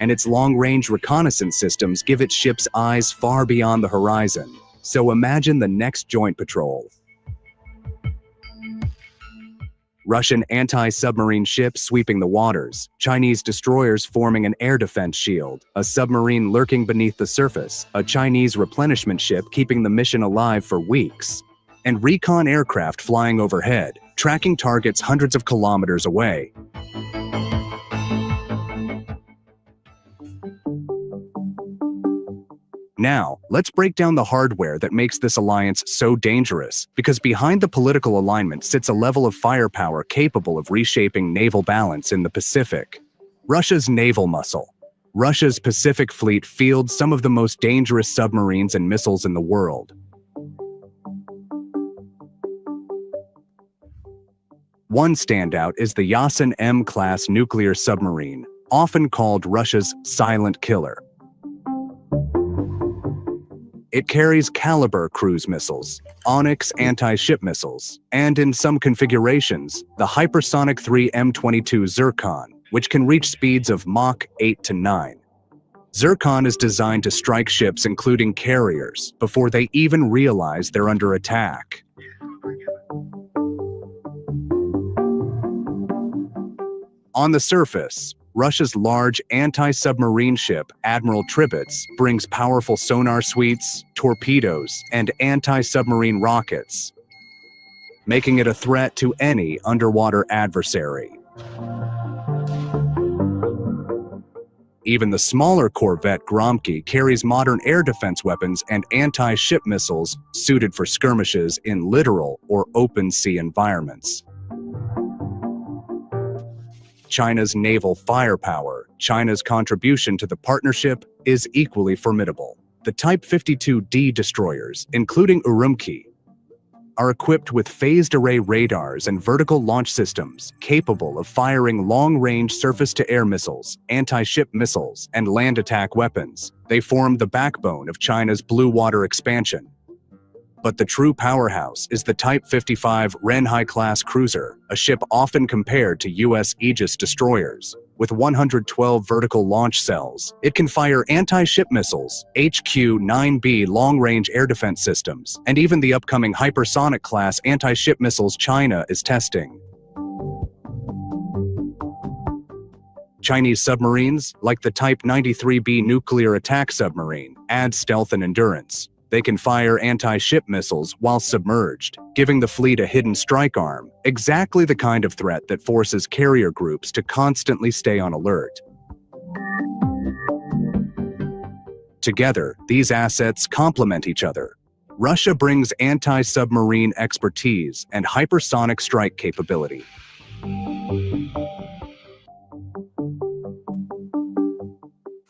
And its long-range reconnaissance systems give its ships eyes far beyond the horizon. So imagine the next joint patrol. Russian anti-submarine ships sweeping the waters, Chinese destroyers forming an air defense shield, a submarine lurking beneath the surface, a Chinese replenishment ship keeping the mission alive for weeks, and recon aircraft flying overhead, tracking targets hundreds of kilometers away. Now, let's break down the hardware that makes this alliance so dangerous, because behind the political alignment sits a level of firepower capable of reshaping naval balance in the Pacific. Russia's naval muscle. Russia's Pacific Fleet fields some of the most dangerous submarines and missiles in the world. One standout is the Yasen M-class nuclear submarine, often called Russia's silent killer. It carries Caliber cruise missiles, Onyx anti-ship missiles, and in some configurations, the hypersonic 3 M22 Zircon, which can reach speeds of Mach 8 to 9. Zircon is designed to strike ships including carriers before they even realize they're under attack. On the surface, Russia's large anti-submarine ship, Admiral Tribets, brings powerful sonar suites, torpedoes, and anti-submarine rockets, making it a threat to any underwater adversary. Even the smaller corvette Gromky carries modern air defense weapons and anti-ship missiles suited for skirmishes in littoral or open sea environments. China's naval firepower, China's contribution to the partnership, is equally formidable. The Type 52D destroyers, including Urumqi, are equipped with phased array radars and vertical launch systems capable of firing long-range surface-to-air missiles, anti-ship missiles, and land attack weapons. They form the backbone of China's blue water expansion. But the true powerhouse is the Type 55 Renhai-class cruiser, a ship often compared to U.S. Aegis destroyers. With 112 vertical launch cells, it can fire anti-ship missiles, HQ-9B long-range air defense systems, and even the upcoming hypersonic-class anti-ship missiles China is testing. Chinese submarines, like the Type 93B nuclear attack submarine, add stealth and endurance. They can fire anti-ship missiles while submerged, giving the fleet a hidden strike arm, exactly the kind of threat that forces carrier groups to constantly stay on alert. Together, these assets complement each other. Russia brings anti-submarine expertise and hypersonic strike capability.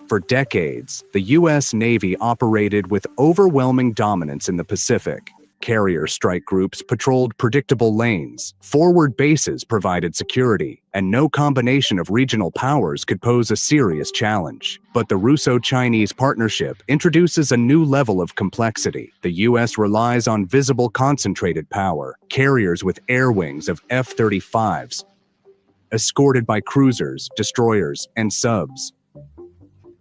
For decades, the U.S. Navy operated with overwhelming dominance in the Pacific. Carrier strike groups patrolled predictable lanes, forward bases provided security, and no combination of regional powers could pose a serious challenge. But the Russo-Chinese partnership introduces a new level of complexity. The U.S. relies on visible concentrated power, carriers with air wings of F-35s, escorted by cruisers, destroyers, and subs.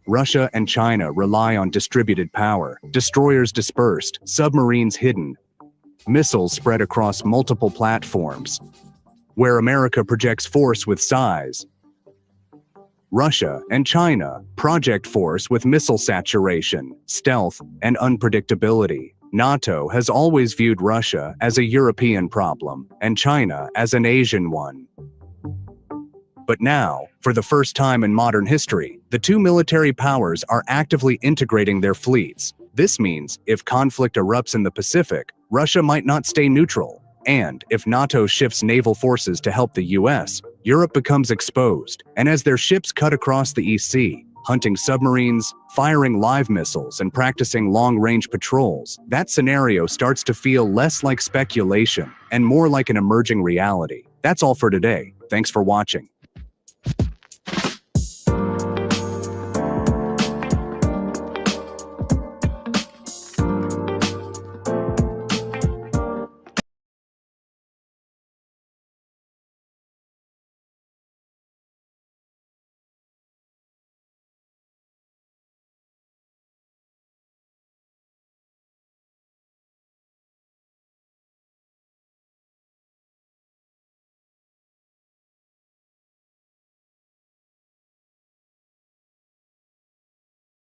Russia and China rely on distributed power, destroyers dispersed, submarines hidden, missiles spread across multiple platforms. Where America projects force with size, Russia and China project force with missile saturation, stealth, and unpredictability. NATO has always viewed Russia as a European problem and China as an Asian one. But now, for the first time in modern history, the two military powers are actively integrating their fleets. This means, if conflict erupts in the Pacific, Russia might not stay neutral. And if NATO shifts naval forces to help the US, Europe becomes exposed. And as their ships cut across the East Sea, hunting submarines, firing live missiles, and practicing long-range patrols, that scenario starts to feel less like speculation and more like an emerging reality. That's all for today. Thanks for watching.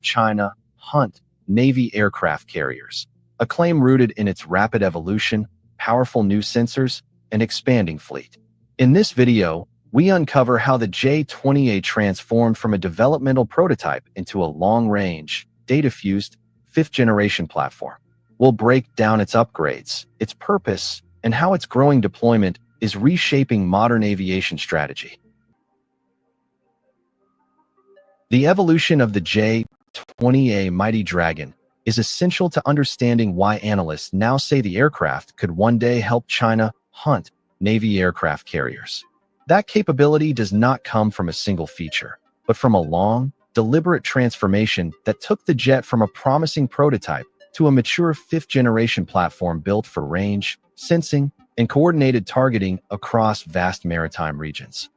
China hunt Navy aircraft carriers, a claim rooted in its rapid evolution, powerful new sensors, and expanding fleet. In this video, we uncover how the J-20A transformed from a developmental prototype into a long-range, data-fused, fifth-generation platform. We'll break down its upgrades, its purpose, and how its growing deployment is reshaping modern aviation strategy. The evolution of the J-20A Mighty Dragon is essential to understanding why analysts now say the aircraft could one day help China hunt Navy aircraft carriers. That capability does not come from a single feature, but from a long, deliberate transformation that took the jet from a promising prototype to a mature fifth-generation platform built for range, sensing, and coordinated targeting across vast maritime regions.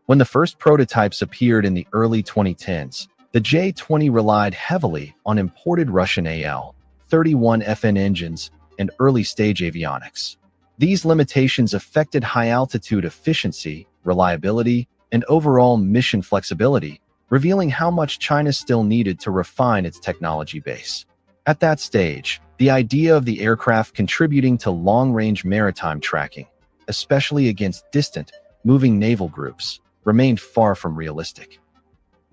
When the first prototypes appeared in the early 2010s, the J-20 relied heavily on imported Russian AL-31FN engines and early-stage avionics. These limitations affected high-altitude efficiency, reliability, and overall mission flexibility, revealing how much China still needed to refine its technology base. At that stage, the idea of the aircraft contributing to long-range maritime tracking, especially against distant, moving naval groups, remained far from realistic.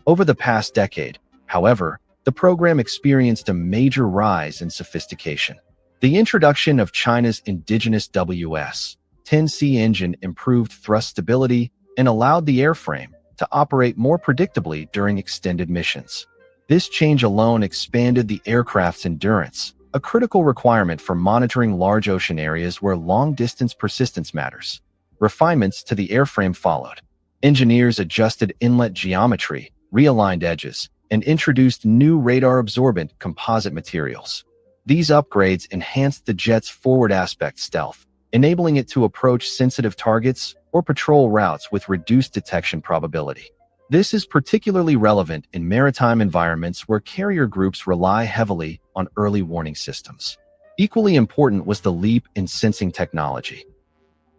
Over the past decade, however, the program experienced a major rise in sophistication. The introduction of China's indigenous WS-10C engine improved thrust stability and allowed the airframe to operate more predictably during extended missions. This change alone expanded the aircraft's endurance, a critical requirement for monitoring large ocean areas where long-distance persistence matters. Refinements to the airframe followed. Engineers adjusted inlet geometry, realigned edges, and introduced new radar-absorbent composite materials. These upgrades enhanced the jet's forward aspect stealth, enabling it to approach sensitive targets or patrol routes with reduced detection probability. This is particularly relevant in maritime environments where carrier groups rely heavily on early warning systems. Equally important was the leap in sensing technology.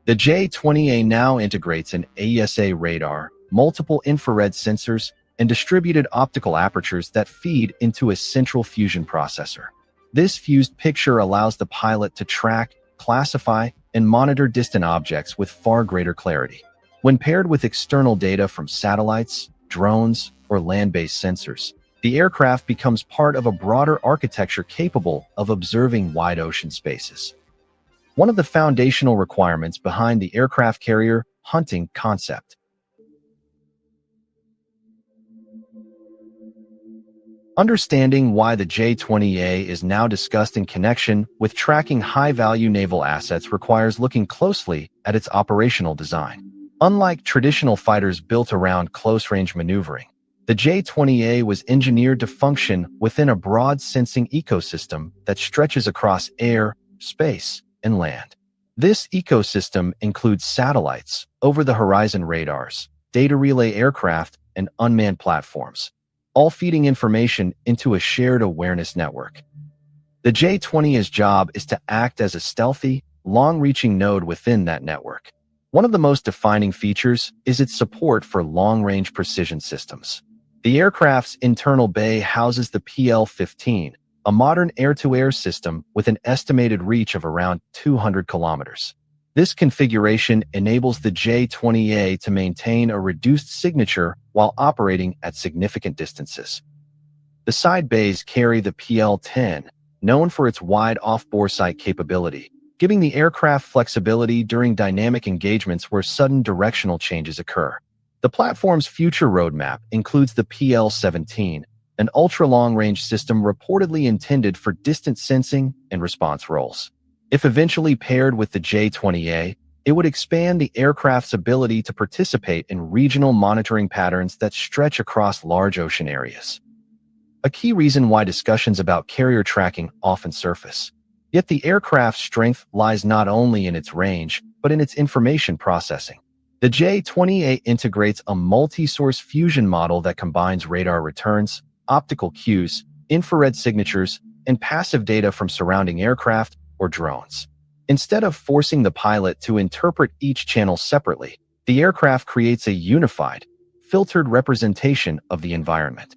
The J-20A now integrates an AESA radar, multiple infrared sensors, and distributed optical apertures that feed into a central fusion processor. This fused picture allows the pilot to track, classify, and monitor distant objects with far greater clarity. When paired with external data from satellites, drones, or land-based sensors, the aircraft becomes part of a broader architecture capable of observing wide ocean spaces. One of the foundational requirements behind the aircraft carrier hunting concept. Understanding why the J-20A is now discussed in connection with tracking high-value naval assets requires looking closely at its operational design. Unlike traditional fighters built around close-range maneuvering, the J-20A was engineered to function within a broad sensing ecosystem that stretches across air, space, and land. This ecosystem includes satellites, over-the-horizon radars, data relay aircraft, and unmanned platforms, all feeding information into a shared awareness network. The J-20's job is to act as a stealthy, long-reaching node within that network. One of the most defining features is its support for long-range precision systems. The aircraft's internal bay houses the PL-15, a modern air-to-air system with an estimated reach of around 200 kilometers. This configuration enables the J-20A to maintain a reduced signature while operating at significant distances. The side bays carry the PL-10, known for its wide off-bore sight capability, giving the aircraft flexibility during dynamic engagements where sudden directional changes occur. The platform's future roadmap includes the PL-17, an ultra-long-range system reportedly intended for distant sensing and response roles. If eventually paired with the J-20A, it would expand the aircraft's ability to participate in regional monitoring patterns that stretch across large ocean areas. A key reason why discussions about carrier tracking often surface. Yet the aircraft's strength lies not only in its range, but in its information processing. The J-20A integrates a multi-source fusion model that combines radar returns, optical cues, infrared signatures, and passive data from surrounding aircraft or drones. Instead of forcing the pilot to interpret each channel separately, the aircraft creates a unified, filtered representation of the environment.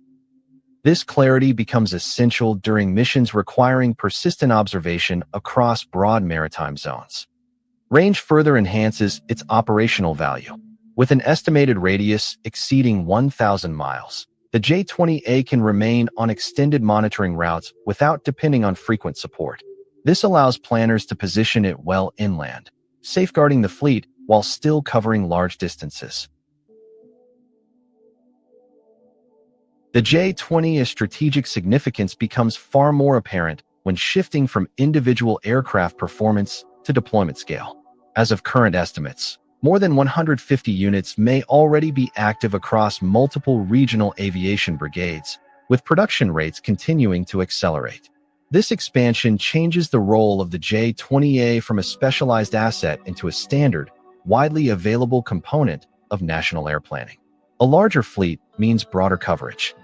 This clarity becomes essential during missions requiring persistent observation across broad maritime zones. Range further enhances its operational value. With an estimated radius exceeding 1,000 miles, the J-20A can remain on extended monitoring routes without depending on frequent support. This allows planners to position it well inland, safeguarding the fleet while still covering large distances. The J-20A's strategic significance becomes far more apparent when shifting from individual aircraft performance to deployment scale. As of current estimates, more than 150 units may already be active across multiple regional aviation brigades, with production rates continuing to accelerate. This expansion changes the role of the J-20A from a specialized asset into a standard, widely available component of national air planning. A larger fleet means broader coverage.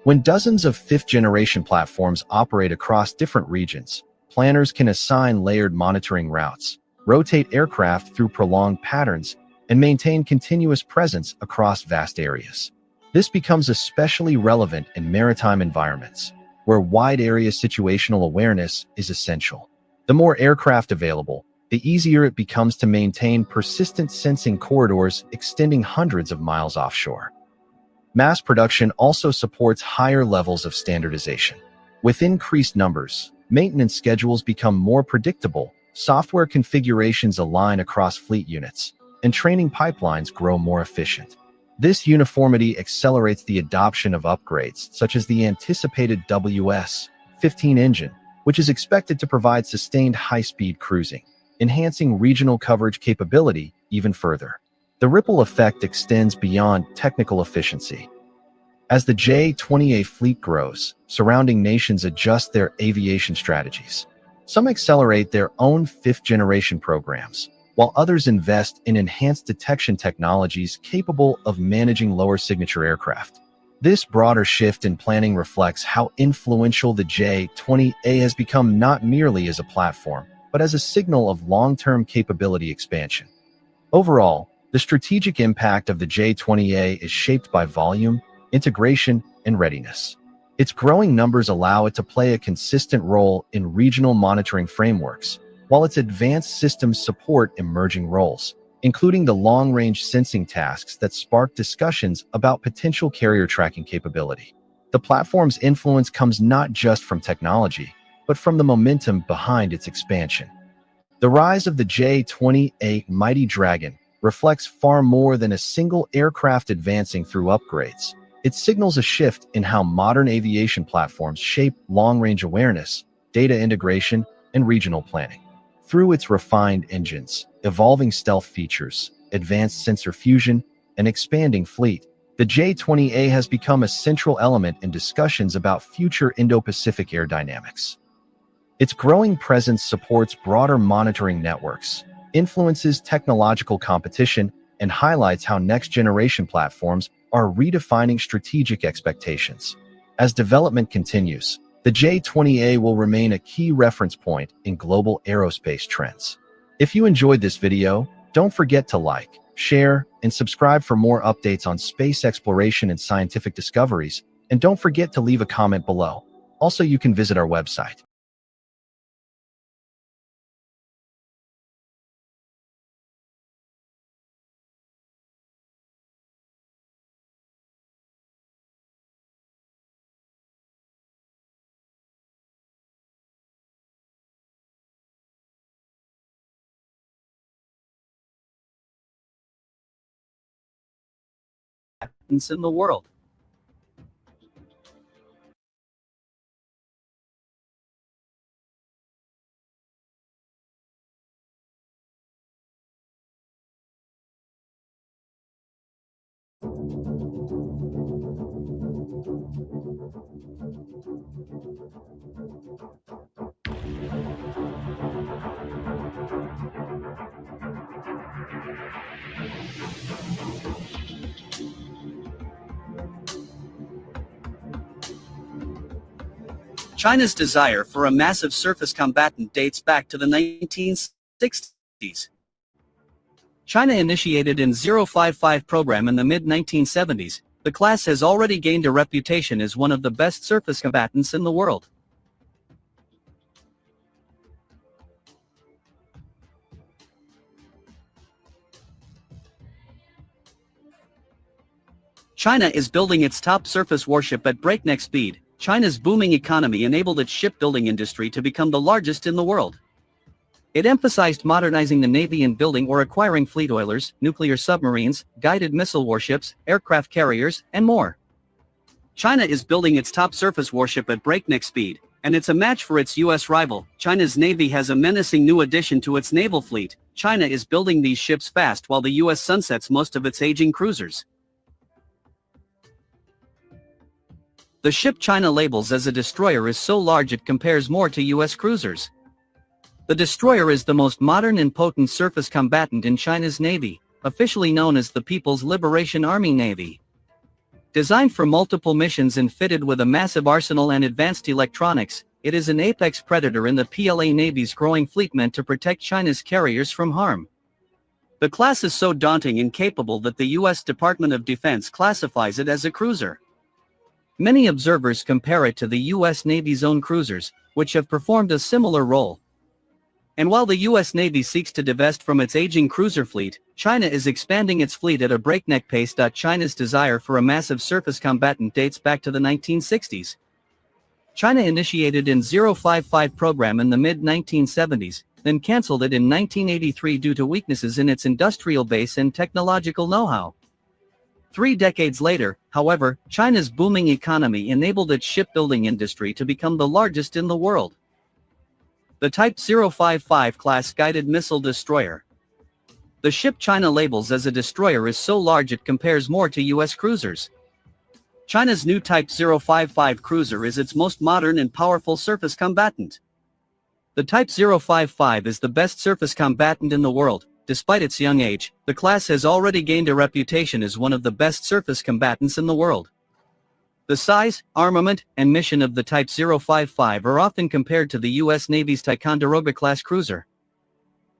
When dozens of fifth-generation platforms operate across different regions, planners can assign layered monitoring routes, rotate aircraft through prolonged patterns, and maintain continuous presence across vast areas. This becomes especially relevant in maritime environments, where wide-area situational awareness is essential. The more aircraft available, the easier it becomes to maintain persistent sensing corridors extending hundreds of miles offshore. Mass production also supports higher levels of standardization. With increased numbers, maintenance schedules become more predictable, software configurations align across fleet units, and training pipelines grow more efficient. This uniformity accelerates the adoption of upgrades, such as the anticipated WS-15 engine, which is expected to provide sustained high-speed cruising, enhancing regional coverage capability even further. The ripple effect extends beyond technical efficiency. As the J-20A fleet grows, surrounding nations adjust their aviation strategies. Some accelerate their own fifth-generation programs, while others invest in enhanced detection technologies capable of managing lower-signature aircraft. This broader shift in planning reflects how influential the J-20A has become not merely as a platform, but as a signal of long-term capability expansion. Overall, the strategic impact of the J-20A is shaped by volume, integration, and readiness. Its growing numbers allow it to play a consistent role in regional monitoring frameworks, while its advanced systems support emerging roles, including the long-range sensing tasks that spark discussions about potential carrier tracking capability. The platform's influence comes not just from technology, but from the momentum behind its expansion. The rise of the J-20A Mighty Dragon reflects far more than a single aircraft advancing through upgrades. It signals a shift in how modern aviation platforms shape long-range awareness, data integration, and regional planning. Through its refined engines, evolving stealth features, advanced sensor fusion, and expanding fleet, the J-20A has become a central element in discussions about future Indo-Pacific air dynamics. Its growing presence supports broader monitoring networks, influences technological competition, and highlights how next-generation platforms are redefining strategic expectations. As development continues, the J-20A will remain a key reference point in global aerospace trends. If you enjoyed this video, don't forget to like, share, and subscribe for more updates on space exploration and scientific discoveries, and don't forget to leave a comment below. Also, you can visit our website. In the world. China's desire for a massive surface combatant dates back to the 1960s. China initiated an 055 program in the mid-1970s, the class has already gained a reputation as one of the best surface combatants in the world. China is building its top surface warship at breakneck speed. China's booming economy enabled its shipbuilding industry to become the largest in the world. It emphasized modernizing the Navy and building or acquiring fleet oilers, nuclear submarines, guided missile warships, aircraft carriers, and more. China is building its top surface warship at breakneck speed, and it's a match for its US rival. China's Navy has a menacing new addition to its naval fleet. China is building these ships fast while the US sunsets most of its aging cruisers. The ship China labels as a destroyer is so large it compares more to US cruisers. The destroyer is the most modern and potent surface combatant in China's Navy, officially known as the People's Liberation Army Navy. Designed for multiple missions and fitted with a massive arsenal and advanced electronics, it is an apex predator in the PLA Navy's growing fleet meant to protect China's carriers from harm. The class is so daunting and capable that the US Department of Defense classifies it as a cruiser. Many observers compare it to the US Navy's own cruisers, which have performed a similar role. And while the US Navy seeks to divest from its aging cruiser fleet, China is expanding its fleet at a breakneck pace. China's desire for a massive surface combatant dates back to the 1960s. China initiated an 055 program in the mid-1970s, then cancelled it in 1983 due to weaknesses in its industrial base and technological know-how. 3 decades later, however, China's booming economy enabled its shipbuilding industry to become the largest in the world. The Type 055 class guided missile destroyer. The ship China labels as a destroyer is so large it compares more to US cruisers. China's new Type 055 cruiser is its most modern and powerful surface combatant. The Type 055 is the best surface combatant in the world. Despite its young age, the class has already gained a reputation as one of the best surface combatants in the world. The size, armament, and mission of the Type 055 are often compared to the US Navy's Ticonderoga-class cruiser.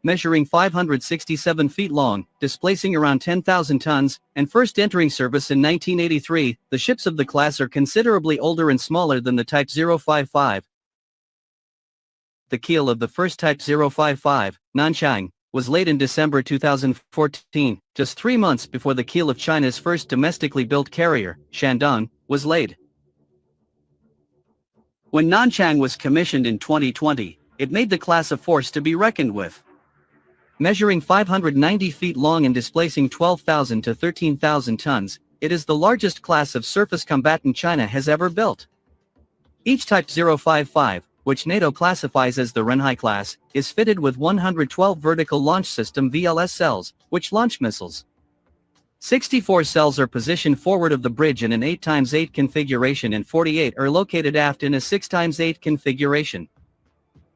Measuring 567 feet long, displacing around 10,000 tons, and first entering service in 1983, the ships of the class are considerably older and smaller than the Type 055. The keel of the first Type 055, Nanchang, was laid in December 2014, just 3 months before the keel of China's first domestically built carrier, Shandong, was laid. When Nanchang was commissioned in 2020, it made the class a force to be reckoned with. Measuring 590 feet long and displacing 12,000 to 13,000 tons, it is the largest class of surface combatant China has ever built. Each Type 055, which NATO classifies as the Renhai class, is fitted with 112 vertical launch system VLS cells, which launch missiles. 64 cells are positioned forward of the bridge in an 8x8 configuration and 48 are located aft in a 6x8 configuration.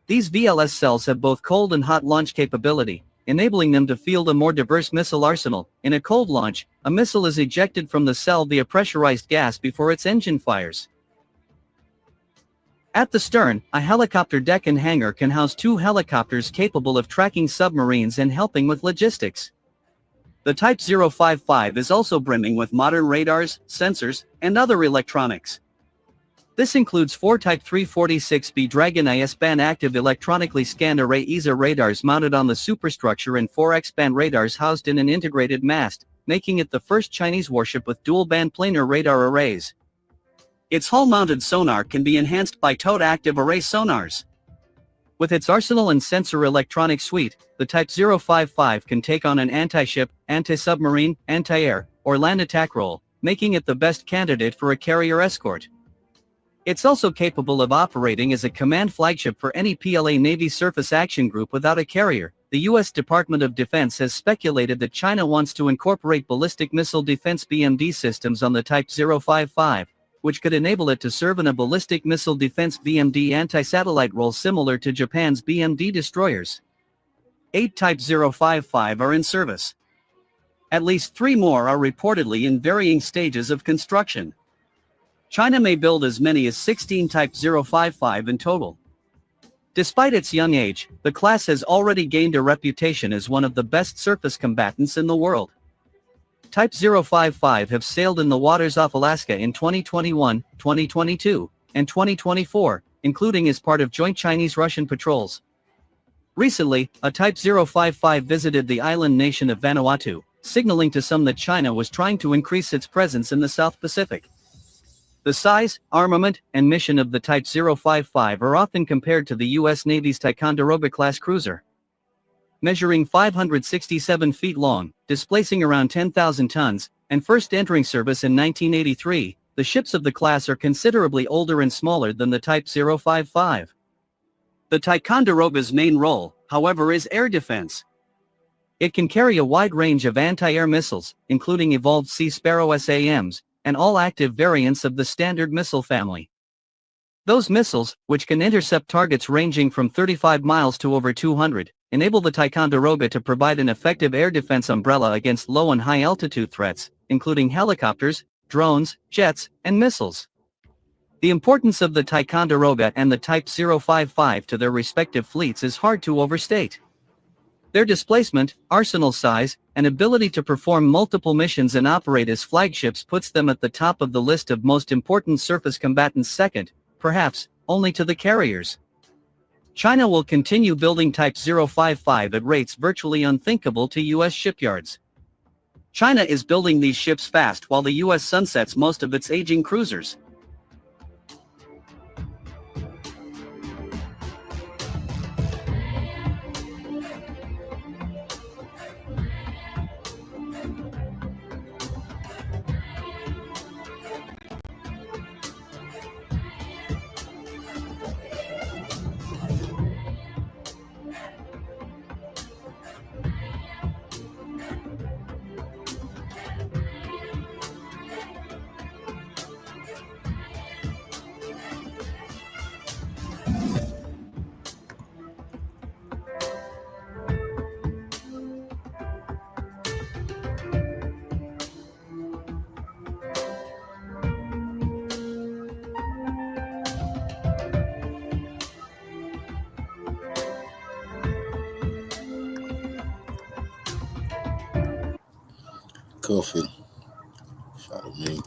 These VLS cells have both cold and hot launch capability, enabling them to field a more diverse missile arsenal. In a cold launch, a missile is ejected from the cell via pressurized gas before its engine fires. At the stern, a helicopter deck and hangar can house 2 helicopters capable of tracking submarines and helping with logistics. The Type 055 is also brimming with modern radars, sensors, and other electronics. This includes 4 Type 346B Dragon IS-band active electronically scanned array ESA radars mounted on the superstructure and 4 X-band radars housed in an integrated mast, making it the first Chinese warship with dual-band planar radar arrays. Its hull-mounted sonar can be enhanced by towed active array sonars. With its arsenal and sensor electronic suite, the Type 055 can take on an anti-ship, anti-submarine, anti-air, or land attack role, making it the best candidate for a carrier escort. It's also capable of operating as a command flagship for any PLA Navy surface action group without a carrier. The US Department of Defense has speculated that China wants to incorporate ballistic missile defense BMD systems on the Type 055. Which could enable it to serve in a ballistic missile defense BMD anti-satellite role similar to Japan's BMD destroyers. 8 Type 055 are in service. At least 3 more are reportedly in varying stages of construction. China may build as many as 16 Type 055 in total. Despite its young age, the class has already gained a reputation as one of the best surface combatants in the world. Type 055 have sailed in the waters off Alaska in 2021, 2022, and 2024, including as part of joint Chinese-Russian patrols. Recently, a Type 055 visited the island nation of Vanuatu, signaling to some that China was trying to increase its presence in the South Pacific. The size, armament, and mission of the Type 055 are often compared to the U.S. Navy's Ticonderoga-class cruiser. Measuring 567 feet long, displacing around 10,000 tons, and first entering service in 1983, the ships of the class are considerably older and smaller than the Type 055. The Ticonderoga's main role, however, is air defense. It can carry a wide range of anti-air missiles, including evolved Sea Sparrow SAMs, and all active variants of the Standard missile family. Those missiles, which can intercept targets ranging from 35 miles to over 200, enable the Ticonderoga to provide an effective air defense umbrella against low and high altitude threats, including helicopters, drones, jets, and missiles. The importance of the Ticonderoga and the Type 055 to their respective fleets is hard to overstate. Their displacement, arsenal size, and ability to perform multiple missions and operate as flagships puts them at the top of the list of most important surface combatants, second, perhaps, only to the carriers. China will continue building Type 055 at rates virtually unthinkable to U.S. shipyards. China is building these ships fast while the U.S. sunsets most of its aging cruisers. Coffee. Follow me.